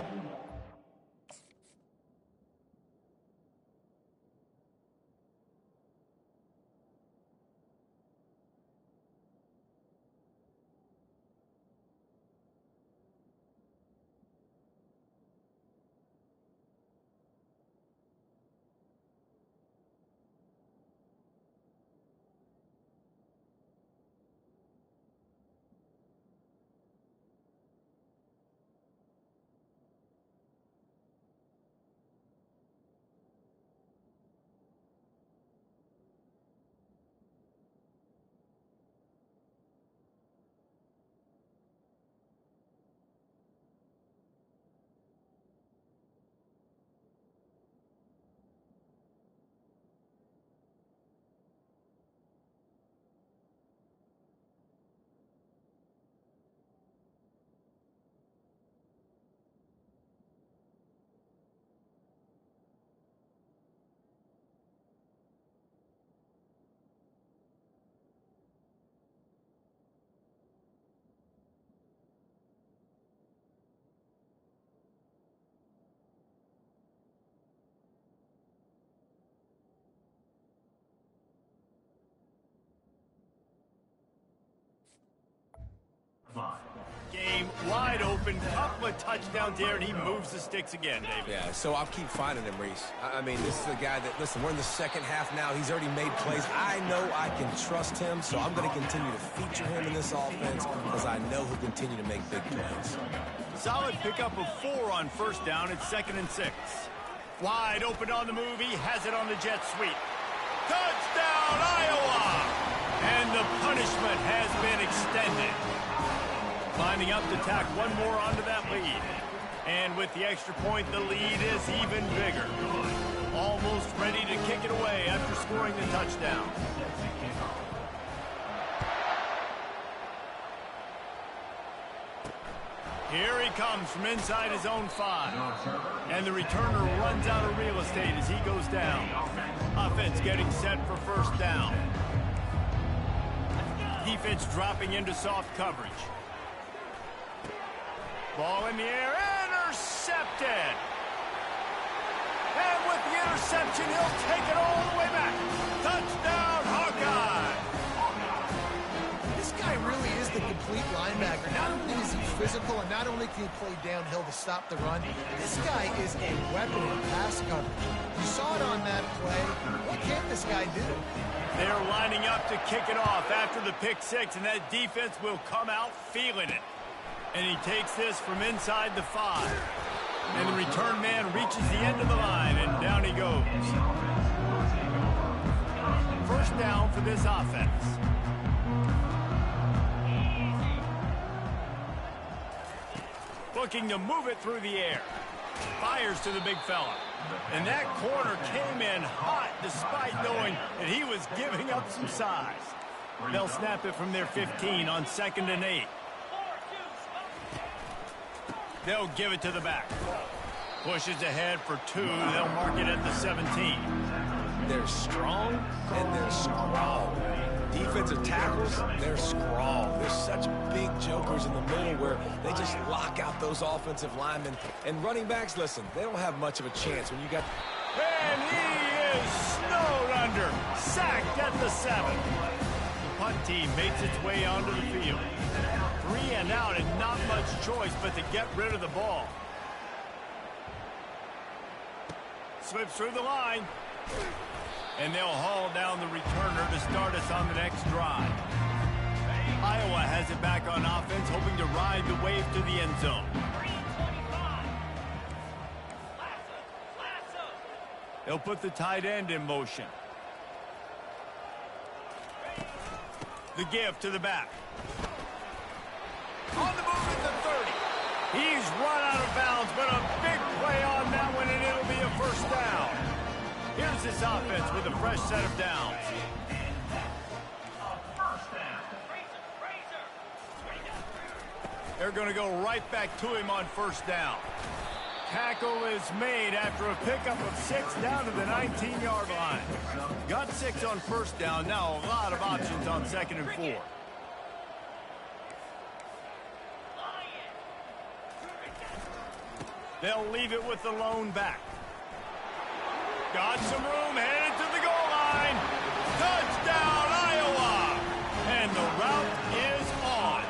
Game wide open, couple of touchdowns there, and he moves the sticks again, David. Yeah, so I'll keep finding him, Reese. I mean, this is the guy that, listen, we're in the 2nd half now. He's already made plays. I know I can trust him, so I'm going to continue to feature him in this offense because I know he'll continue to make big plays. Solid pickup of 4 on 1st down. It's 2nd and 6. Wide open on the move. He has it on the jet sweep. Touchdown, Iowa! And the punishment has been extended. Lining up to tack one more onto that lead. And with the extra point, the lead is even bigger. Almost ready to kick it away after scoring the touchdown. Here he comes from inside his own 5. And the returner runs out of real estate as he goes down. Offense getting set for 1st down. Defense dropping into soft coverage. Ball in the air, intercepted. And with the interception, he'll take it all the way back. Touchdown, Hawkeye. This guy really is the complete linebacker. Not only is he physical, and not only can he play downhill to stop the run, this guy is a weapon in pass coverage. You saw it on that play. What can't this guy do? They're lining up to kick it off after the pick 6, and that defense will come out feeling it. And he takes this from inside the 5. And the return man reaches the end of the line, and down he goes. 1st down for this offense. Looking to move it through the air. Fires to the big fella. And that corner came in hot despite knowing that he was giving up some size. They'll snap it from their 15 on 2nd and 8. They'll give it to the back. Pushes ahead for 2. They'll mark it at the 17. They're strong, and they're scrawl. Defensive tackles, they're scrawl. There's such big jokers in the middle where they just lock out those offensive linemen. And running backs, listen, they don't have much of a chance when you got... And he is snowed under. Sacked at the 7. The punt team makes its way onto the field. 3 and out and not much choice but to get rid of the ball. Slips through the line. And they'll haul down the returner to start us on the next drive. Iowa has it back on offense, hoping to ride the wave to the end zone. They'll put the tight end in motion. The give to the back. On the move at the 30. He's run out of bounds, but a big play on that one, and it'll be a first down. Here's this offense with a fresh set of downs. They're going to go right back to him on first down. Tackle is made after a pickup of 6 down to the 19-yard line. Got 6 on first down. Now a lot of options on 2nd and 4. They'll leave it with the lone back. Got some room, headed to the goal line. Touchdown, Iowa! And the route is on.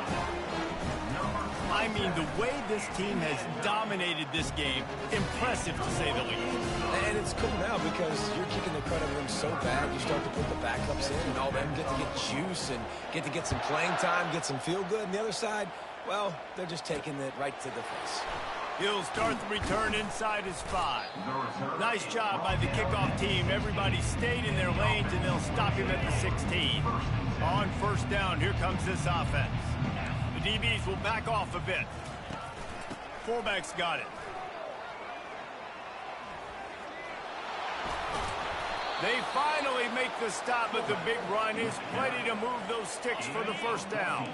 I mean, the way this team has dominated this game, impressive to say the least. And it's cool now because you're kicking the crud out of them so bad, you start to put the backups in, and all them get to get juice and get some playing time, get some feel good. And the other side, well, they're just taking it right to the face. He'll start the return inside his 5. Nice job by the kickoff team. Everybody stayed in their lanes, and they'll stop him at the 16. On first down, here comes this offense. The DBs will back off a bit. Fullback's got it. They finally make the stop, but the big run is plenty to move those sticks for the first down.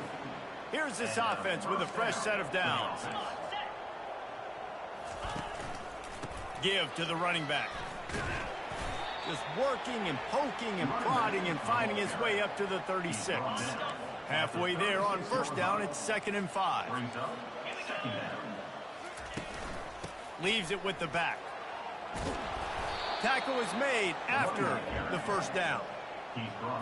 Here's this offense with a fresh set of downs. Give to the running back. Just working and poking and prodding and finding his way up to the 36. Halfway there on first down, it's 2nd and 5. Leaves it with the back. Tackle is made after the first down.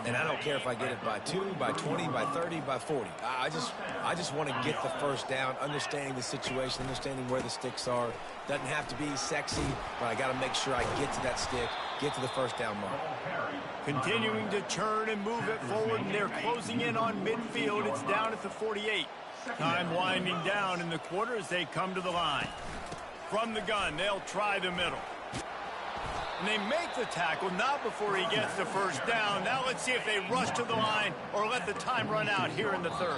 And I don't care if I get it by 2, by 20, by 30, by 40. I just want to get the first down, understanding the situation, understanding where the sticks are. Doesn't have to be sexy, but I got to make sure I get to that stick, get to the first down mark. Continuing to churn and move it forward, and they're closing in on midfield. It's down at the 48. Time winding down in the quarter as they come to the line. From the gun, they'll try the middle. And they make the tackle, not before he gets the first down. Now let's see if they rush to the line or let the time run out here in the 3rd.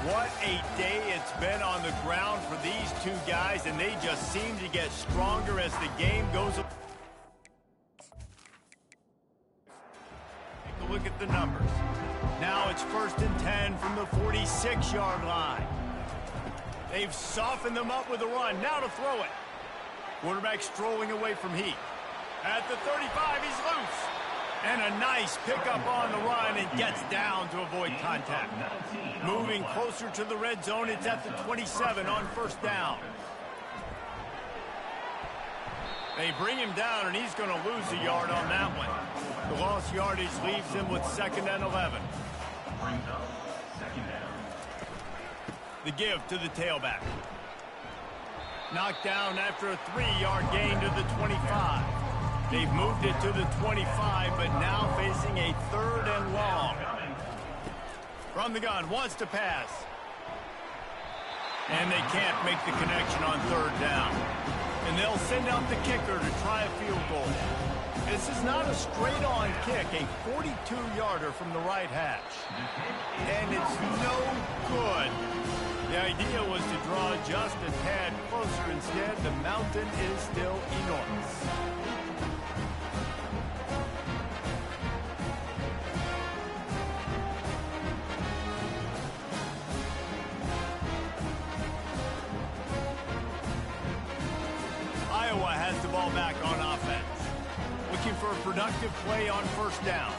What a day it's been on the ground for these two guys, and they just seem to get stronger as the game goes. Take a look at the numbers. Now it's 1st and 10 from the 46-yard line. They've softened them up with a run. Now to throw it. Quarterback strolling away from heat. At the 35, he's loose. And a nice pickup on the run and gets down to avoid contact. Moving closer to the red zone, it's at the 27 on first down. They bring him down, and he's going to lose a yard on that one. The lost yardage leaves him with 2nd and 11. The give to the tailback. Knocked down after a 3-yard gain to the 25. They've moved it to the 25, but now facing a 3rd and long. From the gun, wants to pass. And they can't make the connection on 3rd down. And they'll send out the kicker to try a field goal. This is not a straight-on kick, a 42-yarder from the right hash. And it's no good. The idea was to draw just a tad closer. Instead, the mountain is still enormous. Iowa has the ball back on offense. Looking for a productive play on first down.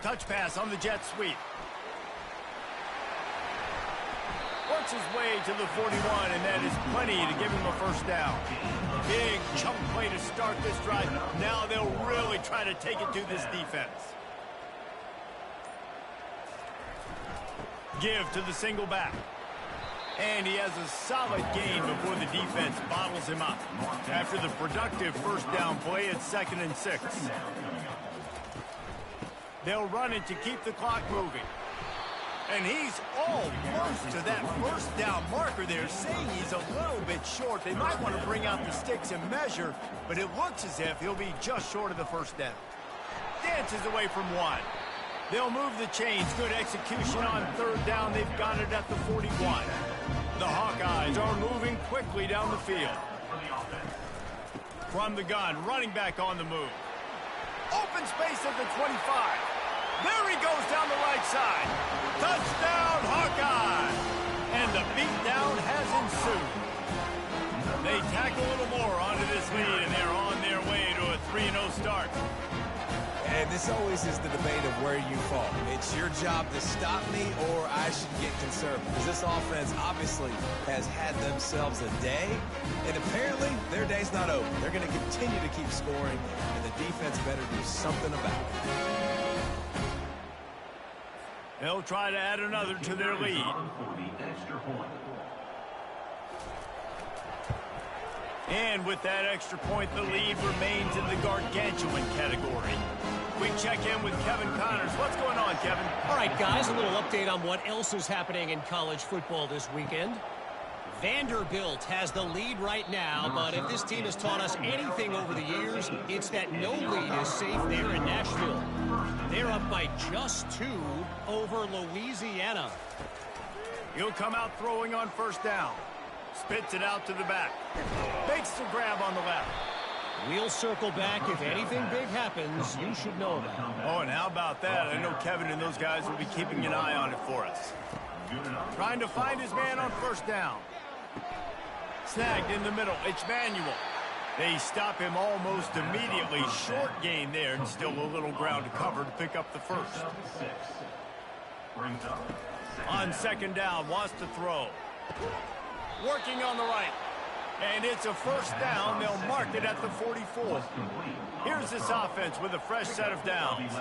Touch pass on the jet sweep. Works his way to the 41, and that is plenty to give him a first down. Big chunk play to start this drive. Now they'll really try to take it to this defense. Give to the single back. And he has a solid gain before the defense bottles him up. After the productive first down play, it's 2nd and 6. They'll run it to keep the clock moving. And he's almost to that first down marker there, saying he's a little bit short. They might want to bring out the sticks and measure, but it looks as if he'll be just short of the first down. Dances away from one. They'll move the chains. Good execution on third down. They've got it at the 41. The Hawkeyes are moving quickly down the field. From the gun, running back on the move. Open space at the 25. There he goes down the right side. Touchdown, Hawkeye! And the beatdown has ensued. They tack a little more onto this lead, and they're on their way to a 3-0 start. And this always is the debate of where you fall. It's your job to stop me, or I should get conservative. Because this offense obviously has had themselves a day, and apparently their day's not over. They're going to continue to keep scoring, and the defense better do something about it. They'll try to add another to their lead. And with that extra point, the lead remains in the gargantuan category. We check in with Kevin Connors. What's going on, Kevin? All right, guys, a little update on what else is happening in college football this weekend. Vanderbilt has the lead right now, but if this team has taught us anything over the years, it's that no lead is safe there in Nashville. They're up by just 2 over Louisiana. He'll come out throwing on first down. Spits it out to the back. Makes the grab on the left. We'll circle back. If anything big happens, you should know about it. Oh, and how about that? I know Kevin and those guys will be keeping an eye on it for us. Trying to find his man on first down. Snagged in the middle. It's Manuel. They stop him almost immediately. Short gain there, and still a little ground to cover to pick up the first. On second down, wants to throw. Working on the right. And it's a first down. They'll mark it at the 44. Here's this offense with a fresh set of downs.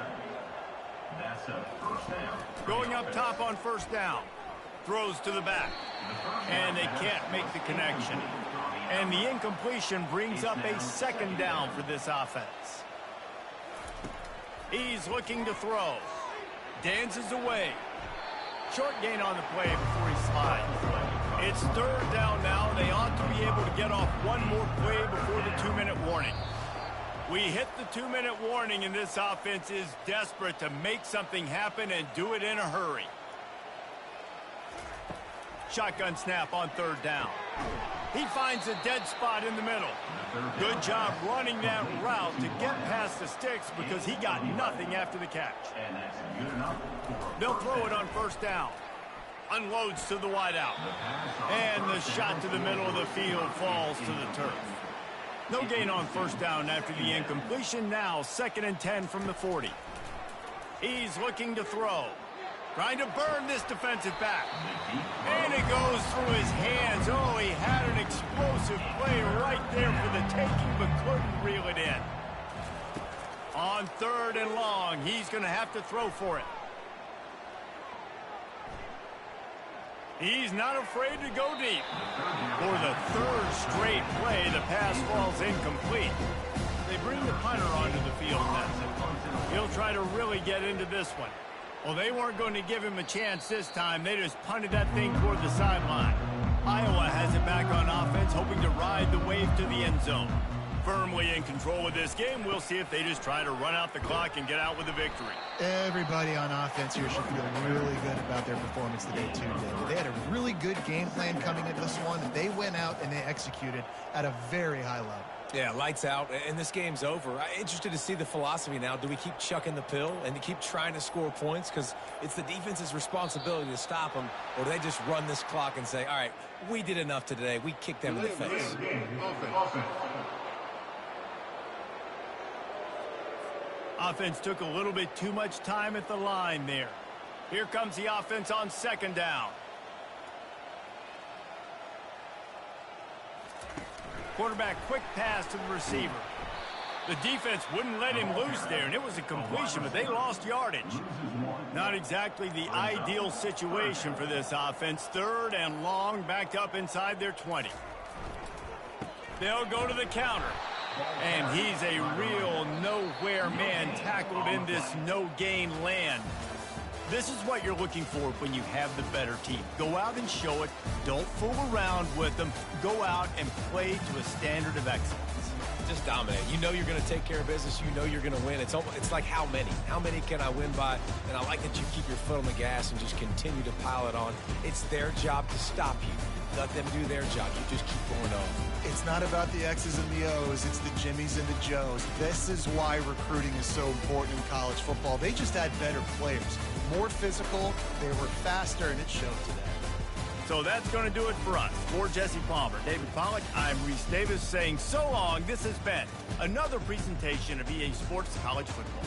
Going up top on first down. Throws to the back. And they can't make the connection. And the incompletion brings up a second down for this offense. He's looking to throw. Dances away. Short gain on the play before he slides. It's third down now. They ought to be able to get off one more play before the 2-minute warning. We hit the 2-minute warning, and this offense is desperate to make something happen and do it in a hurry. Shotgun snap on third down. He finds a dead spot in the middle. Good job running that route to get past the sticks because he got nothing after the catch. They'll throw it on first down. Unloads to the wideout. And the shot to the middle of the field falls to the turf. No gain on first down after the incompletion. Now 2nd and 10 from the 40. He's looking to throw. Trying to burn this defensive back. And it goes through his hands. Oh, he had an explosive play right there for the taking, but couldn't reel it in. On third and long, he's going to have to throw for it. He's not afraid to go deep. For the third straight play, the pass falls incomplete. They bring the punter onto the field now. He'll try to really get into this one. Well, they weren't going to give him a chance this time. They just punted that thing toward the sideline. Iowa has it back on offense, hoping to ride the wave to the end zone. Firmly in control of this game. We'll see if they just try to run out the clock and get out with a victory. Everybody on offense here should feel really good about their performance today, too, David. They had a really good game plan coming into this one. They went out and they executed at a very high level. Yeah, lights out, and this game's over. I'm interested to see the philosophy now. Do we keep chucking the pill and to keep trying to score points? Because it's the defense's responsibility to stop them, or do they just run this clock and say, all right, we did enough today. We kicked them in the face. Offense took a little bit too much time at the line there. Here comes the offense on second down. Quarterback quick pass to the receiver. The defense wouldn't let him loose there, and it was a completion, but they lost yardage. Not exactly the ideal situation for this offense. Third and long, backed up inside their 20. They'll go to the counter. And he's a real nowhere man tackled in this no-gain land. This is what you're looking for when you have the better team. Go out and show it. Don't fool around with them. Go out and play to a standard of excellence. Just dominate. You know you're going to take care of business. You know you're going to win. It's like how many? How many can I win by? And I like that you keep your foot on the gas and just continue to pile it on. It's their job to stop you. Let them do their job. You just keep going on. It's not about the X's and the O's. It's the Jimmies and the Joes. This is why recruiting is so important in college football. They just had better players. More physical, they were faster, and it showed today. So that's going to do it for us. For Jesse Palmer, David Pollack, I'm Reese Davis saying so long. This has been another presentation of EA Sports College Football.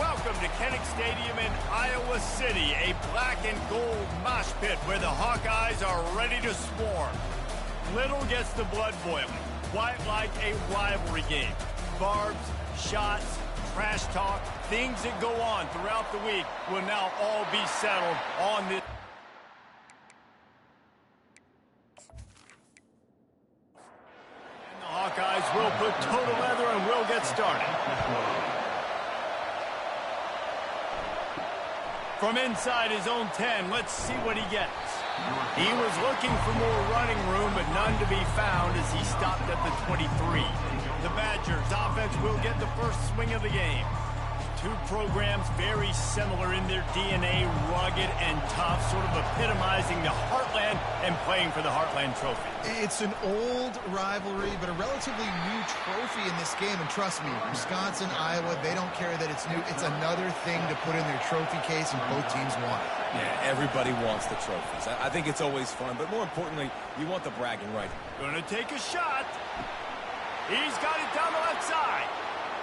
Welcome to Kinnick Stadium in Iowa City, a black and gold mosh pit where the Hawkeyes are ready to swarm. Little gets the blood boiling, quite like a rivalry game. Barbs, shots, trash talk, things that go on throughout the week will now all be settled on this. And the Hawkeyes will put total leather and will get started. From inside his own 10, let's see what he gets. He was looking for more running room, but none to be found as he stopped at the 23. The Badgers offense will get the first swing of the game. Two programs very similar in their DNA, rugged and tough, sort of epitomizing the Heartland and playing for the Heartland Trophy. It's an old rivalry, but a relatively new trophy in this game. And trust me, Wisconsin, Iowa, they don't care that it's new. It's another thing to put in their trophy case, and both teams want it. Yeah, everybody wants the trophies. I think it's always fun, but more importantly, you want the bragging right. Gonna take a shot. He's got it down the left side.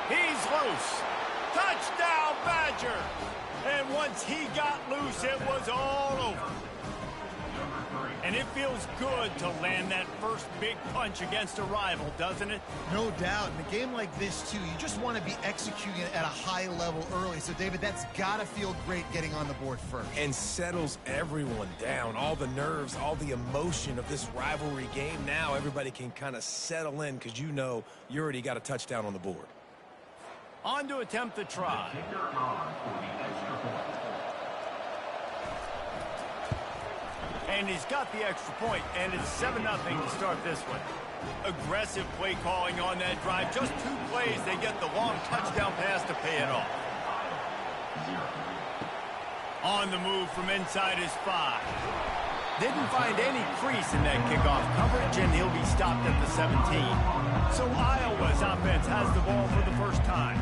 He's loose. Touchdown, Badger! And once he got loose, it was all over. And it feels good to land that first big punch against a rival, doesn't it? No doubt. In a game like this, too, you just want to be executing it at a high level early. So, David, that's got to feel great getting on the board first. And settles everyone down. All the nerves, all the emotion of this rivalry game. Now everybody can kind of settle in because you know you already got a touchdown on the board. On to attempt the try. And he's got the extra point, and it's 7-0 to start this one. Aggressive play calling on that drive. Just 2 plays, they get the long touchdown pass to pay it off. On the move from inside his 5. Didn't find any crease in that kickoff coverage, and he'll be stopped at the 17. So Iowa's offense has the ball for the first time.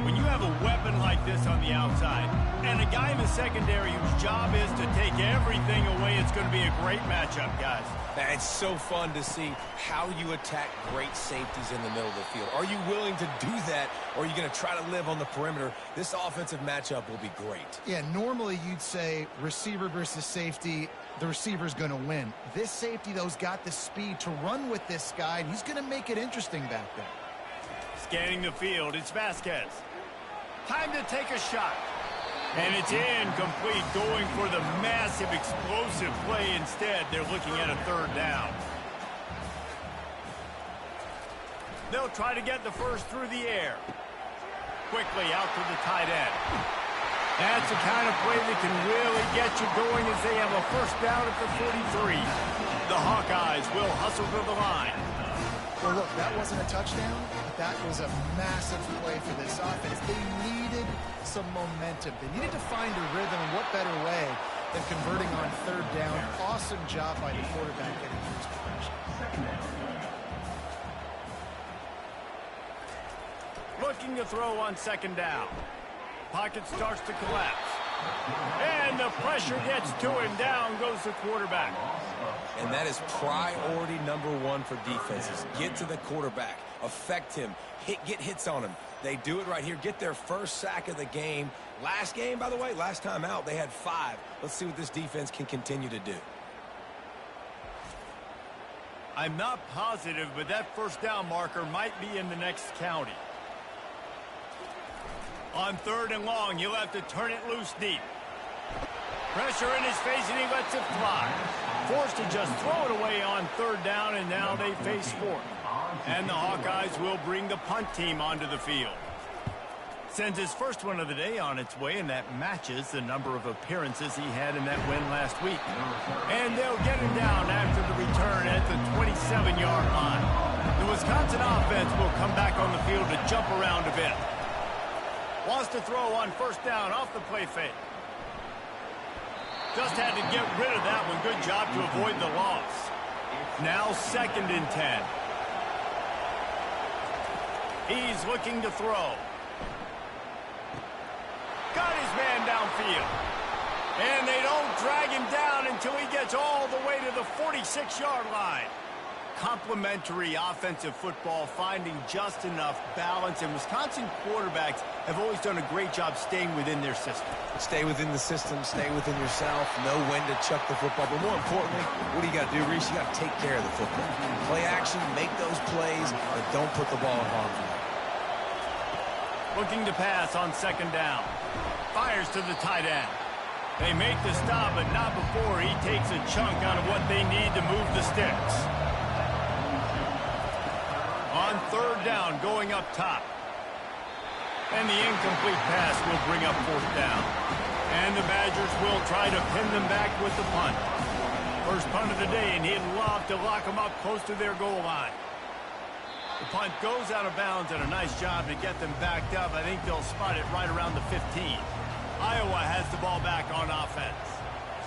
When you have a weapon like this on the outside, and a guy in the secondary whose job is to take everything away, it's going to be a great matchup, guys. It's so fun to see how you attack great safeties in the middle of the field. Are you willing to do that, or are you going to try to live on the perimeter? This offensive matchup will be great. Yeah, normally you'd say receiver versus safety, the receiver's going to win. This safety, though, has got the speed to run with this guy, and he's going to make it interesting back there. Scanning the field, it's Vasquez. Time to take a shot. And it's incomplete, going for the massive explosive play instead. They're looking at a 3rd down. They'll try to get the first through the air. Quickly out to the tight end. That's the kind of play that can really get you going as they have a first down at the 43. The Hawkeyes will hustle to the line. Well, look, that wasn't a touchdown, but that was a massive play for this offense. They needed some momentum. They needed to find a rhythm, and what better way than converting on 3rd down. Awesome job by the quarterback getting first progression. Looking to throw on 2nd down. Pocket starts to collapse. And the pressure gets to him. Down goes the quarterback. And that is priority number 1 for defenses. Get to the quarterback. Affect him. Get hits on him. They do it right here. Get their first sack of the game. Last game, by the way, last time out, they had 5. Let's see what this defense can continue to do. I'm not positive, but that first down marker might be in the next county. On 3rd and long, he'll have to turn it loose deep. Pressure in his face, and he lets it fly. Forced to just throw it away on 3rd down, and now they face 4th. And the Hawkeyes will bring the punt team onto the field. Sends his first one of the day on its way, and that matches the number of appearances he had in that win last week. And they'll get him down after the return at the 27-yard line. The Wisconsin offense will come back on the field to jump around a bit. Wants to throw on 1st down off the play fake. Just had to get rid of that one. Good job to avoid the loss. Now 2nd and 10. He's looking to throw. Got his man downfield. And they don't drag him down until he gets all the way to the 46-yard line. complementary offensive football, finding just enough balance, and Wisconsin quarterbacks have always done a great job staying within their system. Stay within the system, stay within yourself, know when to chuck the football. But more importantly, what do you got to do, Reese? You got to take care of the football. Play action, make those plays, but don't put the ball in harm's way. Looking to pass on second down. Fires to the tight end. They make the stop, but not before he takes a chunk out of what they need to move the sticks. On third down, going up top. And the incomplete pass will bring up fourth down. And the Badgers will try to pin them back with the punt. First punt of the day, and he'd love to lock them up close to their goal line. The punt goes out of bounds, and a nice job to get them backed up. I think they'll spot it right around the 15. Iowa has the ball back on offense.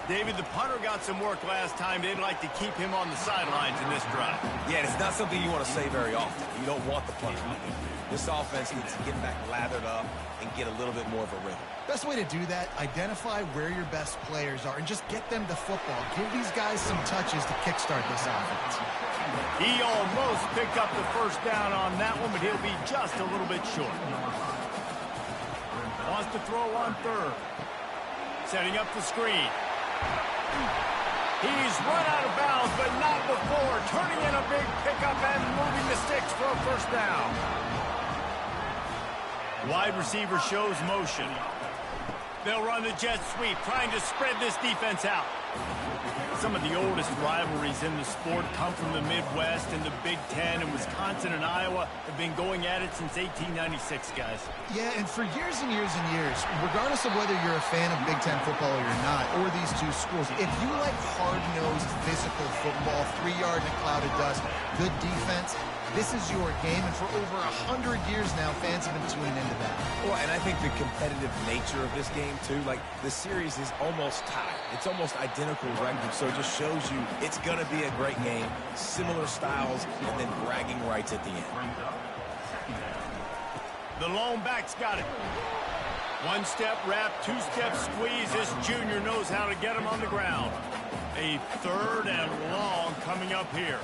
David, the punter got some work last time. They'd like to keep him on the sidelines in this drive. Yeah, it's not something you want to say very often. You don't want the punter. This offense needs to get back lathered up and get a little bit more of a rhythm. Best way to do that, identify where your best players are and just get them the football. Give these guys some touches to kickstart this offense. He almost picked up the first down on that one, but he'll be just a little bit short. Wants to throw on third. Setting up the screen. He's run out of bounds, but not before. Turning in a big pickup and moving the sticks for a first down. Wide receiver shows motion. They'll run the jet sweep, trying to spread this defense out. Some of the oldest rivalries in the sport come from the Midwest, and the Big Ten, and Wisconsin and Iowa have been going at it since 1896, guys. Yeah, and for years and years and years, regardless of whether you're a fan of Big Ten football or you're not, or these two schools, if you like hard-nosed physical football, 3-yard in a cloud of dust, good defense, this is your game, and for over 100 years now, fans have been tuning into that. Well, and I think the competitive nature of this game, too, like the series is almost tied. It's almost identical records, so it just shows you it's going to be a great game, similar styles, and then bragging rights at the end. The lone back's got it. One-step wrap, two-step squeeze. This junior knows how to get him on the ground. A third and long coming up here.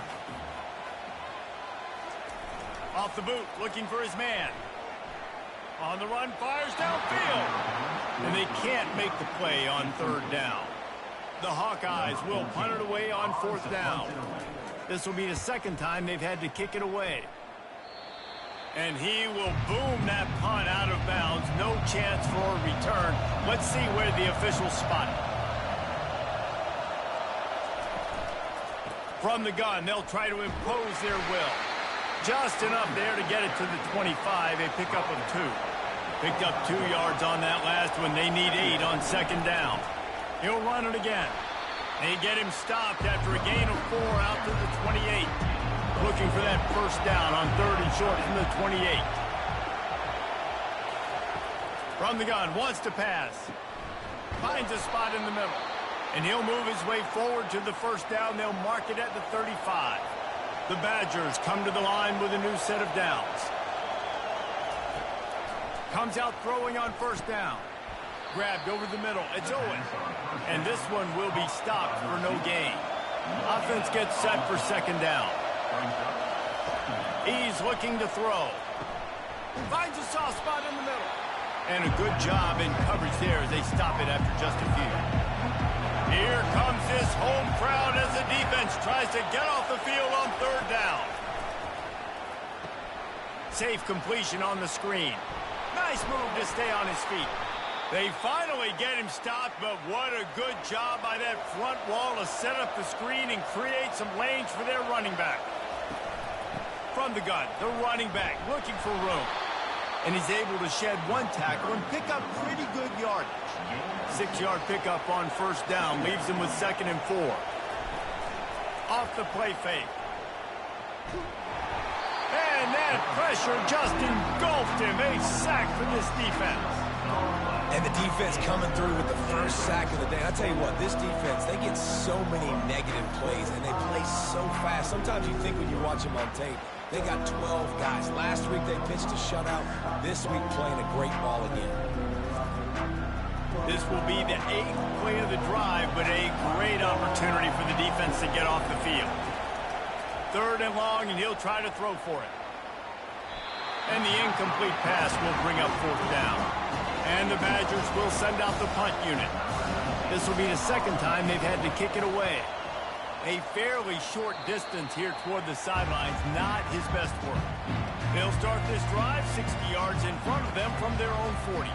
Off the boot, looking for his man. On the run, fires downfield. And they can't make the play on third down. The Hawkeyes will punt it away on fourth down. This will be the second time they've had to kick it away. And he will boom that punt out of bounds. No chance for a return. Let's see where the officials spot it. From the gun, they'll try to impose their will. Just enough there to get it to the 25, a pickup of 2. Picked up 2 yards on that last one. They need 8 on second down. He'll run it again. They get him stopped after a gain of 4 out to the 28. Looking for that first down on third and short from the 28. From the gun, wants to pass. Finds a spot in the middle. And he'll move his way forward to the first down. They'll mark it at the 35. The Badgers come to the line with a new set of downs. Comes out throwing on first down. Grabbed over the middle. It's Owen. And this one will be stopped for no gain. Offense gets set for second down. He's looking to throw. Finds a soft spot in the middle. And a good job in coverage there as they stop it after just a few. Here comes this home crowd as the defense tries to get off the field on third down. Safe completion on the screen. Nice move to stay on his feet. They finally get him stopped, but what a good job by that front wall to set up the screen and create some lanes for their running back. From the gun, the running back looking for room. And he's able to shed one tackle and pick up pretty good yardage. 6-yard pickup on first down leaves him with second and 4. Off the play fake. And that pressure just engulfed him. A sack for this defense. And the defense coming through with the first sack of the day. I tell you what, this defense, they get so many negative plays, and they play so fast. Sometimes you think when you watch them on tape, they got 12 guys. Last week they pitched a shutout. This week playing a great ball again. This will be the 8th play of the drive, but a great opportunity for the defense to get off the field. 3rd and long, and he'll try to throw for it. And the incomplete pass will bring up 4th down. And the Badgers will send out the punt unit. This will be the 2nd time they've had to kick it away. A fairly short distance here toward the sidelines, not his best work. They'll start this drive 60 yards in front of them from their own 40.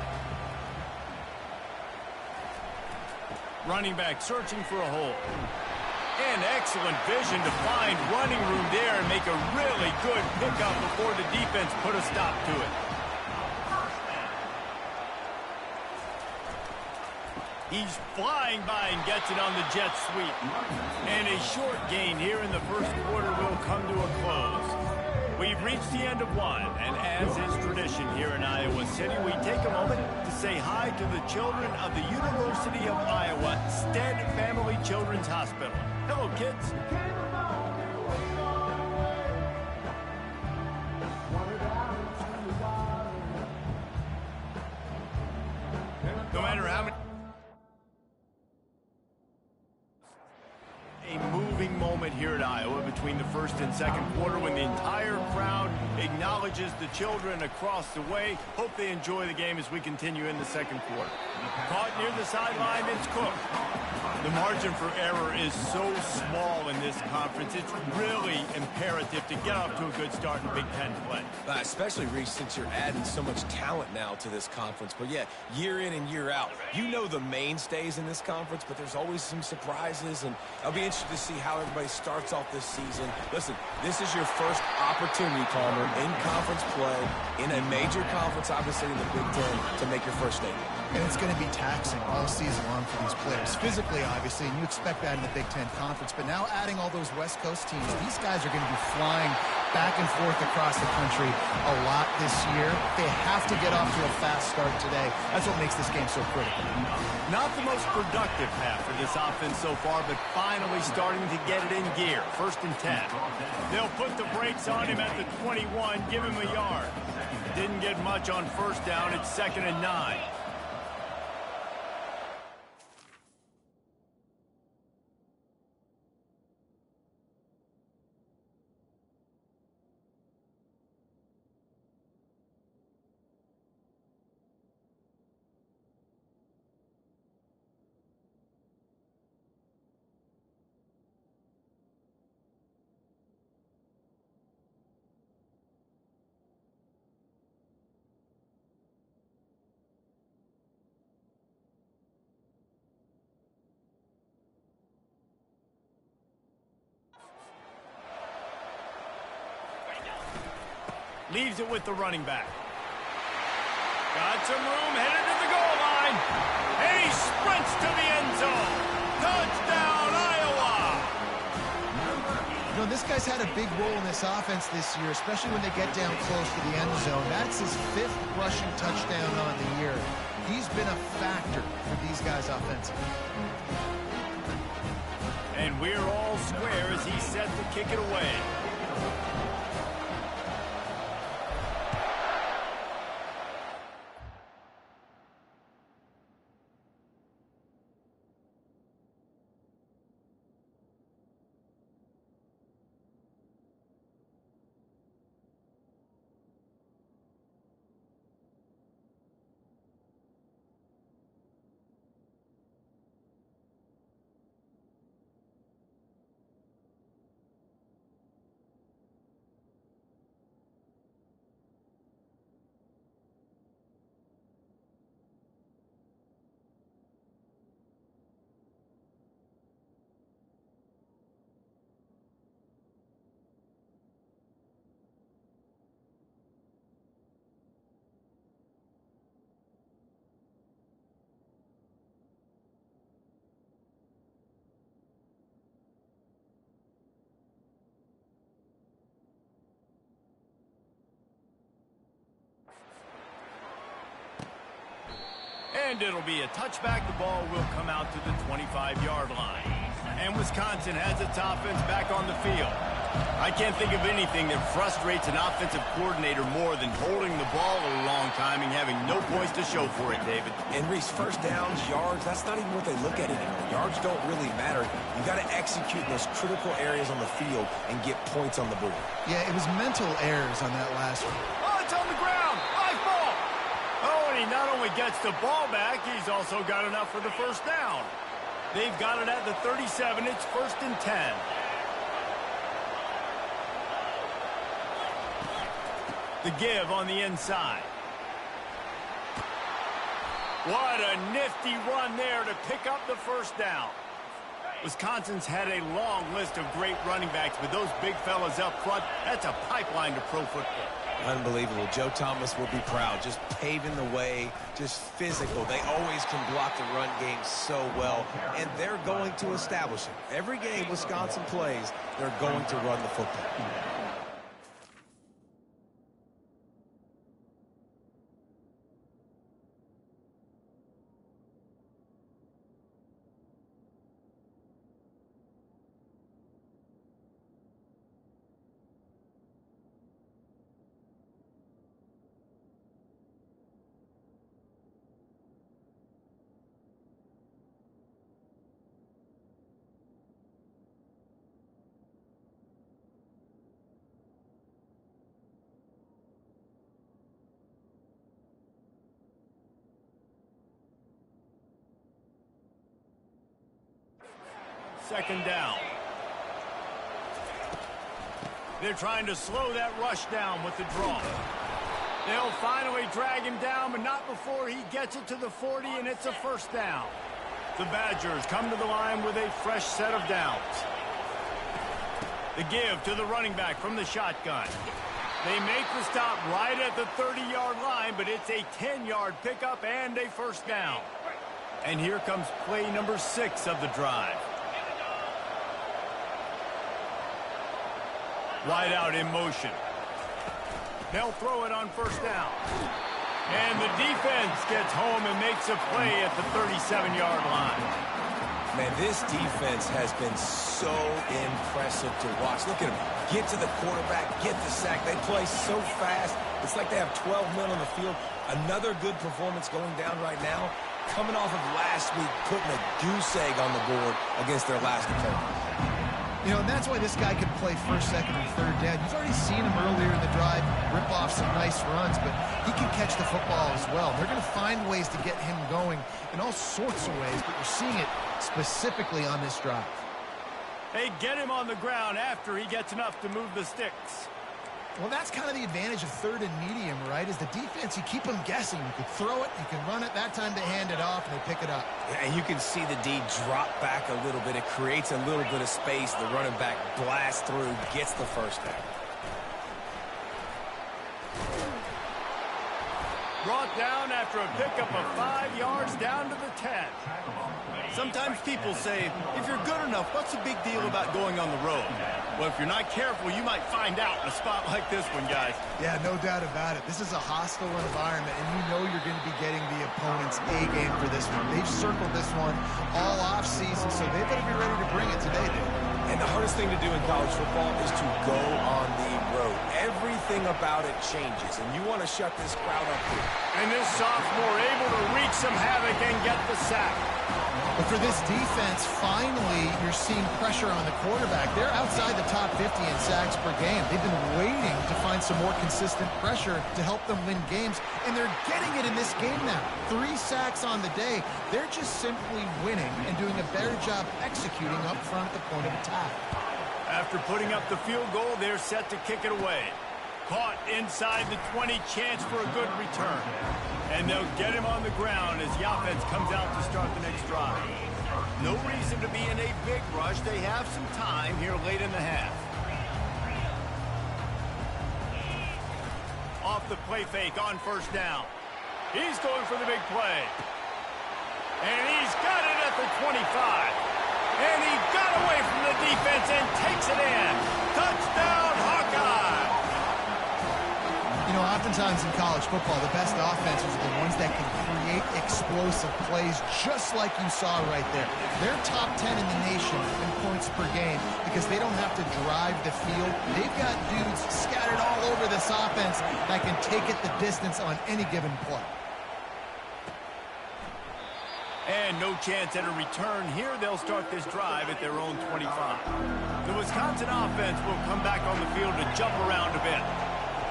Running back searching for a hole. And excellent vision to find running room there and make a really good pickup before the defense put a stop to it. He's flying by and gets it on the jet sweep. And a short gain here in the 1st quarter will come to a close. We've reached the end of one, and as is tradition here in Iowa City, we take a moment to say hi to the children of the University of Iowa Stead Family Children's Hospital. Hello, kids. No matter how many... A moving moment here at Iowa between the 1st and 2nd quarter when the entire crowd acknowledges the children across the way. Hope they enjoy the game as we continue in the 2nd quarter. Caught near the sideline, it's Cook. The margin for error is so small in this conference. It's really imperative to get off to a good start in Big Ten play. Especially, Reese, since you're adding so much talent now to this conference. But yeah, year in and year out, you know the mainstays in this conference, but there's always some surprises, and I'll be interested to see how everybody starts off this season. Listen, this is your first opportunity, Palmer, in conference play, in a major conference, obviously in the Big Ten, to make your first statement. And it's going to be taxing all season long for these players. Physically, obviously, and you expect that in the Big Ten Conference. But now adding all those West Coast teams, these guys are going to be flying back and forth across the country a lot this year. They have to get off to a fast start today. That's what makes this game so critical. Not the most productive half for this offense so far, but finally starting to get it in gear. 1st and 10. They'll put the brakes on him at the 21, give him a yard. Didn't get much on 1st down. It's 2nd and 9. Leaves it with the running back. Got some room, headed to the goal line. And he sprints to the end zone. Touchdown, Iowa! You know, this guy's had a big role in this offense this year, especially when they get down close to the end zone. That's his 5th rushing touchdown on the year. He's been a factor for these guys offensively. And we're all square as he's set to kick it away. And it'll be a touchback. The ball will come out to the 25-yard line. And Wisconsin has its offense back on the field. I can't think of anything that frustrates an offensive coordinator more than holding the ball a long time and having no points to show for it, David. And Reese, first downs, yards, that's not even what they look at anymore. Yards don't really matter. You got to execute in those critical areas on the field and get points on the board. Yeah, it was mental errors on that last one. Oh, it's on the ground. Live ball. Oh, and he not only gets the ball back, he's also got enough for the first down. They've got it at the 37. It's 1st and 10. The give on the inside. What a nifty run there to pick up the first down. Wisconsin's had a long list of great running backs, but those big fellas up front, that's a pipeline to pro football. Unbelievable. Joe Thomas will be proud. Just paving the way, just physical. They always can block the run game so well, and they're going to establish it. Every game Wisconsin plays, they're going to run the football. Second down. They're trying to slow that rush down with the draw. They'll finally drag him down, but not before he gets it to the 40, and it's a first down. The Badgers come to the line with a fresh set of downs. The give to the running back from the shotgun. They make the stop right at the 30-yard line, but it's a 10-yard pickup and a first down. And here comes play number 6 of the drive. Wide out in motion. They'll throw it on first down. And the defense gets home and makes a play at the 37-yard line. Man, this defense has been so impressive to watch. Look at them. Get to the quarterback, get the sack. They play so fast. It's like they have 12 men on the field. Another good performance going down right now. Coming off of last week, putting a goose egg on the board against their last opponent. You know, and that's why this guy can play first, second, and third down. You've already seen him earlier in the drive rip off some nice runs, but he can catch the football as well. They're going to find ways to get him going in all sorts of ways, but you're seeing it specifically on this drive. They get him on the ground after he gets enough to move the sticks. Well, that's kind of the advantage of third and medium, right? Is the defense, you keep them guessing. You can throw it, you can run it. That time they hand it off, and they pick it up. And you can see the D drop back a little bit. It creates a little bit of space. The running back blasts through, gets the first down. Brought down after a pickup of 5 yards down to the 10. Sometimes people say, if you're good enough, what's the big deal about going on the road? Well, if you're not careful, you might find out in a spot like this one, guys. Yeah, no doubt about it. This is a hostile environment, and you know you're going to be getting the opponent's A game for this one. They've circled this one all offseason, so they better be ready to bring it today, dude. And the hardest thing to do in college football is to go on the road. Everything about it changes, and you want to shut this crowd up here. And this sophomore able to wreak some havoc and get the sack. But for this defense, finally, you're seeing pressure on the quarterback. They're outside the top 50 in sacks per game. They've been waiting to find some more consistent pressure to help them win games, and they're getting it in this game now. 3 sacks on the day. They're just simply winning and doing a better job executing up front at the point of attack. After putting up the field goal, they're set to kick it away. Caught inside the 20, chance for a good return. And they'll get him on the ground as the offense comes out to start the next drive. No reason to be in a big rush. They have some time here late in the half. Off the play fake on first down. He's going for the big play. And he's got it at the 25. And he got away from the defense and takes it in. Touchdown, Hawkeye! You know, oftentimes in college football, the best offenses are the ones that can create explosive plays, just like you saw right there. They're top 10 in the nation in points per game because they don't have to drive the field. They've got dudes scattered all over this offense that can take it the distance on any given play. And no chance at a return here. They'll start this drive at their own 25. The Wisconsin offense will come back on the field to jump around a bit.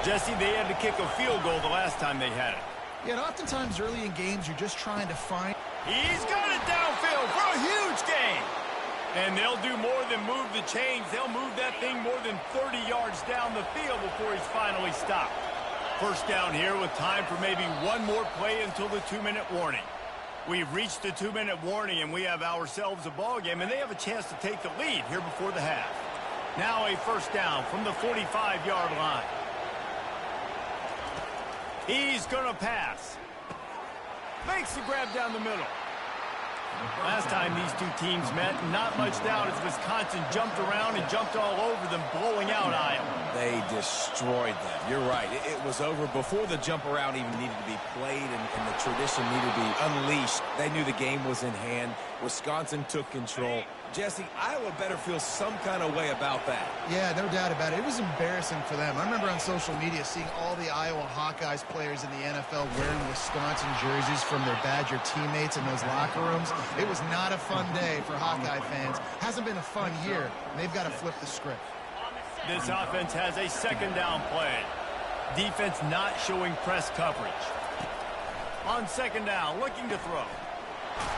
Jesse, they had to kick a field goal the last time they had it. Yeah, and oftentimes early in games, you're just trying to find... He's got it downfield for a huge gain. And they'll do more than move the chains. They'll move that thing more than 30 yards down the field before he's finally stopped. First down here with time for maybe one more play until the 2-minute warning. We've reached the 2-minute warning, and we have ourselves a ball game, and they have a chance to take the lead here before the half. Now a first down from the 45-yard line. He's going to pass. Makes the grab down the middle. Last time these two teams met, not much doubt as Wisconsin jumped around and jumped all over them, blowing out Iowa. They destroyed them. You're right. It was over before the jump around even needed to be played and the tradition needed to be unleashed. They knew the game was in hand. Wisconsin took control. Jesse, Iowa better feel some kind of way about that. Yeah, no doubt about it. It was embarrassing for them. I remember on social media seeing all the Iowa Hawkeyes players in the NFL wearing Wisconsin jerseys from their Badger teammates in those locker rooms. It was not a fun day for Hawkeye fans. Hasn't been a fun year. They've got to flip the script. This offense has a second down play. Defense not showing press coverage. On second down, looking to throw.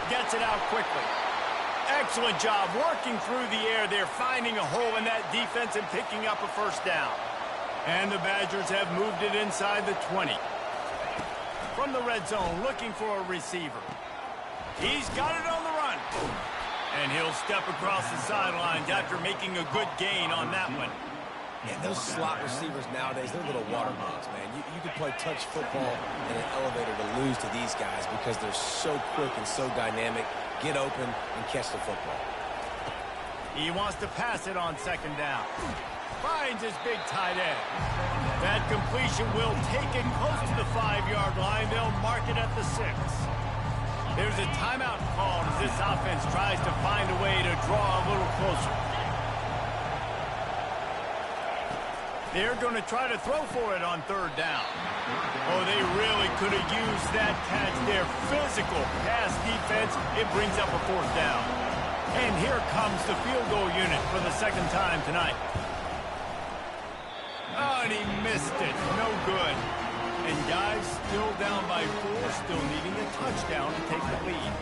Gets it out quickly. Excellent job working through the air there, finding a hole in that defense and picking up a first down. And the Badgers have moved it inside the 20. From the red zone, looking for a receiver. He's got it on the run. And he'll step across the sidelines after making a good gain on that one. And those slot receivers nowadays, they're little water balls, man. You could play touch football in an elevator to lose to these guys because they're so quick and so dynamic. Get open and catch the football. He wants to pass it on second down. Finds his big tight end. That completion will take it close to the 5-yard line. They'll mark it at the 6. There's a timeout called as this offense tries to find a way to draw a little closer. They're going to try to throw for it on third down. Oh, they really could have used that catch there. Physical pass defense. It brings up a fourth down. And here comes the field goal unit for the second time tonight. Oh, and he missed it. No good. And guys still down by 4, still needing a touchdown to take the lead.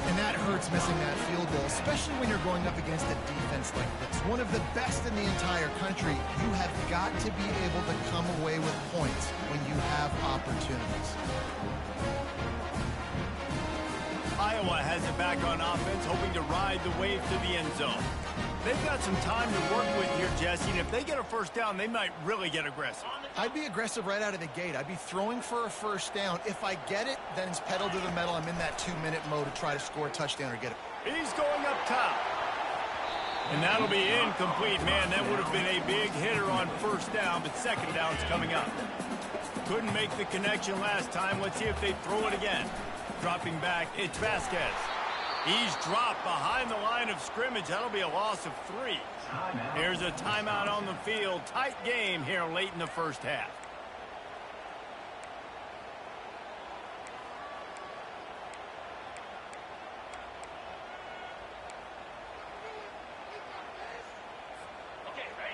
And that hurts missing that field goal, especially when you're going up against a defense like this. One of the best in the entire country. You have got to be able to come away with points when you have opportunities. Iowa has it back on offense, hoping to ride the wave to the end zone. They've got some time to work with here, Jesse, and if they get a first down, they might really get aggressive. I'd be aggressive right out of the gate. I'd be throwing for a first down. If I get it, then it's pedal to the metal. I'm in that 2-minute mode to try to score a touchdown or get it. He's going up top. And that'll be incomplete, man. That would have been a big hitter on first down, but second down's coming up. Couldn't make the connection last time. Let's see if they throw it again. Dropping back, it's Vasquez. He's dropped behind the line of scrimmage. That'll be a loss of 3. Here's a timeout on the field. Tight game here late in the first half.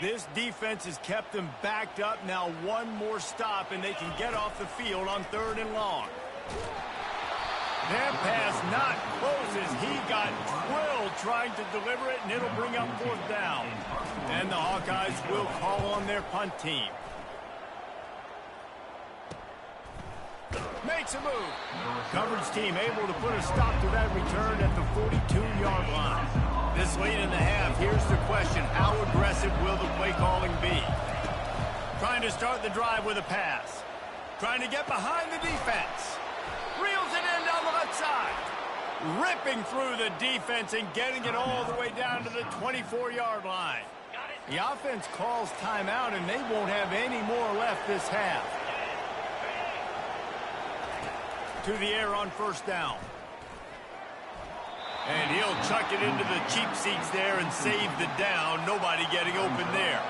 This defense has kept them backed up. Now one more stop, and they can get off the field on 3rd and long. That pass not close as he got drilled trying to deliver it, and it'll bring up 4th down. And the Hawkeyes will call on their punt team. Makes a move. Coverage team able to put a stop to that return at the 42-yard line. This late in the half, here's the question. How aggressive will the play calling be? Trying to start the drive with a pass. Trying to get behind the defense. Reels it in down the left side. Ripping through the defense and getting it all the way down to the 24-yard line. The offense calls timeout, and they won't have any more left this half. To the air on first down. And he'll chuck it into the cheap seats there and save the down. Nobody getting open there.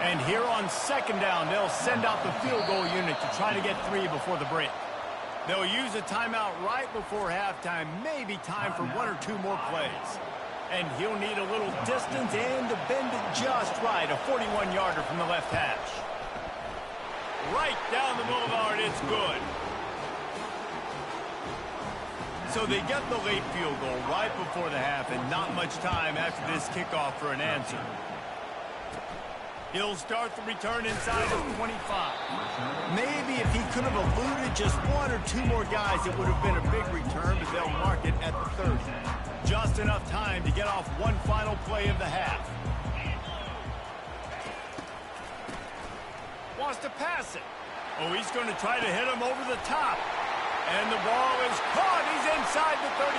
And here on second down, they'll send out the field goal unit to try to get 3 before the break. They'll use a timeout right before halftime, maybe time for 1 or 2 more plays. And he'll need a little distance and to bend it just right, a 41-yarder from the left hash. Right down the boulevard, it's good. So they get the late field goal right before the half and not much time after this kickoff for an answer. He'll start the return inside of 25. Maybe if he could have eluded just 1 or 2 more guys, it would have been a big return, but they'll mark it at the 30. Just enough time to get off one final play of the half. Wants to pass it. Oh, he's going to try to hit him over the top. And the ball is caught. He's inside the 35.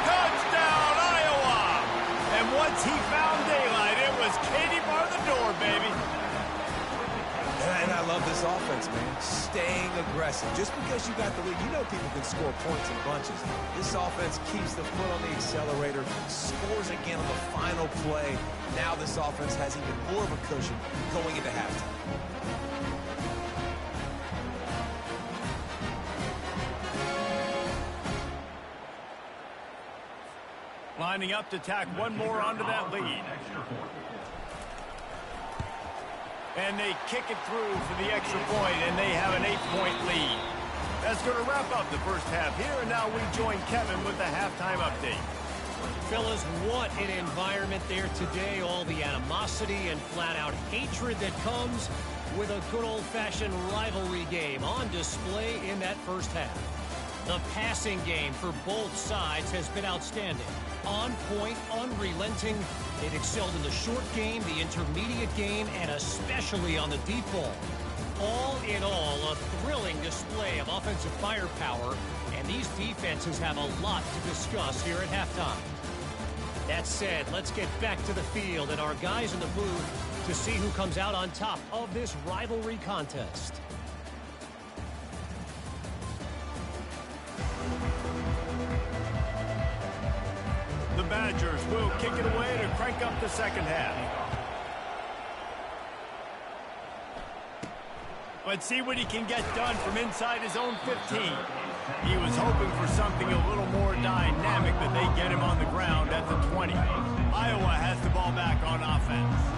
Touchdown, Iowa! And once he found daylight, it was Katie bar the door, baby. And I love this offense, man. Staying aggressive. Just because you got the lead, you know people can score points in bunches. This offense keeps the foot on the accelerator, scores again on the final play. Now this offense has even more of a cushion going into halftime. Lining up to tack one more onto that lead. And they kick it through for the extra point, and they have an 8-point lead. That's going to wrap up the first half here, and now we join Kevin with the halftime update. Fellas, what an environment there today. All the animosity and flat-out hatred that comes with a good old-fashioned rivalry game on display in that first half. The passing game for both sides has been outstanding. On point, unrelenting. They've excelled in the short game, the intermediate game, and especially on the deep ball. All in all, a thrilling display of offensive firepower, and these defenses have a lot to discuss here at halftime. That said, let's get back to the field and our guys in the booth to see who comes out on top of this rivalry contest. The Badgers will kick it away to crank up the second half. Let's see what he can get done from inside his own 15. He was hoping for something a little more dynamic, but they get him on the ground at the 20. Iowa has the ball back on offense.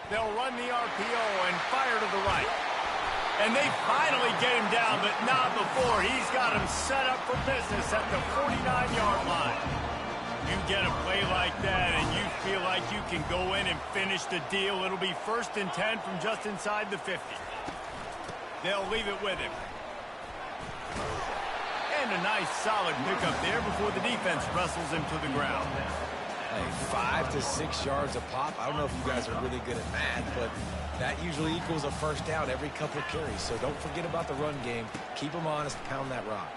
They'll run the RPO and fire to the right. And they finally get him down, but not before. He's got him set up for business at the 49-yard line. You get a play like that and you feel like you can go in and finish the deal. It'll be 1st and 10 from just inside the 50. They'll leave it with him. And a nice solid pickup there before the defense wrestles him to the ground. Hey, 5 to 6 yards a pop. I don't know if you guys are really good at math, but that usually equals a first down every couple of carries. So don't forget about the run game. Keep them honest, pound that rock.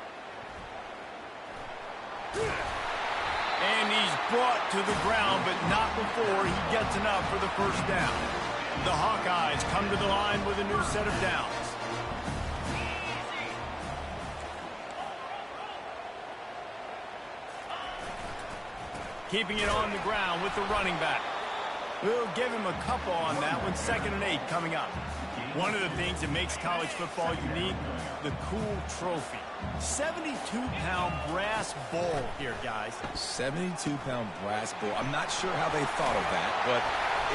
And he's brought to the ground, but not before he gets enough for the first down. The Hawkeyes come to the line with a new set of downs. Keeping it on the ground with the running back. We'll give him a couple on that one. 2nd and 8 coming up. One of the things that makes college football unique, the cool trophy. 72-pound brass bowl here, guys. 72-pound brass bull. I'm not sure how they thought of that, but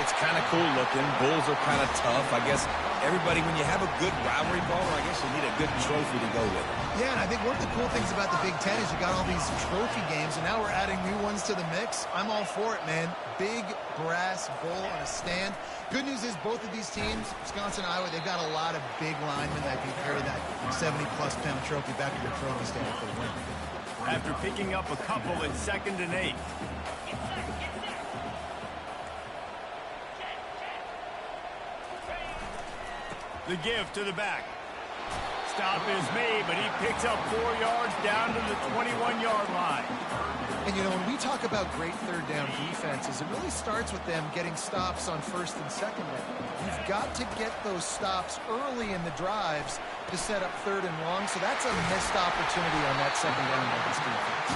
it's kind of cool looking. Bulls are kind of tough. I guess everybody, when you have a good rivalry ball, I guess you need a good trophy to go with it. Yeah, and I think one of the cool things about the Big Ten is you got all these trophy games, and now we're adding new ones to the mix. I'm all for it, man. Big brass bowl on a stand. Good news is both of these teams, Wisconsin and Iowa, they've got a lot of big linemen that can carry that 70-plus pound trophy back to the trophy stand for the win. After picking up a couple at 2nd and 8. The give to the back. Stop is made, but he picks up 4 yards down to the 21-yard line. And, you know, when we talk about great third down defenses, it really starts with them getting stops on first and second down. You've got to get those stops early in the drives to set up third and long, so that's a missed opportunity on that second down by this defense.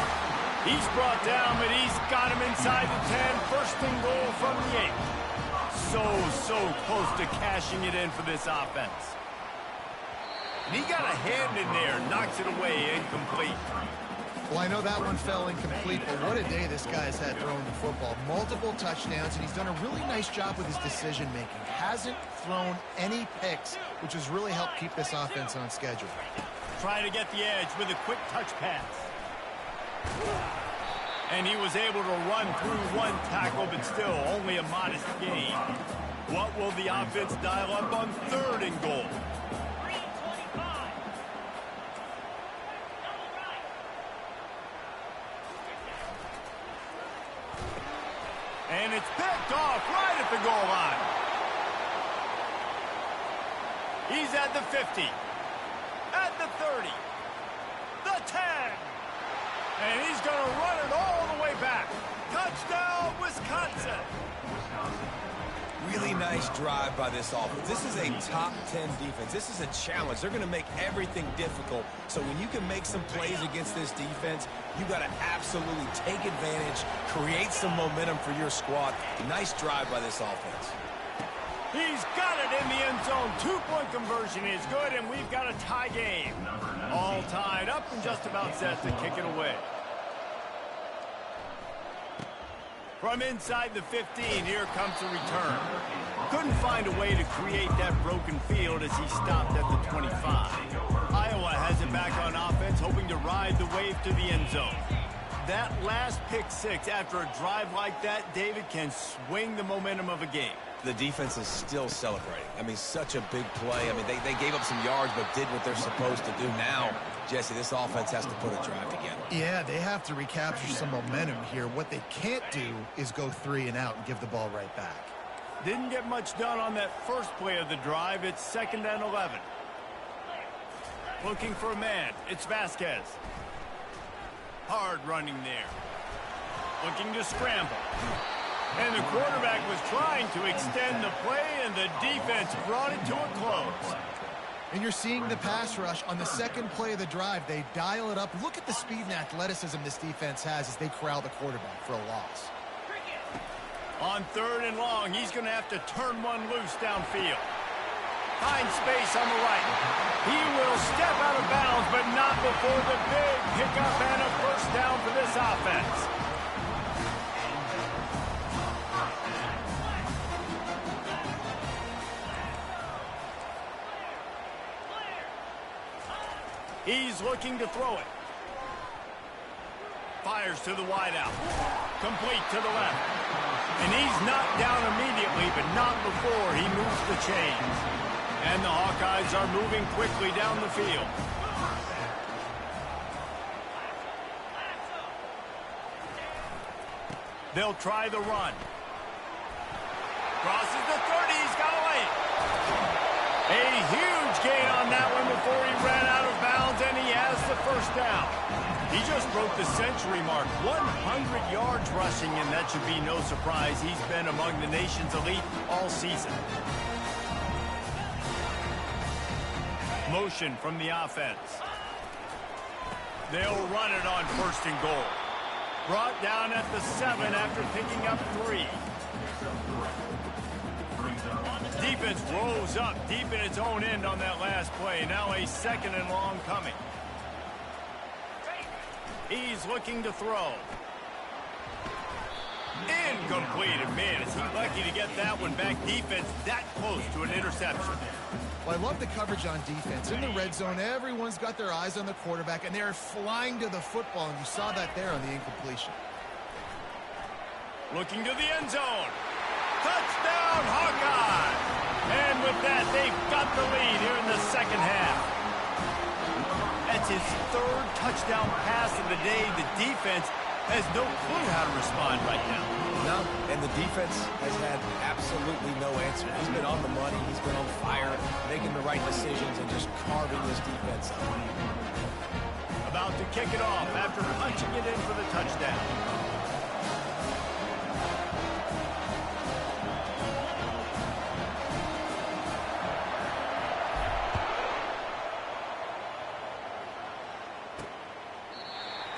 He's brought down, but he's got him inside the 10. First and goal from the 8. So close to cashing it in for this offense. And he got a hand in there, knocks it away, incomplete. Well, I know that one fell incomplete, but what a day this guy's had throwing the football. Multiple touchdowns, and he's done a really nice job with his decision-making. Hasn't thrown any picks, which has really helped keep this offense on schedule. Trying to get the edge with a quick touch pass. And he was able to run through one tackle, but still only a modest gain. What will the offense dial up on third and goal? And it's picked off right at the goal line. He's at the 50. At the 30. The 10. And he's going to run it all the way back. Touchdown, Wisconsin. Really nice drive by this offense. This is a top 10 defense. This is a challenge. They're going to make everything difficult. So when you can make some plays against this defense, you got to absolutely take advantage, create some momentum for your squad. Nice drive by this offense. He's got it in the end zone. 2-point conversion is good, and we've got a tie game. All tied up and just about set to kick it away. From inside the 15, here comes the return. Couldn't find a way to create that broken field as he stopped at the 25. Iowa has it back on offense, hoping to ride the wave to the end zone. That last pick six after a drive like that, David, can swing the momentum of a game. The defense is still celebrating. I mean, such a big play. I mean, they gave up some yards, but did what they're supposed to do. Now, Jesse, this offense has to put a drive together. Yeah, they have to recapture some momentum here. What they can't do is go 3 and out and give the ball right back. Didn't get much done on that first play of the drive. It's 2nd and 11. Looking for a man. It's Vasquez. Hard running there. Looking to scramble. And the quarterback was trying to extend the play, and the defense brought it to a close. And you're seeing the pass rush on the second play of the drive. They dial it up. Look at the speed and athleticism this defense has as they corral the quarterback for a loss. On 3rd and long, he's going to have to turn one loose downfield. Finds space on the right. He will step out of bounds, but not before the big pickup and a first down for this offense. He's looking to throw it. Fires to the wideout. Complete to the left. And he's knocked down immediately, but not before he moves the chains. And the Hawkeyes are moving quickly down the field. They'll try the run. Crosses the 30. He's got away. A huge gain on that one before he ran out of bounds, and he has the first down. He just broke the century mark. 100 yards rushing, and that should be no surprise. He's been among the nation's elite all season. Motion from the offense. They'll run it on 1st and goal. Brought down at the 7 after picking up 3. Defense rose up deep in its own end on that last play. Now a 2nd and long coming. He's looking to throw. Incomplete. And man, is he lucky to get that one back. Defense that close to an interception. Well, I love the coverage on defense. In the red zone, everyone's got their eyes on the quarterback, and they're flying to the football, and you saw that there on the incompletion. Looking to the end zone. Touchdown, Hawkeye! And with that, they've got the lead here in the second half. That's his 3rd touchdown pass of the day. The defense has no clue how to respond right now. No, and the defense has had absolutely no answer. He's been on the money. He's been on fire, making the right decisions and just carving this defense up. About to kick it off after punching it in for the touchdown.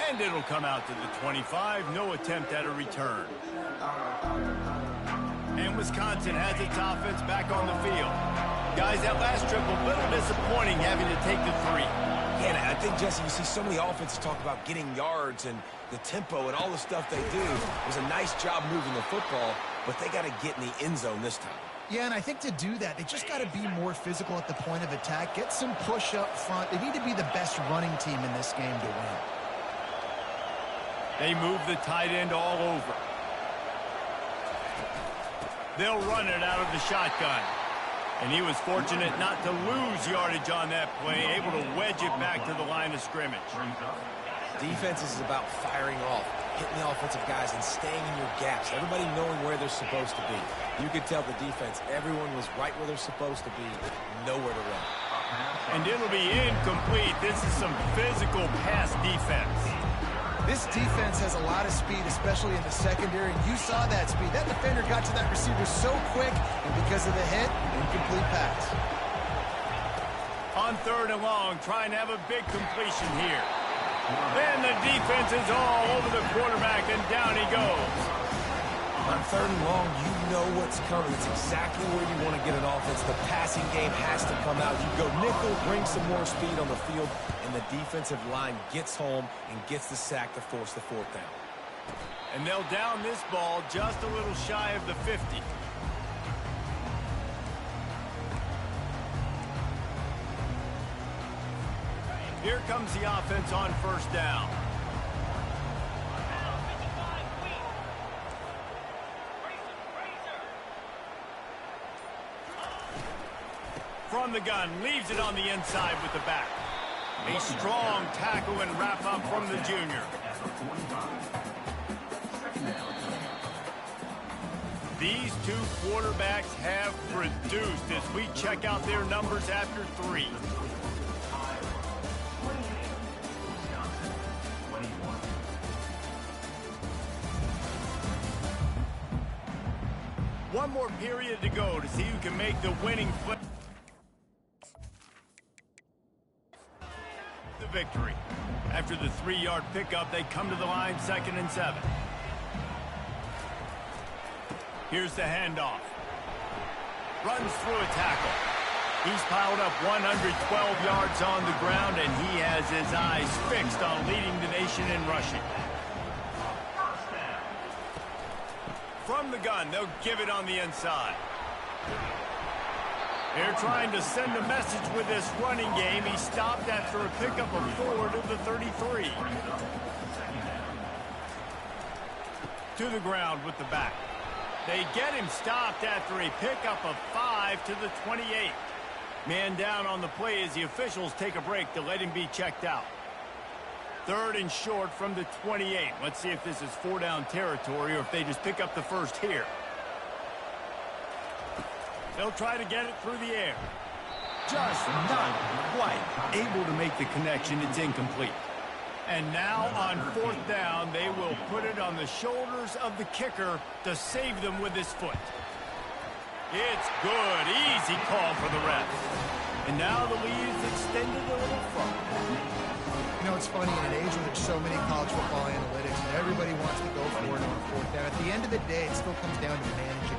And it'll come out to the 25. No attempt at a return. And Wisconsin has its offense back on the field. Guys, that last trip a little disappointing having to take the 3. Yeah, I think, Jesse, you see so many offenses talk about getting yards and the tempo and all the stuff they do. It was a nice job moving the football, but they got to get in the end zone this time. Yeah, and I think to do that, they just got to be more physical at the point of attack, get some push up front. They need to be the best running team in this game to win. They move the tight end all over. They'll run it out of the shotgun. And he was fortunate not to lose yardage on that play, able to wedge it back to the line of scrimmage. Defense is about firing off, hitting the offensive guys and staying in your gaps, everybody knowing where they're supposed to be. You could tell the defense, everyone was right where they're supposed to be, nowhere to run. And it'll be incomplete. This is some physical pass defense. This defense has a lot of speed, especially in the secondary, and you saw that speed. That defender got to that receiver so quick, and because of the hit, incomplete pass. On 3rd and long, trying to have a big completion here. Then the defense is all over the quarterback, and down he goes. On 3rd and long, you know what's coming. It's exactly where you want to get an offense. The passing game has to come out. You go nickel, bring some more speed on the field, and the defensive line gets home and gets the sack to force the 4th down. And they'll down this ball just a little shy of the 50. Here comes the offense on 1st down. From the gun, leaves it on the inside with the back. A strong tackle and wrap up from the junior. These two quarterbacks have produced as we check out their numbers after 3. One more period to go to see who can make the winning play. The victory. After the 3-yard pickup, they come to the line 2nd and 7. Here's the handoff. Runs through a tackle. He's piled up 112 yards on the ground, and he has his eyes fixed on leading the nation in rushing. From the gun, they'll give it on the inside. They're trying to send a message with this running game. He stopped after a pickup of 4 to the 33. To the ground with the back. They get him stopped after a pickup of 5 to the 28. Man down on the play as the officials take a break to let him be checked out. 3rd and short from the 28. Let's see if this is 4-down territory or if they just pick up the first here. They'll try to get it through the air. Just not quite able to make the connection. It's incomplete. And now on 4th down, they will put it on the shoulders of the kicker to save them with his foot. It's good. Easy call for the ref. And now the lead is extended a little further. You know, it's funny, in an age where there's so many college football analytics and everybody wants to go for it on 4th down, at the end of the day, it still comes down to managing.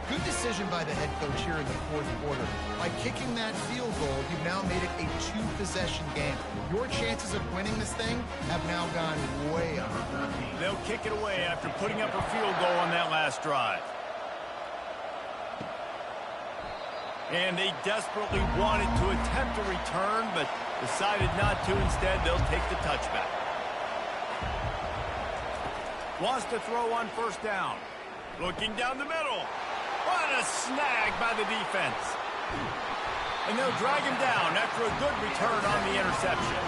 Good decision by the head coach here in the 4th quarter. By kicking that field goal, you've now made it a 2-possession game. Your chances of winning this thing have now gone way up. They'll kick it away after putting up a field goal on that last drive. And they desperately wanted to attempt a return, but decided not to. Instead, they'll take the touchback. Wants to throw on 1st down. Looking down the middle. What a snag by the defense. And they'll drag him down after a good return on the interception.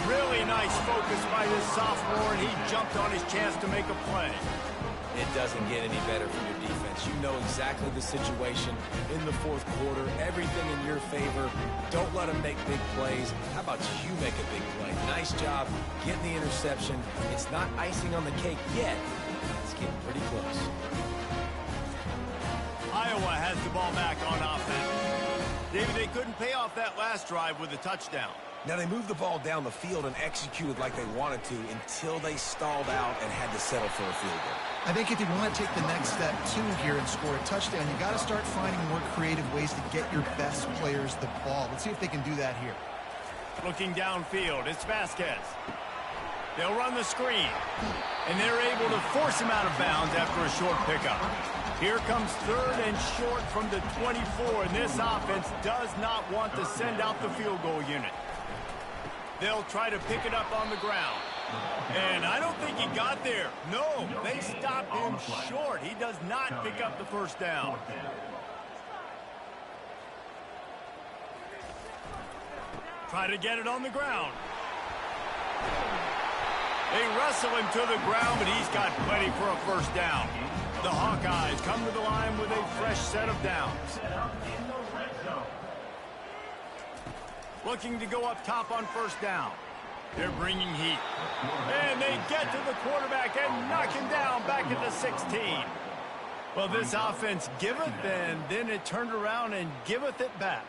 Really nice focus by this sophomore, and he jumped on his chance to make a play. It doesn't get any better from your defense. You know exactly the situation in the fourth quarter. Everything in your favor. Don't let them make big plays. How about you make a big play? Nice job getting the interception. It's not icing on the cake yet. It's getting pretty close. Iowa has the ball back on offense. David, they couldn't pay off that last drive with a touchdown. Now, they moved the ball down the field and executed like they wanted to until they stalled out and had to settle for a field goal. I think if you want to take the next step too here and score a touchdown, you got to start finding more creative ways to get your best players the ball. Let's see if they can do that here. Looking downfield, it's Vasquez. They'll run the screen, and they're able to force him out of bounds after a short pickup. Here comes third and short from the 24, and this offense does not want to send out the field goal unit. They'll try to pick it up on the ground. And I don't think he got there. No, they stopped him short. He does not pick up the first down. Try to get it on the ground. They wrestle him to the ground, but he's got plenty for a first down. The Hawkeyes come to the line with a fresh set of downs. Looking to go up top on first down. They're bringing heat. And they get to the quarterback and knock him down back at the 16. Well, this offense giveth, and then it turned around and giveth it back.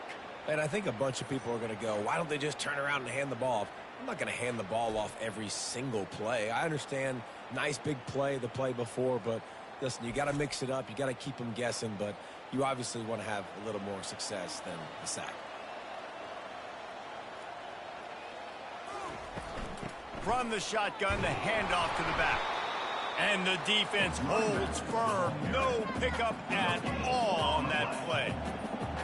And I think a bunch of people are going to go, why don't they just turn around and hand the ball off? I'm not going to hand the ball off every single play. I understand nice big play the play before, but listen, you got to mix it up. You got to keep them guessing, but you obviously want to have a little more success than the sack. From the shotgun, the handoff to the back. And the defense holds firm. No pickup at all on that play.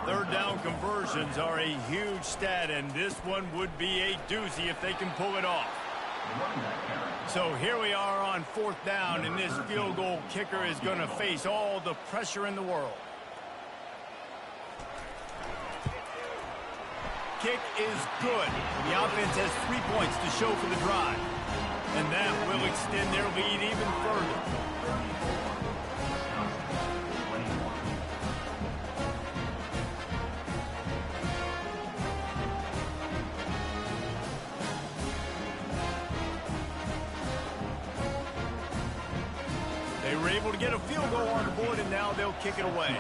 Third down conversions are a huge stat, and this one would be a doozy if they can pull it off. So here we are on fourth down, and this field goal kicker is going to face all the pressure in the world. Kick is good. The offense has 3 points to show for the drive. And that will extend their lead even further. They were able to get a field goal on the board, and now they'll kick it away.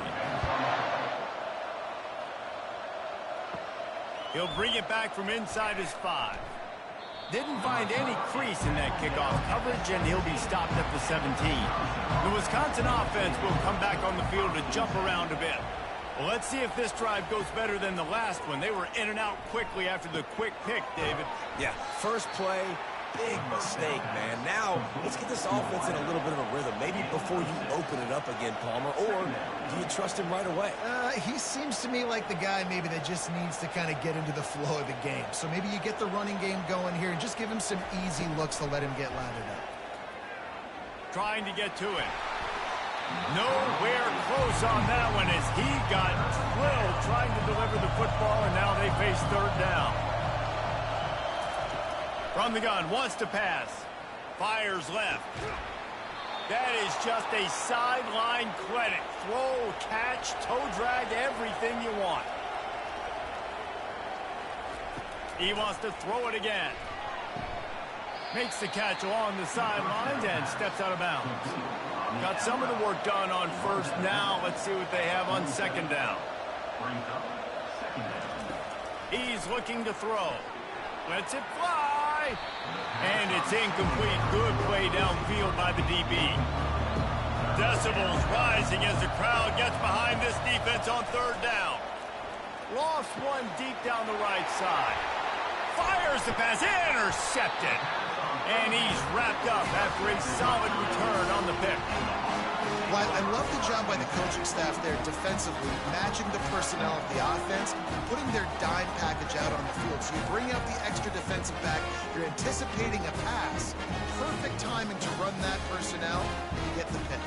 He'll bring it back from inside his 5. Didn't find any crease in that kickoff coverage, and he'll be stopped at the 17. The Wisconsin offense will come back on the field to jump around a bit. Well, let's see if this drive goes better than the last one. They were in and out quickly after the quick pick, David. Yeah, first play, big mistake, man. Now, let's get this offense in a little bit of a rhythm. Maybe before you open it up again, Palmer, or do you trust him right away? He seems to me like the guy maybe that just needs to kind of get into the flow of the game. So maybe you get the running game going here and just give him some easy looks to let him get lathered up. Trying to get to it. Nowhere close on that one as he got drilled trying to deliver the football, and now they face third down. From the gun, wants to pass. Fires left. That is just a sideline credit. Throw, catch, toe drag, everything you want. He wants to throw it again. Makes the catch along the sidelines and steps out of bounds. Got some of the work done on first. Now let's see what they have on second down. He's looking to throw. Lets it fly. And it's incomplete. Good play downfield by the DB. Decibels rising as the crowd gets behind this defense on third down. Lost one deep down the right side. Fires the pass. Intercepted. And he's wrapped up after a solid return on the pick. Well, I love the job by the coaching staff there defensively, matching the personnel of the offense, putting their dime package out on the field. So you bring out the extra defensive back, you're anticipating a pass. Perfect timing to run that personnel, and you get the pick.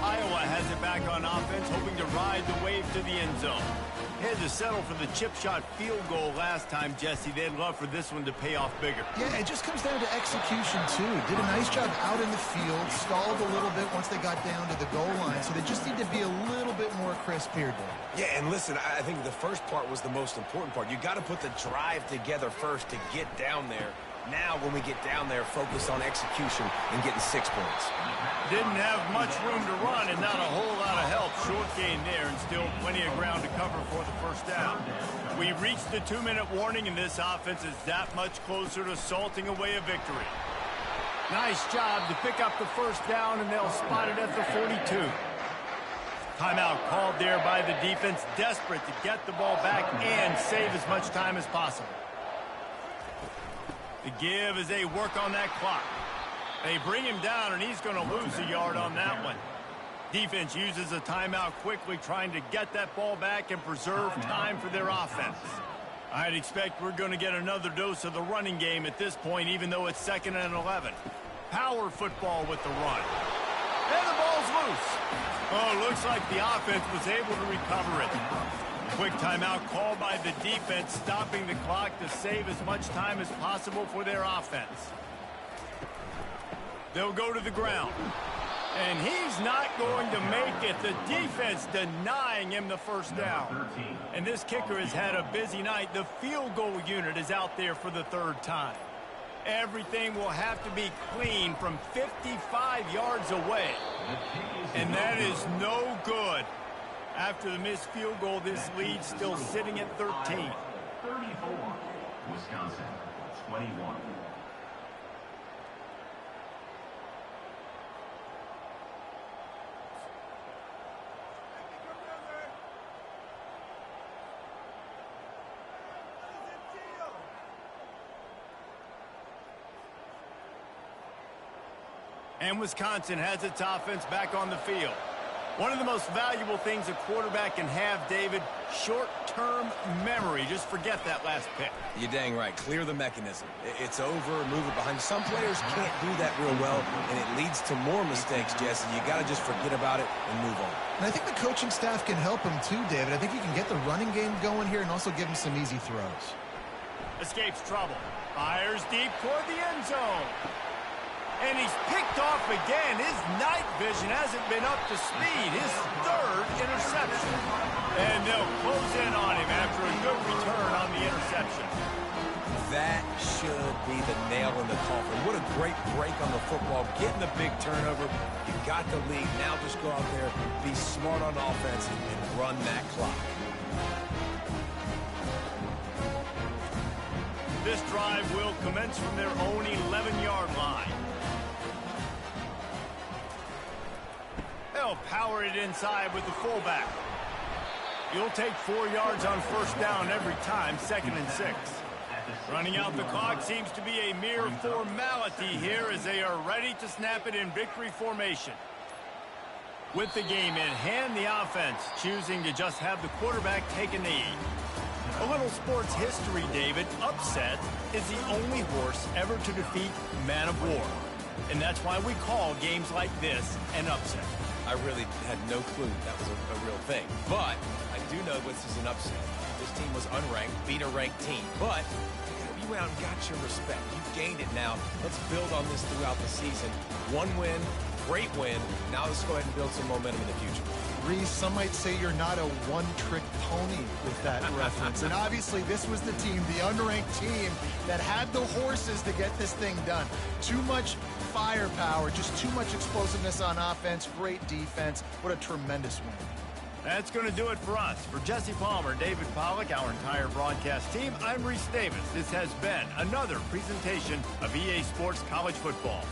Iowa has it back on offense, hoping to ride the wave to the end zone. Had to settle for the chip shot field goal last time, Jesse. They'd love for this one to pay off bigger. Yeah, it just comes down to execution, too. Did a nice job out in the field, stalled a little bit once they got down to the goal line, so they just need to be a little bit more crisp here, Dave. Yeah, and listen, I think the first part was the most important part. You got to put the drive together first to get down there. Now, when we get down there, focus on execution and getting 6 points. Didn't have much room to run and not a whole lot of help. Short gain there and still plenty of ground to cover for the first down. We reached the 2-minute warning, and this offense is that much closer to salting away a victory. Nice job to pick up the first down, and they'll spot it at the 42. Timeout called there by the defense, desperate to get the ball back and save as much time as possible. The give as they work on that clock. They bring him down, and he's going to lose a yard on that one. Defense uses a timeout quickly, trying to get that ball back and preserve time for their offense. I'd expect we're going to get another dose of the running game at this point, even though it's 2nd and 11. Power football with the run. And the ball's loose. Oh, looks like the offense was able to recover it. Quick timeout called by the defense, stopping the clock to save as much time as possible for their offense. They'll go to the ground. And he's not going to make it. The defense denying him the first down. And this kicker has had a busy night. The field goal unit is out there for the 3rd time. Everything will have to be clean from 55 yards away. And that is no good. After the missed field goal, this lead still sitting at 13. 34. Wisconsin, 21. And Wisconsin has its offense back on the field. One of the most valuable things a quarterback can have, David, short-term memory. Just forget that last pick. You're dang right. Clear the mechanism. It's over, move it behind. Some players can't do that real well, and it leads to more mistakes, Jesse. You got to just forget about it and move on. And I think the coaching staff can help him too, David. I think you can get the running game going here and also give him some easy throws. Escapes trouble. Fires deep toward the end zone. And he's picked off again. His night vision hasn't been up to speed. His 3rd interception. And they'll close in on him after a good return on the interception. That should be the nail in the coffin. What a great break on the football. Getting the big turnover. You got the lead. Now just go out there, be smart on offense, and run that clock. This drive will commence from their own 11-yard line. They'll power it inside with the fullback. You'll take 4 yards on first down every time, 2nd and 6. Running out the clock seems to be a mere formality here as they are ready to snap it in victory formation. With the game in hand, the offense choosing to just have the quarterback take a knee. A little sports history, David. Upset is the only horse ever to defeat Man of War. And that's why we call games like this an upset. I really had no clue that was a real thing. But I do know this is an upset. This team was unranked, beat a ranked team. But you went out and got your respect. You gained it now. Let's build on this throughout the season. One win, great win. Now let's go ahead and build some momentum in the future. Reese, some might say you're not a one-trick pony with that reference. And obviously, this was the team, the unranked team, that had the horses to get this thing done. Too much firepower, just too much explosiveness on offense, great defense. What a tremendous win. That's going to do it for us. For Jesse Palmer, David Pollack, our entire broadcast team, I'm Reese Davis. This has been another presentation of EA Sports College Football.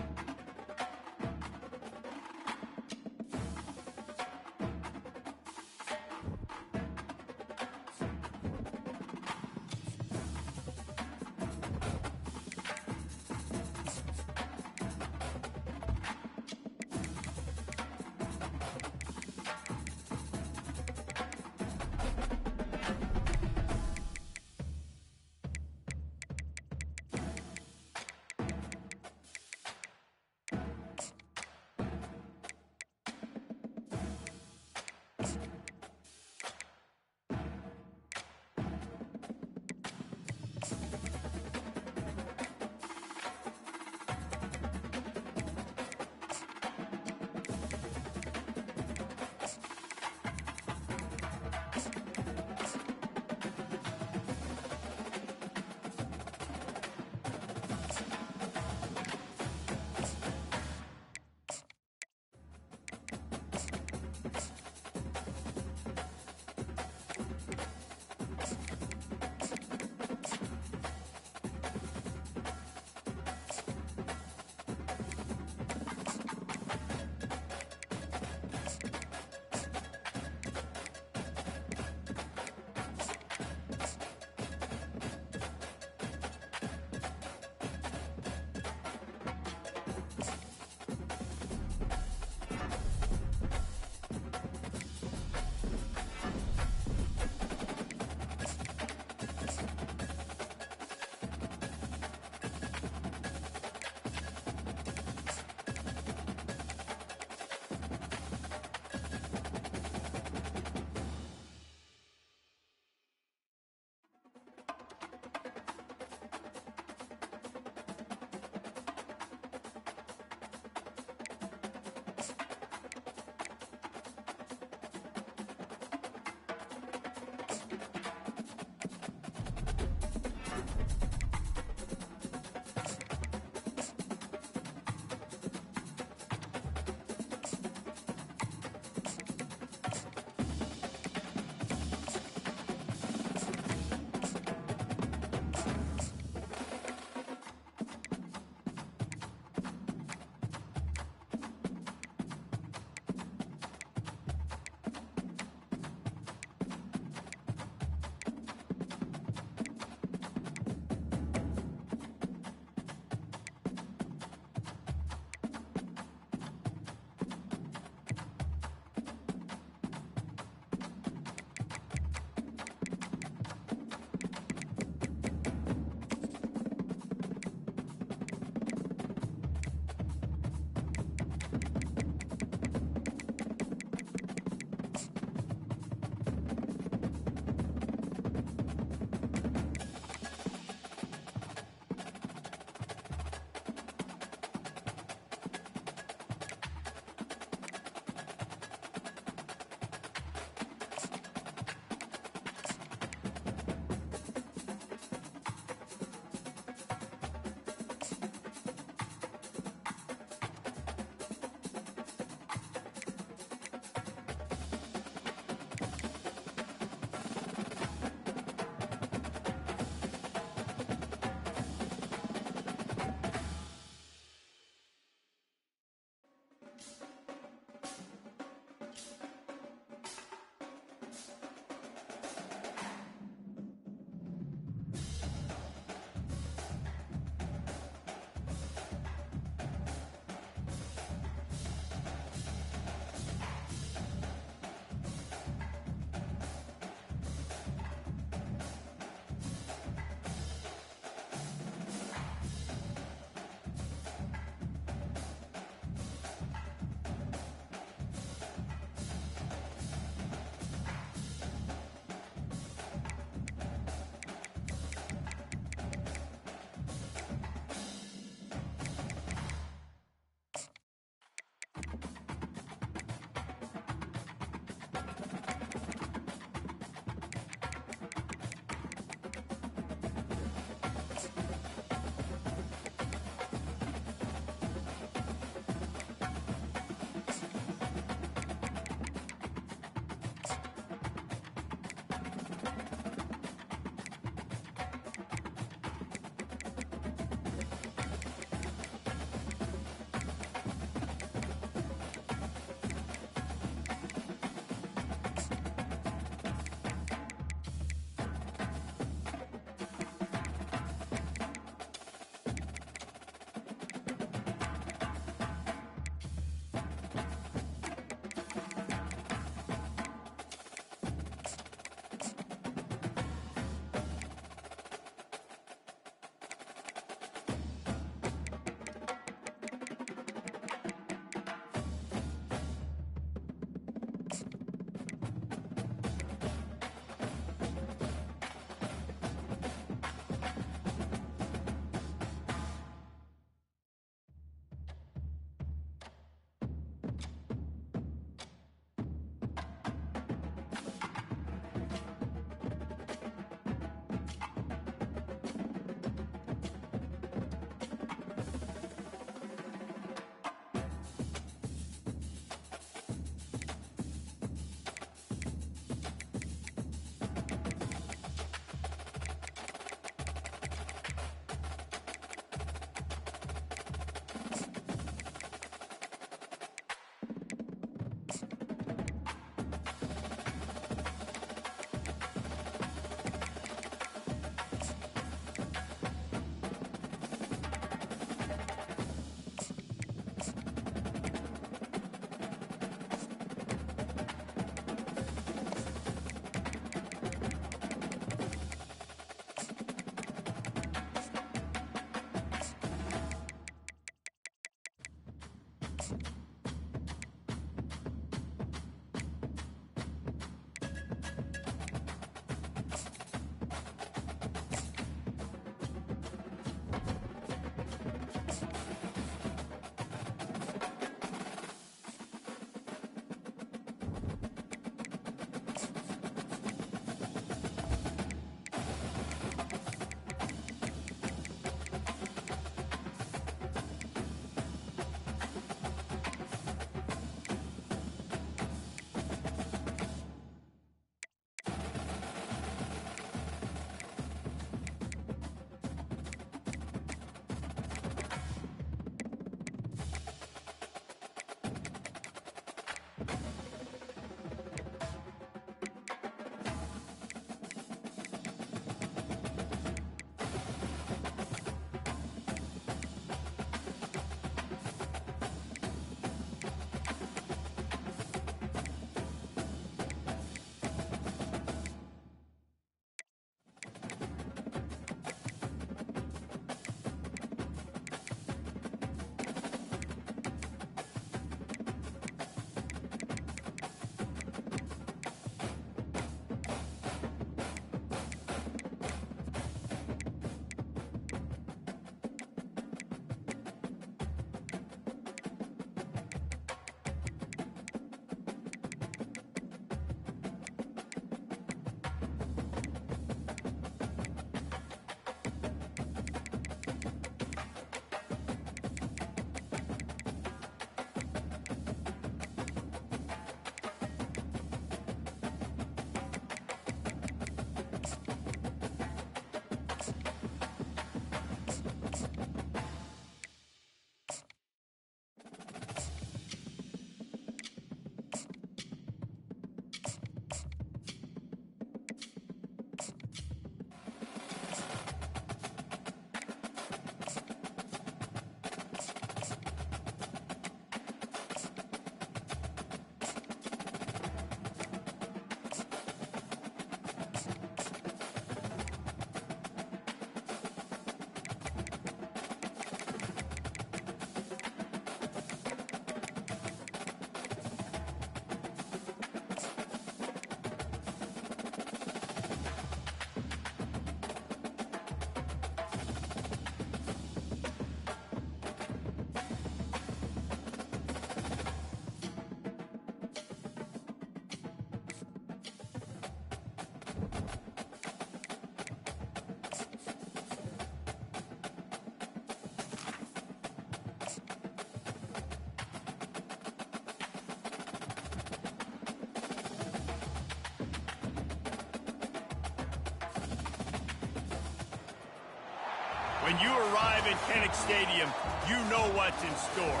When you arrive at Kinnick Stadium, you know what's in store.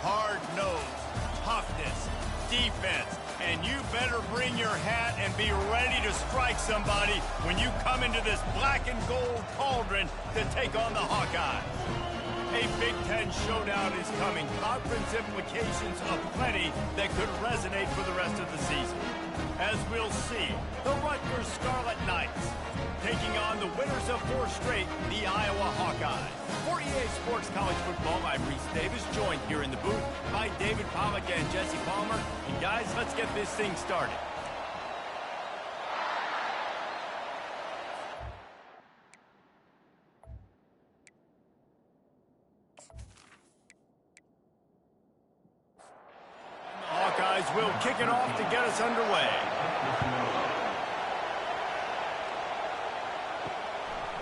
Hard nose, toughness, defense, and you better bring your hat and be ready to strike somebody when you come into this black and gold cauldron to take on the Hawkeyes. A Big Ten showdown is coming. Conference implications aplenty that could resonate for the rest of the season. As we'll see, the Rutgers Scarlet Knights taking on the winners of 4 straight, the Iowa Hawkeyes. For EA Sports College Football, I'm Reese Davis, joined here in the booth by David Pollack and Jesse Palmer. And guys, let's get this thing started. The Hawkeyes will kick it off to get us underway.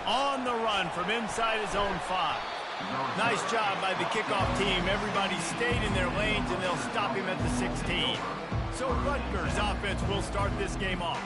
On the run from inside his own 5. Nice job by the kickoff team. Everybody stayed in their lanes, and they'll stop him at the 16. So Rutgers offense will start this game off.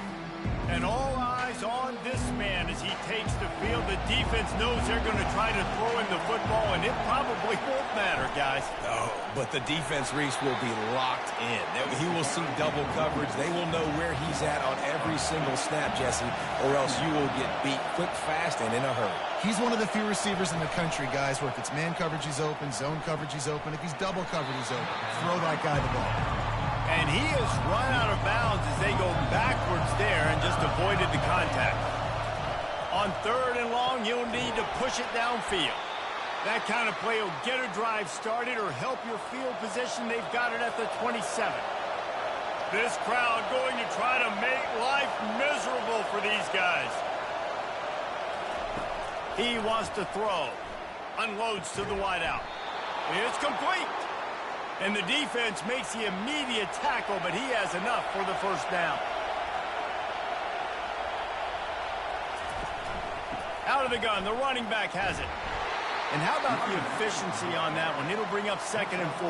And all eyes on this man as he takes the field. The defense knows they're going to try to throw him the football, and it probably won't matter, guys. Oh, but the defense, Reese, will be locked in. He will see double coverage. They will know where he's at on every single snap, Jesse, or else you will get beat quick, fast, and in a hurry. He's one of the few receivers in the country, guys, where if it's man coverage, he's open, zone coverage, he's open. If he's double covered, he's open. Throw that guy the ball. And he has run out of bounds as they go backwards there and just avoided the contact. On 3rd and long, you'll need to push it downfield. That kind of play will get a drive started or help your field position. They've got it at the 27. This crowd going to try to make life miserable for these guys. He wants to throw. Unloads to the wideout. It's complete. And the defense makes the immediate tackle, but he has enough for the first down. Out of the gun, the running back has it. And how about the efficiency on that one? It'll bring up 2nd and 4.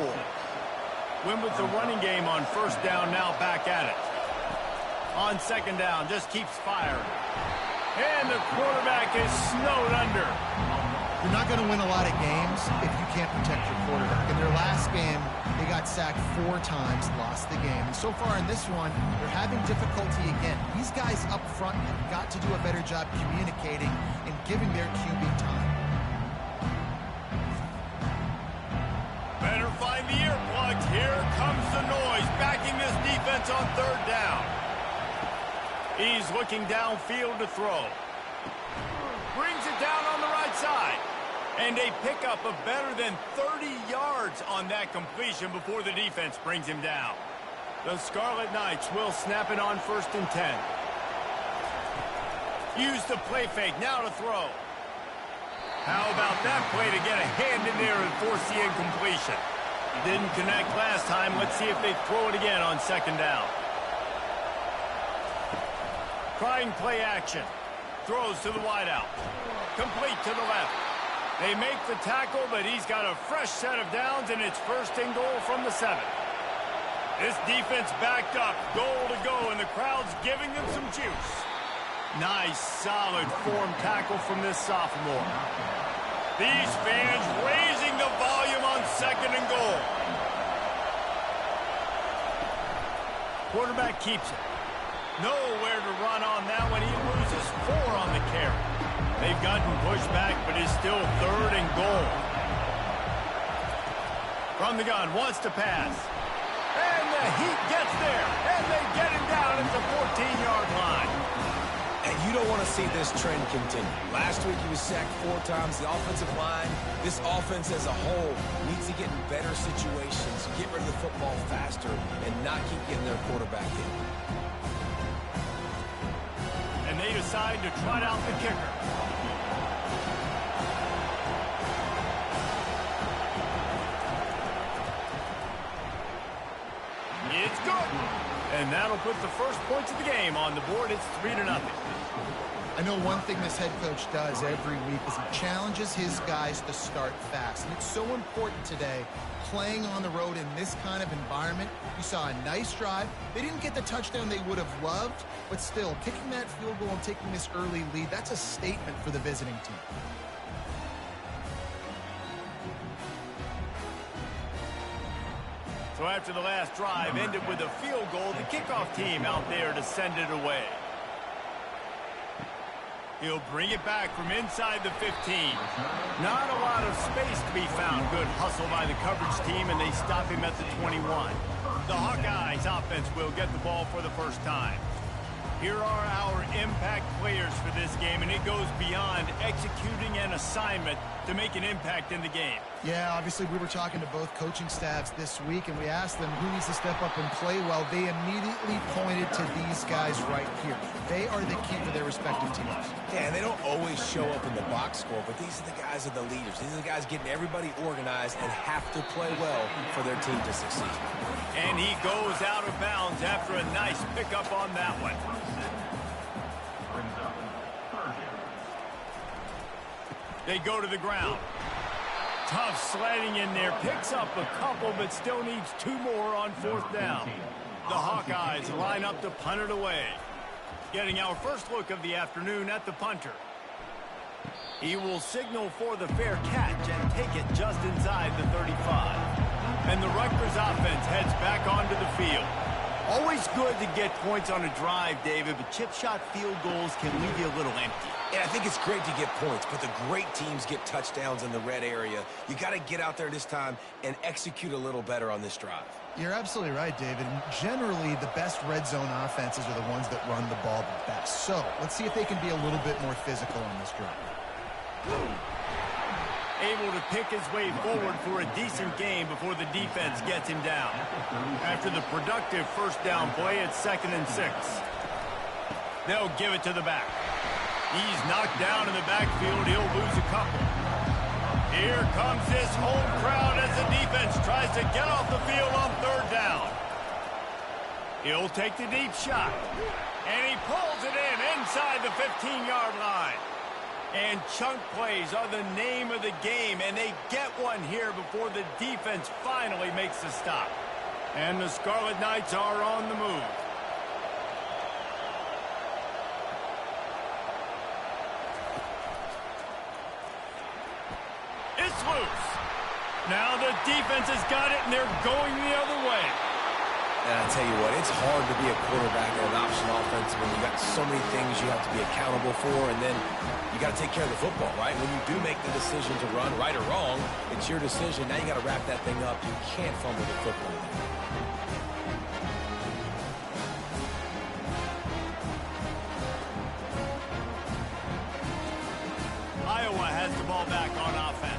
Win with the running game on 1st down, now back at it. On 2nd down, just keeps firing. And the quarterback is snowed under. You're not going to win a lot of games if you can't protect your quarterback. In their last game, they got sacked 4 times, lost the game. And so far in this one, they're having difficulty again. These guys up front have got to do a better job communicating and giving their QB time. Better find the earplugs. Here comes the noise, backing this defense on 3rd down. He's looking downfield to throw. Brings it down on the right side. And a pickup of better than 30 yards on that completion before the defense brings him down. The Scarlet Knights will snap it on 1st and 10. Use the play fake, now to throw. How about that play to get a hand in there and force the incompletion? Didn't connect last time. Let's see if they throw it again on 2nd down. Trying play action. Throws to the wideout. Complete to the left. They make the tackle, but he's got a fresh set of downs, and it's 1st and goal from the 7. This defense backed up, goal to go, and the crowd's giving them some juice. Nice, solid form tackle from this sophomore. These fans raising the volume on 2nd and goal. Quarterback keeps it. Nowhere to run on that one. He loses 4 on the carry. They've gotten pushed back, but it's still 3rd and goal. From the gun, wants to pass. And the Heat gets there. And they get him down at the 14-yard line. And you don't want to see this trend continue. Last week he was sacked 4 times. The offensive line, this offense as a whole, needs to get in better situations, get rid of the football faster, and not keep getting their quarterback hit. And they decide to trot out the kicker. It's good. And that'll put the first points of the game on the board. It's 3-0. I know one thing this head coach does every week is he challenges his guys to start fast. And it's so important today, playing on the road in this kind of environment. You saw a nice drive. They didn't get the touchdown they would have loved, but still, kicking that field goal and taking this early lead, that's a statement for the visiting team. So after the last drive ended with a field goal, the kickoff team out there to send it away. He'll bring it back from inside the 15. Not a lot of space to be found. Good hustle by the coverage team, and they stop him at the 21. The Hawkeyes offense will get the ball for the first time. Here are our impact players for this game, and it goes beyond executing an assignment to make an impact in the game. Yeah, obviously we were talking to both coaching staffs this week, and we asked them who needs to step up and play well. They immediately pointed to these guys right here. They are the key for their respective teams. Yeah, and they don't always show up in the box score, but these are the guys that are the leaders. These are the guys getting everybody organized and have to play well for their team to succeed. And he goes out of bounds after a nice pickup on that one. They go to the ground. Tough sledding in there. Picks up a couple, but still needs 2 more on 4th down. The Hawkeyes line up to punt it away. Getting our first look of the afternoon at the punter. He will signal for the fair catch and take it just inside the 35. And the Rutgers offense heads back onto the field. Always good to get points on a drive, David, but chip shot field goals can leave you a little empty. Yeah, I think it's great to get points, but the great teams get touchdowns in the red area. You got to get out there this time and execute a little better on this drive. You're absolutely right, David. Generally, the best red zone offenses are the ones that run the ball the best. So let's see if they can be a little bit more physical on this drive. Able to pick his way forward for a decent game before the defense gets him down. After the productive first down play, it's 2nd and 6. They'll give it to the back. He's knocked down in the backfield. He'll lose a couple. Here comes this home crowd as the defense tries to get off the field on 3rd down. He'll take the deep shot. And he pulls it in inside the 15-yard line. And chunk plays are the name of the game, and they get one here before the defense finally makes the stop. And the Scarlet Knights are on the move. It's loose. Now the defense has got it, and they're going the other way. And I tell you what, it's hard to be a quarterback in an option offense when you got so many things you have to be accountable for, and then you got to take care of the football, right? When you do make the decision to run, right or wrong, it's your decision. Now you got to wrap that thing up. You can't fumble the football. Iowa has the ball back on offense.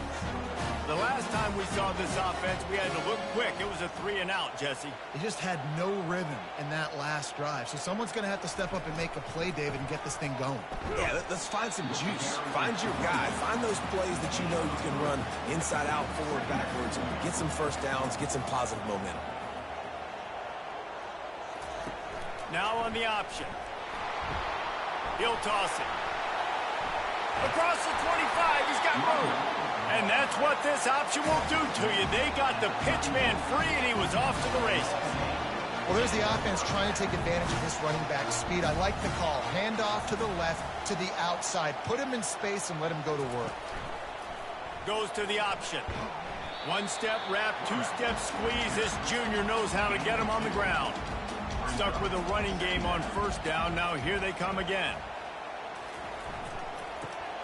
The last time we saw this offense, we had to look quick. It was a 3-and-out, Jesse. They just had no rhythm in that last drive. So someone's going to have to step up and make a play, David, and get this thing going. Yeah, let's find some juice. Find your guy. Find those plays that you know you can run inside out, forward, backwards. Get some first downs. Get some positive momentum. Now on the option. He'll toss it. Across the 25, he's got room. And that's what this option will do to you. They got the pitch man free, and he was off to the races. Well, there's the offense trying to take advantage of this running back speed. I like the call. Hand off to the left, to the outside. Put him in space and let him go to work. Goes to the option. 1-step wrap, 2-step squeeze. This junior knows how to get him on the ground. Stuck with a running game on 1st down. Now here they come again.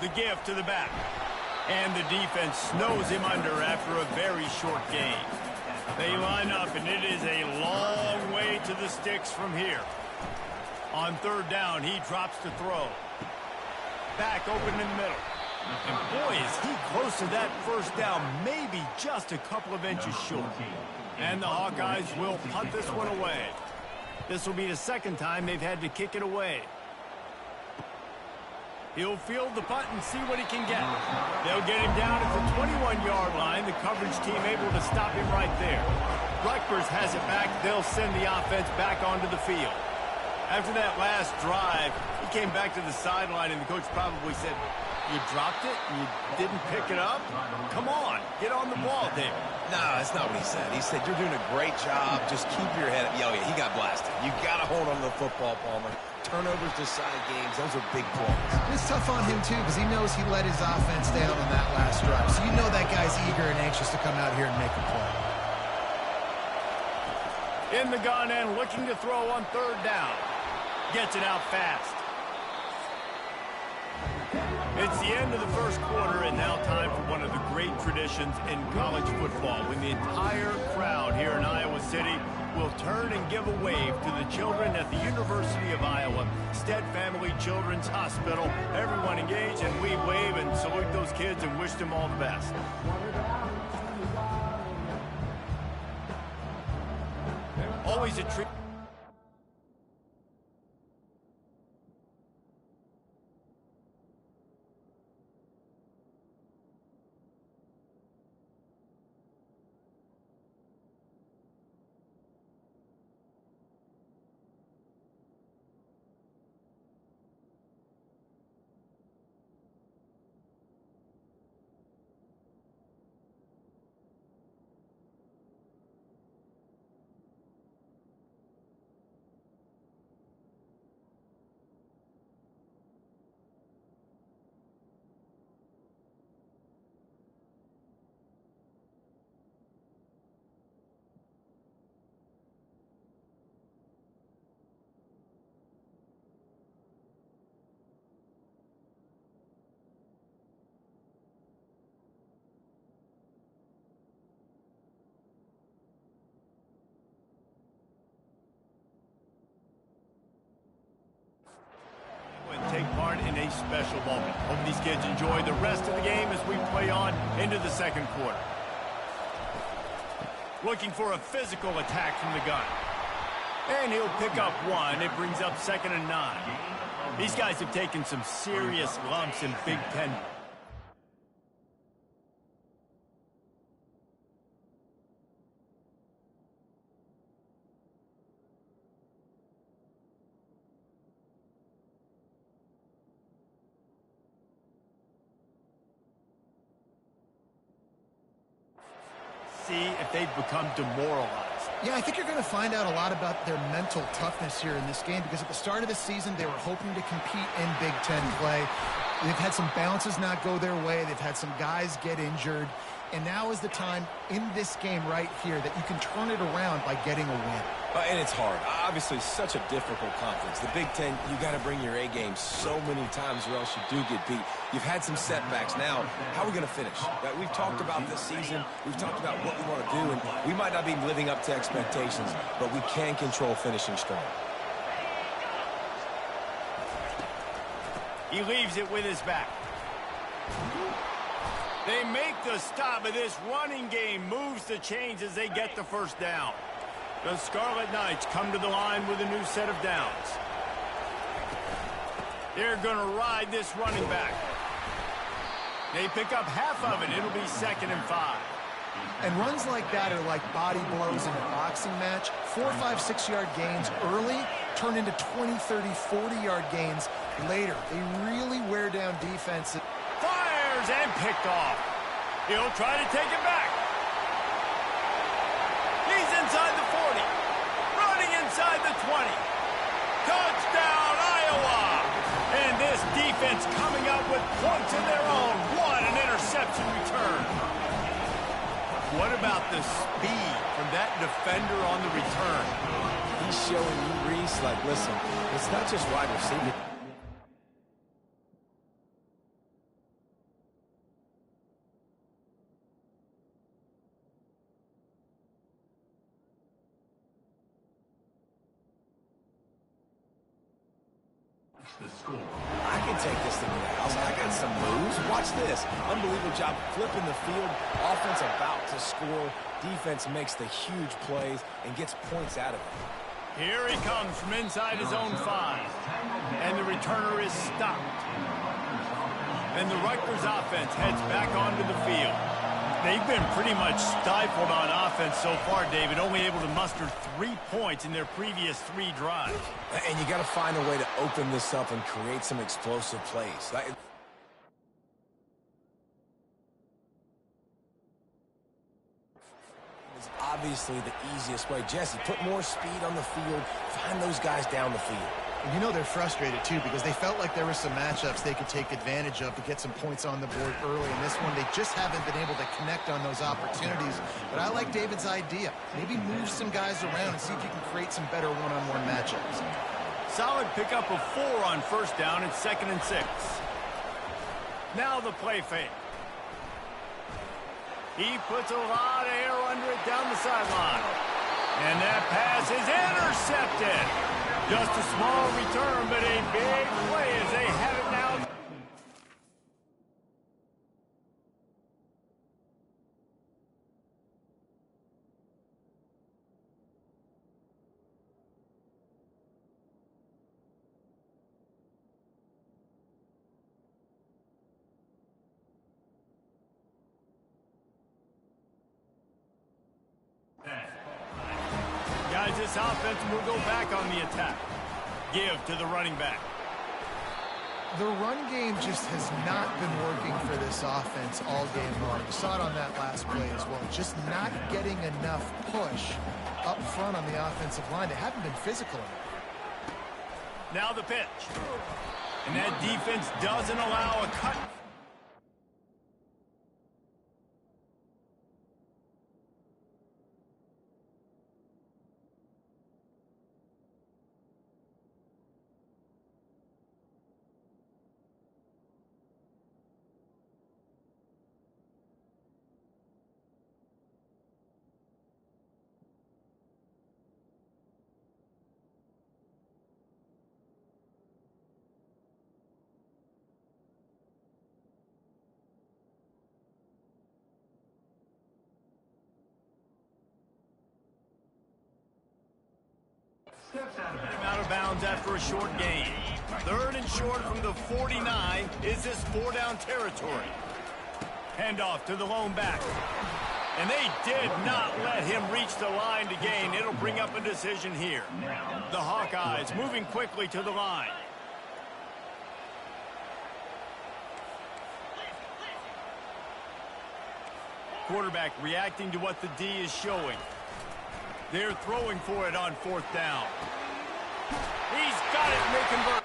The give to the back. And the defense snows him under after a very short gain. They line up, and it is a long way to the sticks from here. On 3rd down, he drops to throw. Back open in the middle. And boy, is he close to that 1st down, maybe just a couple of inches short. And the Hawkeyes will punt this one away. This will be the 2nd time they've had to kick it away. He'll field the punt and see what he can get. They'll get him down at the 21-yard line. The coverage team able to stop him right there. Rutgers has it back. They'll send the offense back onto the field. After that last drive, he came back to the sideline, and the coach probably said, "You dropped it? You didn't pick it up? Come on, get on the ball, David." No, that's not what he said. He said, "You're doing a great job. Just keep your head up." Oh, yeah, he got blasted. You got to hold on to the football, Palmer. Turnovers decide games. Those are big plays. It's tough on him, too, because he knows he let his offense down on that last drive. So you know that guy's eager and anxious to come out here and make a play. In the gun and looking to throw on third down. Gets it out fast. It's the end of the first quarter, and now time for one of the great traditions in college football, when the entire crowd here in Iowa City will turn and give a wave to the children at the University of Iowa Stead Family Children's Hospital. Everyone engage, and we wave and salute those kids and wish them all the best. Always a treat. Take part in a special moment. Hope these kids enjoy the rest of the game as we play on into the second quarter. Looking for a physical attack from the gun. And he'll pick up one. It brings up 2nd and 9. These guys have taken some serious lumps in Big Ten. See if they've become demoralized. Yeah, I think you're going to find out a lot about their mental toughness here in this game, because at the start of the season, they were hoping to compete in Big Ten play. They've had some bounces not go their way. They've had some guys get injured. And now is the time in this game right here that you can turn it around by getting a win. And it's hard. Obviously, such a difficult conference. The Big Ten, you got to bring your A game so many times or else you do get beat. You've had some setbacks. Now, how are we going to finish? We've talked about this season. We've talked about what we want to do, and we might not be living up to expectations, but we can control finishing strong. He leaves it with his back. They make the stop, but this running game moves the chains as they get the first down. The Scarlet Knights come to the line with a new set of downs. They're going to ride this running back. They pick up half of it. It'll be 2nd and 5. And runs like that are like body blows in a boxing match. 4, 5, 6-yard gains early turn into 20, 30, 40-yard gains later. They really wear down defenses. Fires and picked off. He'll try to take it back. He's inside the 40. Running inside the 20. Touchdown, Iowa! And this defense coming up with points of their own. What an interception return. What about the speed from that defender on the return? He's showing you, Reese, like, listen, it's not just wide receiver. The score. I can take this thing to the house. I got some moves. Watch this. Unbelievable job flipping the field. Offense about to score. Defense makes the huge plays and gets points out of it. Here he comes from inside his own 5. And the returner is stopped. And the Rutgers offense heads back onto the field. They've been pretty much stifled on offense so far, David, only able to muster 3 points in their previous 3 drives. And you got to find a way to open this up and create some explosive plays. It's obviously the easiest way. Jesse, put more speed on the field. Find those guys down the field. And you know they're frustrated, too, because they felt like there were some matchups they could take advantage of to get some points on the board early. In this one, they just haven't been able to connect on those opportunities. But I like David's idea. Maybe move some guys around and see if you can create some better one-on-one matchups. Solid pickup of 4 on first down and 2nd and 6. Now the play fake. He puts a lot of air under it down the sideline. And that pass is intercepted. Just a small return, but a big play as they have it now. Guys, this offense will go back on the attack. Give to the running back. The run game just has not been working for this offense all game long. You saw it on that last play as well. Just not getting enough push up front on the offensive line. They haven't been physical enough. Now the pitch. And that defense doesn't allow a cut. Out of bounds after a short gain. 3rd and short from the 49. Is this 4-down territory? Handoff to the lone back. And they did not let him reach the line to gain. It'll bring up a decision here. The Hawkeyes moving quickly to the line. Quarterback reacting to what the D is showing. They're throwing for it on 4th down. He's got it, and they convert.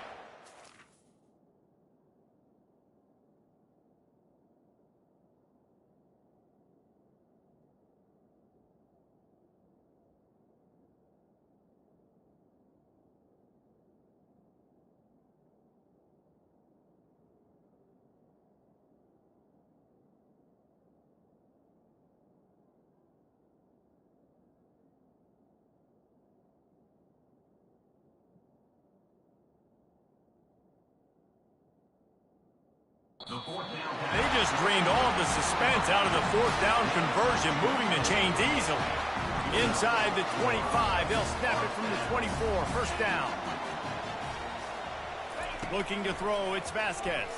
They just drained all of the suspense out of the 4th down conversion, moving the chains easily. Inside the 25, they'll snap it from the 24, 1st down. Looking to throw, it's Vasquez.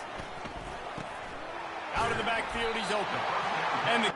Out of the backfield, he's open. And the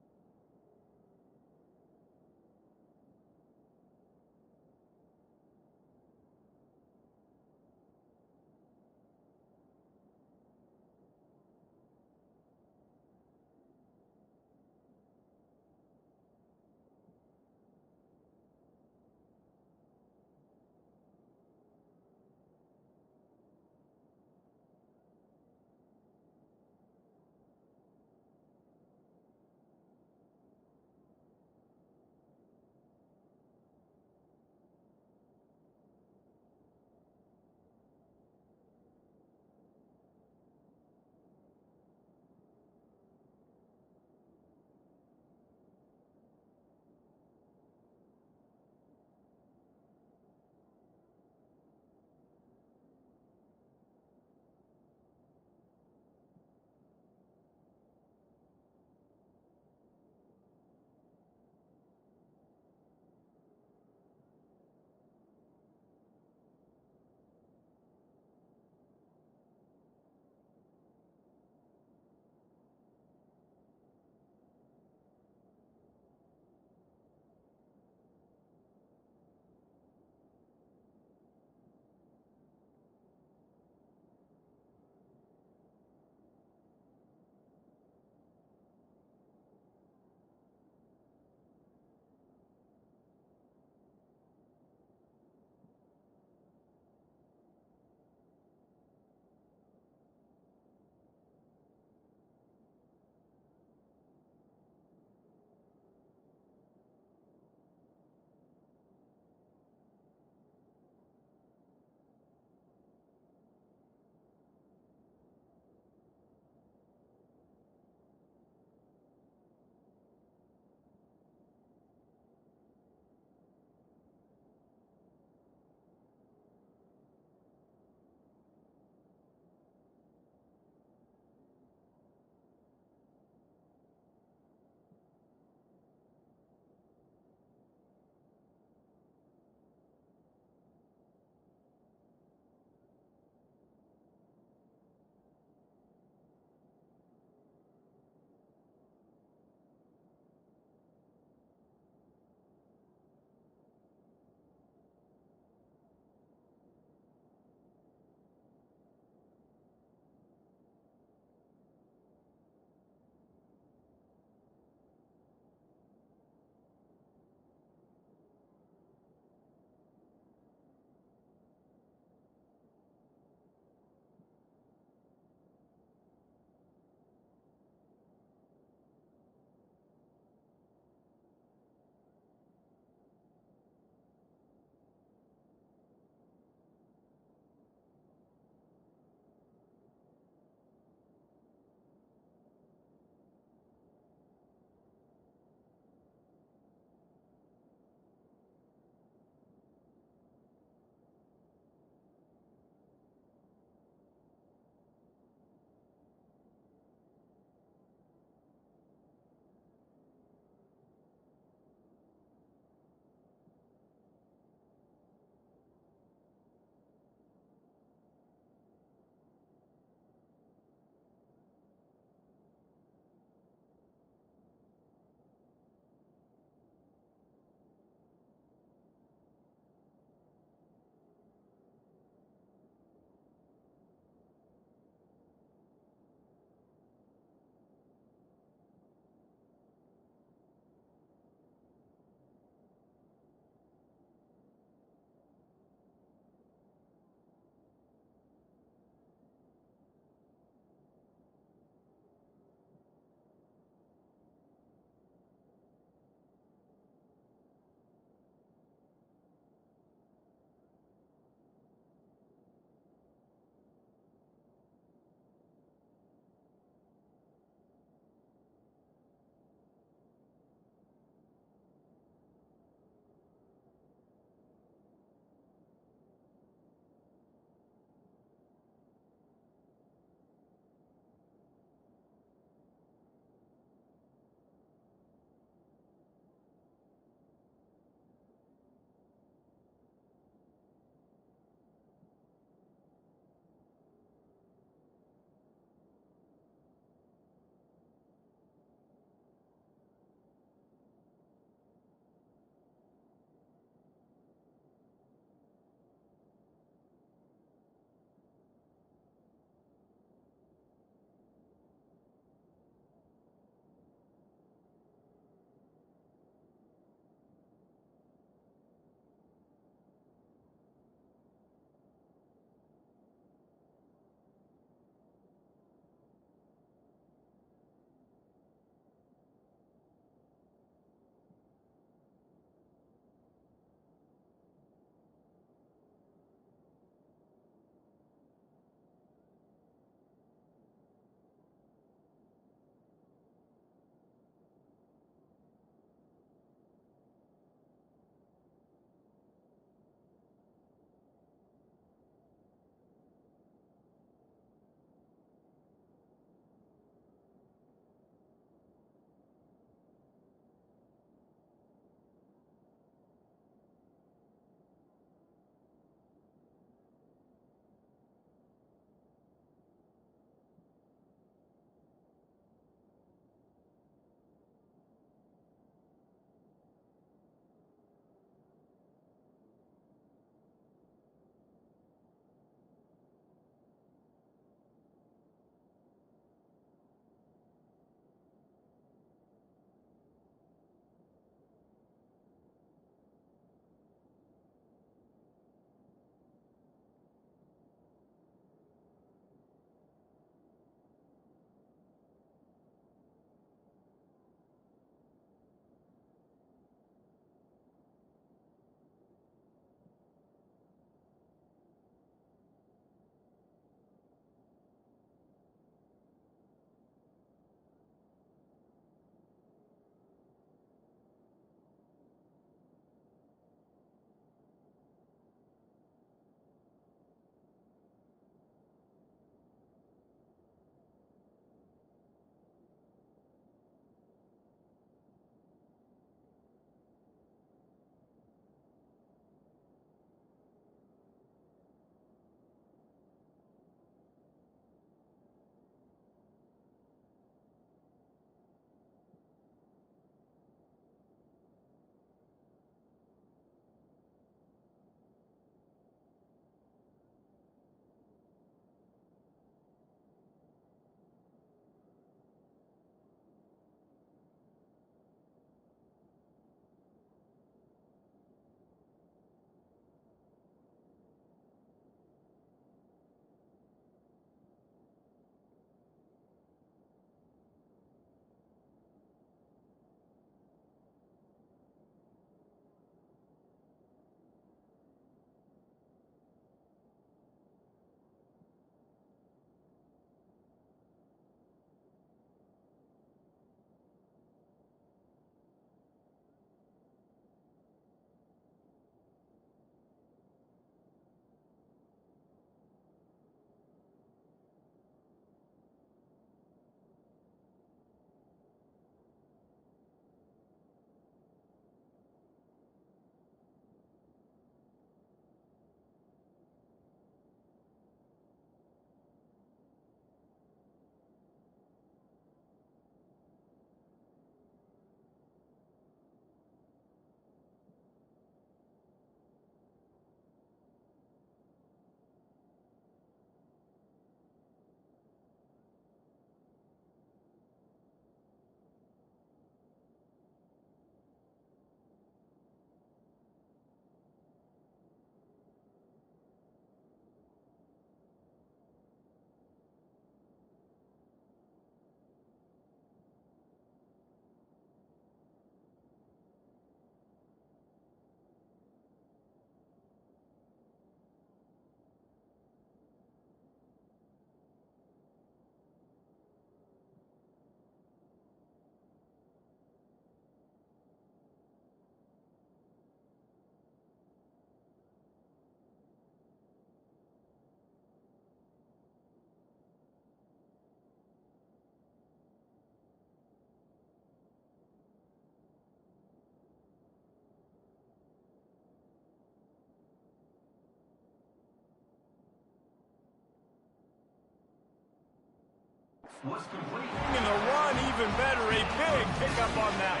was complete. And the run even better, a big pickup on that.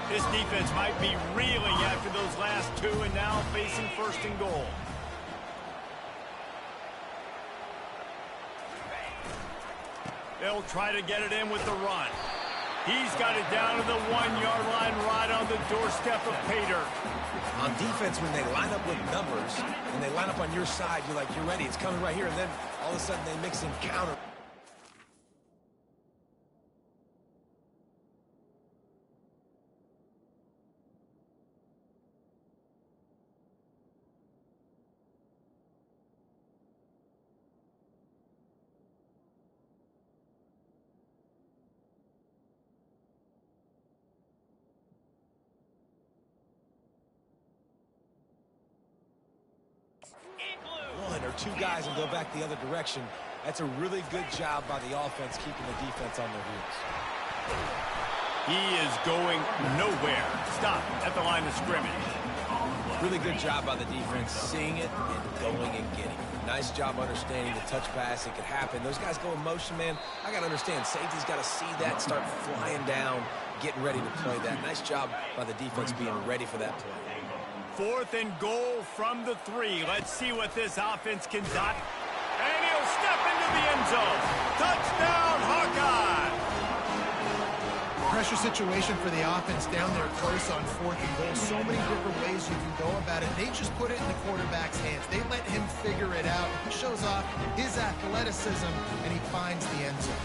This defense might be reeling after those last two and now facing first and goal. They'll try to get it in with the run. He's got it down to the 1-yard line right on the doorstep of Pater. On defense, when they line up with numbers and they line up on your side, you're like, you're ready, it's coming right here, and then all of a sudden they mix in counter. One or two guys and go back the other direction. That's a really good job by the offense keeping the defense on their heels. He is going nowhere. Stop at the line of scrimmage. Really good job by the defense, seeing it and going and getting it. Nice job understanding the touch pass. It could happen. Those guys go in motion, man. I got to understand. Safety's got to see that, start flying down, getting ready to play that. Nice job by the defense being ready for that play. 4th and goal from the 3. Let's see what this offense can do. And he'll step into the end zone. Touchdown, Hawkeye! Pressure situation for the offense down there close on 4th and goal. So many different ways you can go about it. They just put it in the quarterback's hands. They let him figure it out. He shows off his athleticism, and he finds the end zone.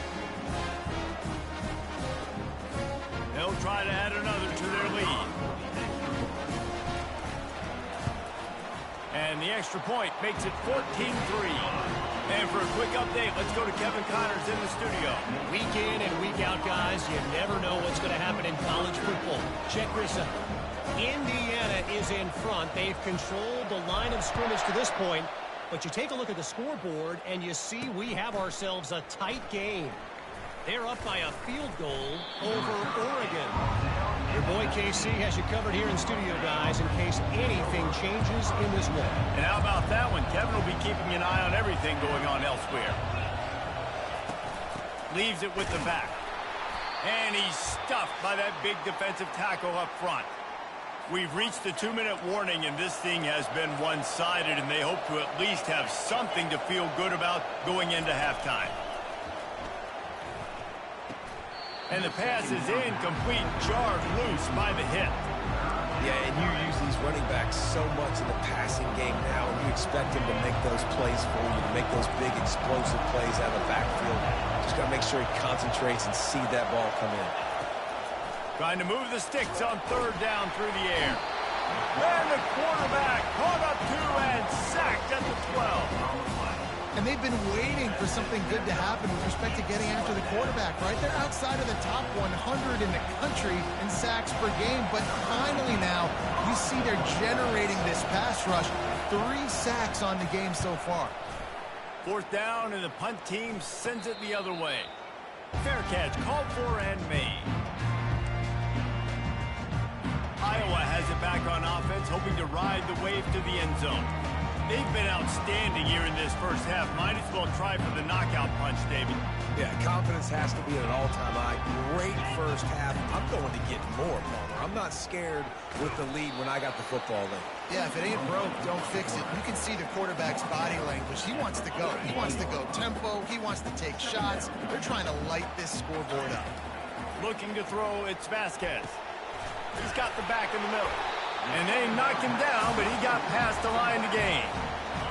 They'll try to add another to their lead. And the extra point makes it 14-3. And for a quick update, let's go to Kevin Connors in the studio. Week in and week out, guys, you never know what's going to happen in college football. Check this out. Indiana is in front. They've controlled the line of scrimmage to this point. But you take a look at the scoreboard, and you see we have ourselves a tight game. They're up by a field goal over Oregon. Your boy KC has you covered here in studio, guys, in case anything changes in this one. And how about that one? Kevin will be keeping an eye on everything going on elsewhere. Leaves it with the back. And he's stuffed by that big defensive tackle up front. We've reached the 2-minute warning, and this thing has been one-sided, and they hope to at least have something to feel good about going into halftime. And the pass is incomplete, jarred loose by the hit. Yeah, and you use these running backs so much in the passing game now, and you expect them to make those plays for you, to make those big explosive plays out of the backfield. Just got to make sure he concentrates and see that ball come in. Trying to move the sticks on 3rd down through the air. And the quarterback caught up to and sacked at the 12. And they've been waiting for something good to happen with respect to getting after the quarterback, right? They're outside of the top 100 in the country in sacks per game, but finally now you see they're generating this pass rush. 3 sacks on the game so far. 4th down, and the punt team sends it the other way. Fair catch called for and made. Iowa has it back on offense, hoping to ride the wave to the end zone. They've been outstanding here in this first half. Might as well try for the knockout punch, David. Yeah, confidence has to be at an all-time high. Great first half. I'm going to get more, Palmer. I'm not scared with the lead when I got the football in. Yeah, if it ain't broke, don't fix it. You can see the quarterback's body language. He wants to go. He wants to go tempo. He wants to take shots. They're trying to light this scoreboard up. Looking to throw, it's Vasquez. He's got the back in the middle. And they knocked him down, but he got past the line to gain.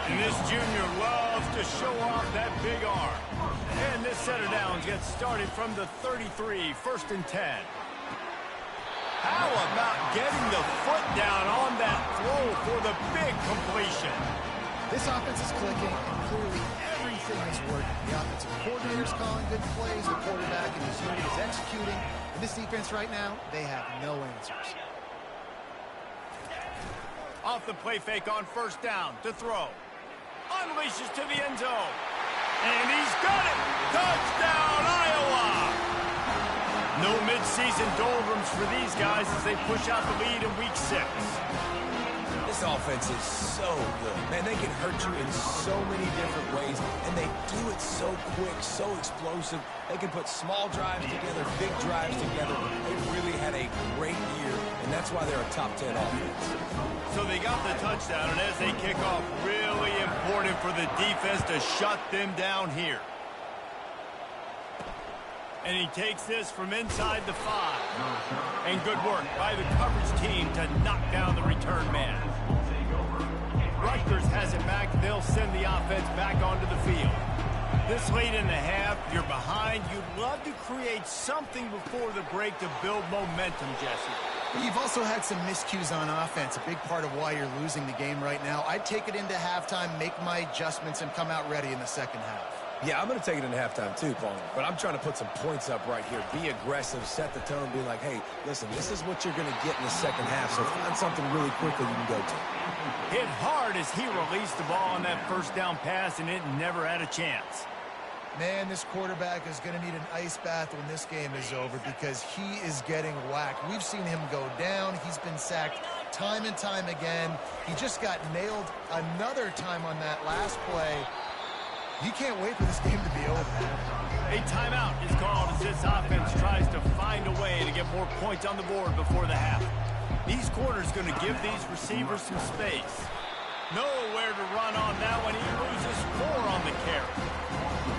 And this junior loves to show off that big arm. And this set of downs gets started from the 33, 1st and 10. How about getting the foot down on that throw for the big completion? This offense is clicking, and clearly everything is working. The offensive coordinator's calling good plays. The quarterback in his unit is executing. And this defense right now, they have no answers. Off the play fake on 1st down to throw. Unleashes to the end zone. And he's got it! Touchdown, Iowa! No midseason doldrums for these guys as they push out the lead in Week 6. This offense is so good. Man, they can hurt you in so many different ways, and they do it so quick, so explosive. They can put small drives together, big drives together. They really had a great year, and that's why they're a top 10 offense. So they got the touchdown, and as they kick off, really important for the defense to shut them down here. And he takes this from inside the 5. And good work by the coverage team to knock down the return man. Rutgers has it back. They'll send the offense back onto the field. This late in the half, you're behind. You'd love to create something before the break to build momentum, Jesse. You've also had some miscues on offense, a big part of why you're losing the game right now. I'd take it into halftime, make my adjustments, and come out ready in the second half. Yeah, I'm going to take it in halftime too, Paul. But I'm trying to put some points up right here. Be aggressive, set the tone, be like, hey, listen, this is what you're going to get in the second half, so find something really quickly you can go to. Hit hard as he released the ball on that first down pass, and it never had a chance. Man, this quarterback is going to need an ice bath when this game is over because he is getting whacked. We've seen him go down. He's been sacked time and time again. He just got nailed another time on that last play. You can't wait for this game to be over. A timeout is called as this offense tries to find a way to get more points on the board before the half. These corners going to give these receivers some space. Nowhere to run on that one. He loses 4 on the carry.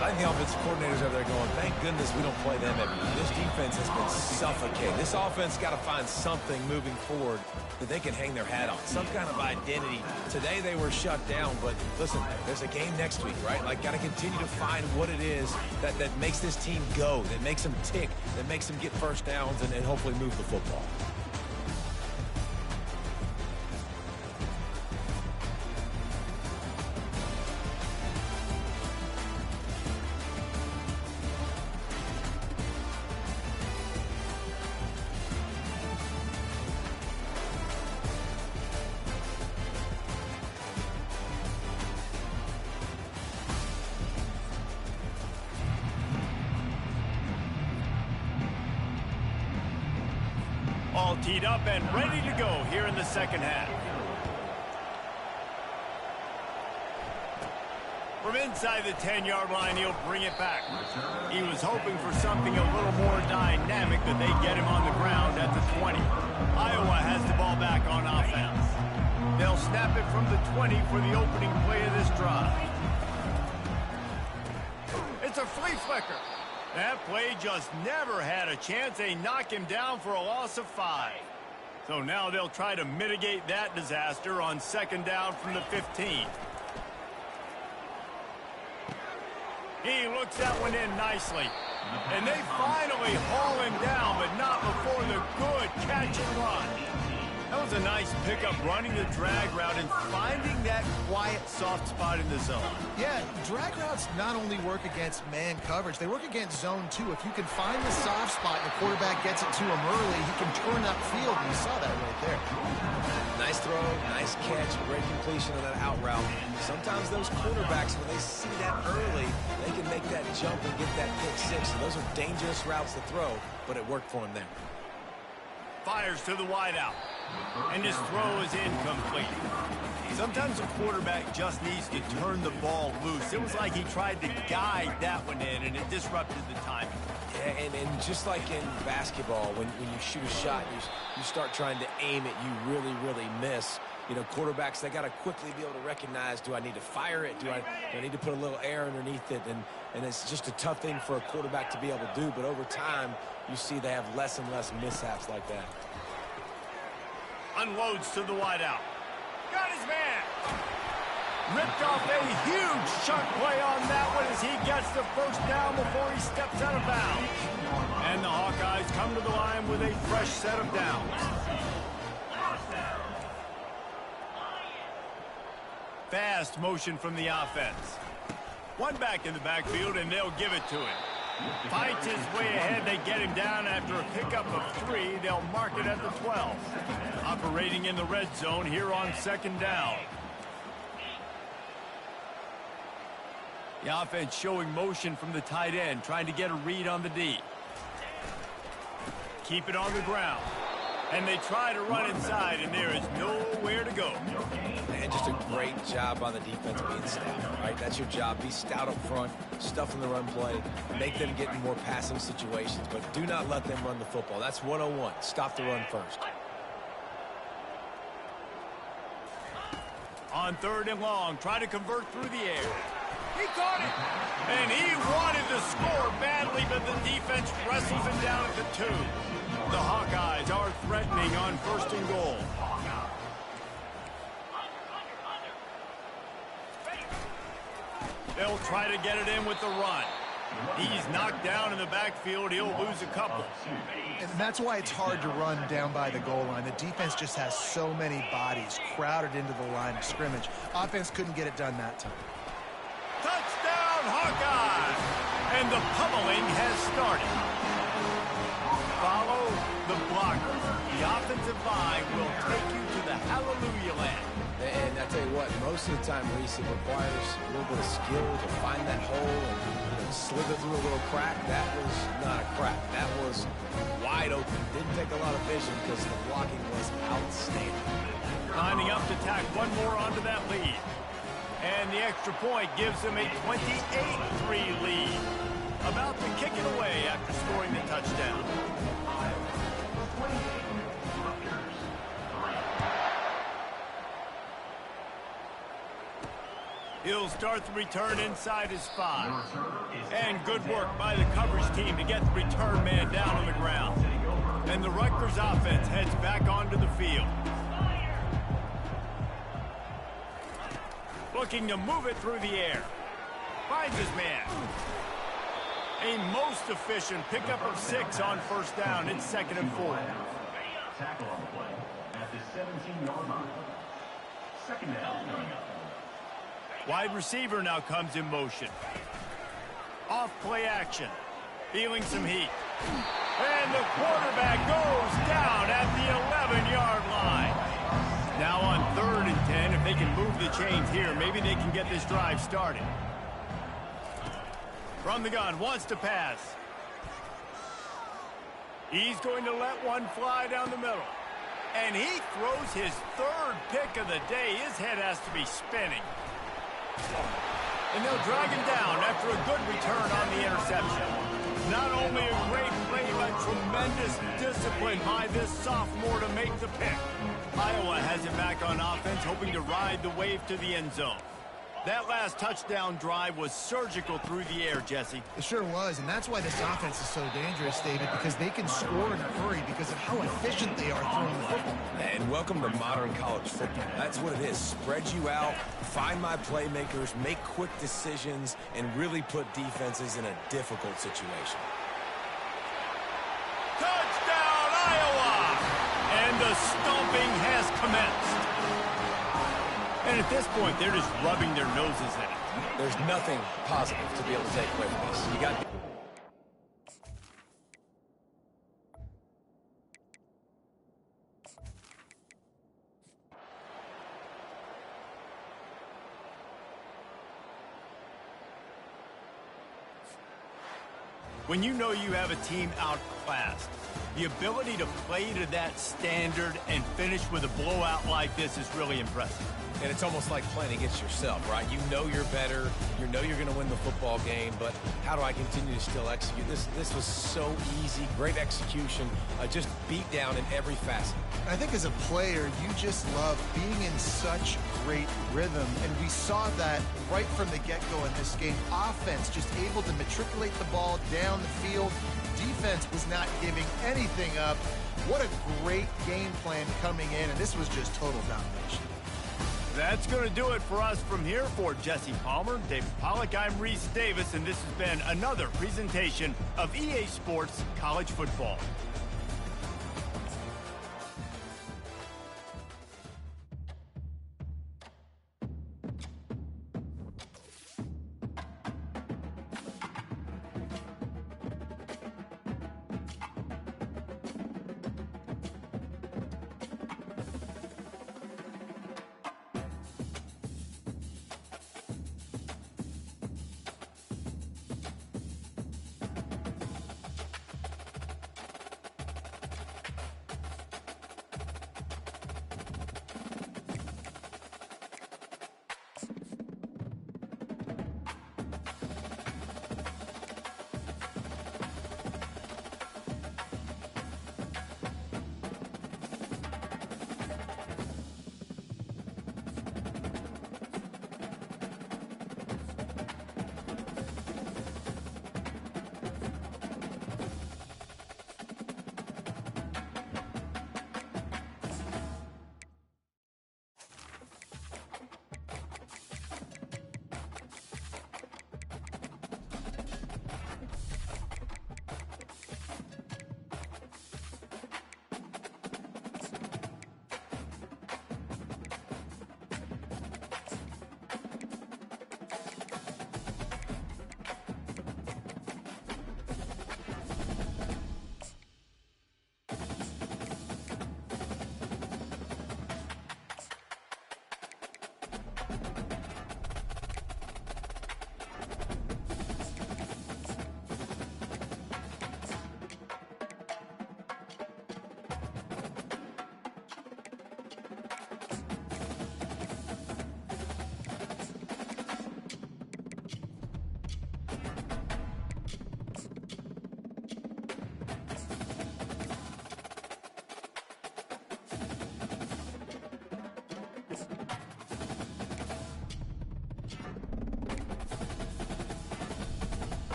I think the offensive coordinators over there going, thank goodness we don't play them every year. This defense has been suffocating. This offense got to find something moving forward that they can hang their hat on, some kind of identity. Today they were shut down, but listen, there's a game next week, right? Like, got to continue to find what it is that makes this team go, that makes them tick, that makes them get first downs and hopefully move the football. All teed up and ready to go here in the second half. From inside the 10-yard line, he'll bring it back. He was hoping for something a little more dynamic, but they get him on the ground at the 20. Iowa has the ball back on offense. They'll snap it from the 20 for the opening play of this drive. It's a flea flicker. That play just never had a chance. They knock him down for a loss of 5. So now they'll try to mitigate that disaster on second down from the 15. He looks that one in nicely. And they finally haul him down, but not before the good catch and run. That was a nice pickup, running the drag route and finding that quiet, soft spot in the zone. Yeah, drag routes not only work against man coverage, they work against zone too. If you can find the soft spot and the quarterback gets it to him early, he can turn upfield, and you saw that right there. Nice throw, nice catch, great completion of that out route. Sometimes those quarterbacks, when they see that early, they can make that jump and get that pick 6. And those are dangerous routes to throw, but it worked for him there. Fires to the wideout. And his throw is incomplete. Sometimes a quarterback just needs to turn the ball loose. It was like he tried to guide that one in, and it disrupted the timing. Yeah, and just like in basketball, when you shoot a shot, you start trying to aim it, you really miss. You know, quarterbacks, they got to quickly be able to recognize, do I need to fire it? Do I need to put a little air underneath it? And it's just a tough thing for a quarterback to be able to do. But over time, you see they have less and less mishaps like that. Unloads to the wideout. Got his man. Ripped off a huge chunk play on that one as he gets the first down before he steps out of bounds. And the Hawkeyes come to the line with a fresh set of downs. Fast motion from the offense. One back in the backfield, and they'll give it to him. Fights his way ahead. They get him down after a pickup of 3. They'll mark it at the 12. Operating in the red zone here on second down. The offense showing motion from the tight end, trying to get a read on the D. Keep it on the ground. And they try to run inside, and there is nowhere to go. And just a great job by the defense being stout, right? That's your job. Be stout up front, stuff in the run play, make them get in more passing situations, but do not let them run the football. That's 101. Stop the run first. On 3rd and long, try to convert through the air. He caught it! And he wanted to score badly, but the defense wrestles him down at the 2. The Hawkeyes are threatening on 1st and goal. They'll try to get it in with the run. He's knocked down in the backfield. He'll lose a couple. And that's why it's hard to run down by the goal line. The defense just has so many bodies crowded into the line of scrimmage. Offense couldn't get it done that time. Touchdown, Hawkeye! And the pummeling has started. Follow the blocker. The offensive line will take you to the hallelujah land. And I tell you what, most of the time, Reese, it requires a little bit of skill to find that hole and slither through a little crack. That was not a crack. That was wide open. Didn't take a lot of vision because the blocking was outstanding. Lining up to tack one more onto that lead. And the extra point gives them a 28-3 lead. About to kick it away after scoring the touchdown. He'll start the return inside his 5. And good work by the coverage team to get the return man down on the ground. And the Rutgers offense heads back onto the field. Looking to move it through the air. Finds his man. A most efficient pickup of 6 on 1st down. It's 2nd and 4. Tackle on the play at the 17-yard line. 2nd down coming up. Wide receiver now comes in motion. Off play action. Feeling some heat. And the quarterback goes down at the 11-yard line. Now on 3rd and 10, if they can move the chains here, maybe they can get this drive started. From the gun, wants to pass. He's going to let one fly down the middle. And he throws his 3rd pick of the day. His head has to be spinning. And they'll drag him down after a good return on the interception. Not only a great play, but tremendous discipline by this sophomore to make the pick. Iowa has it back on offense, hoping to ride the wave to the end zone. That last touchdown drive was surgical through the air, Jesse. It sure was, and that's why this offense is so dangerous, David, because they can score in a hurry because of how efficient they are throwing the football. And welcome to modern college football. That's what it is. Spread you out, find my playmakers, make quick decisions, and really put defenses in a difficult situation. Touchdown, Iowa! And the stomping has commenced. And at this point, they're just rubbing their noses in it. There's nothing positive to be able to take away from this. You got. When you know you have a team outclassed, the ability to play to that standard and finish with a blowout like this is really impressive. And it's almost like playing against yourself, right? You know you're better. You know you're going to win the football game, but how do I continue to still execute? This was so easy. Great execution. Just beat down in every facet. I think as a player, you just love being in such great rhythm, and we saw that right from the get-go in this game. Offense just able to matriculate the ball down the field. Defense was not giving anything up. What a great game plan coming in, and this was just total domination. That's going to do it for us from here. For Jesse Palmer, David Pollack, I'm Reese Davis, and this has been another presentation of EA Sports College Football.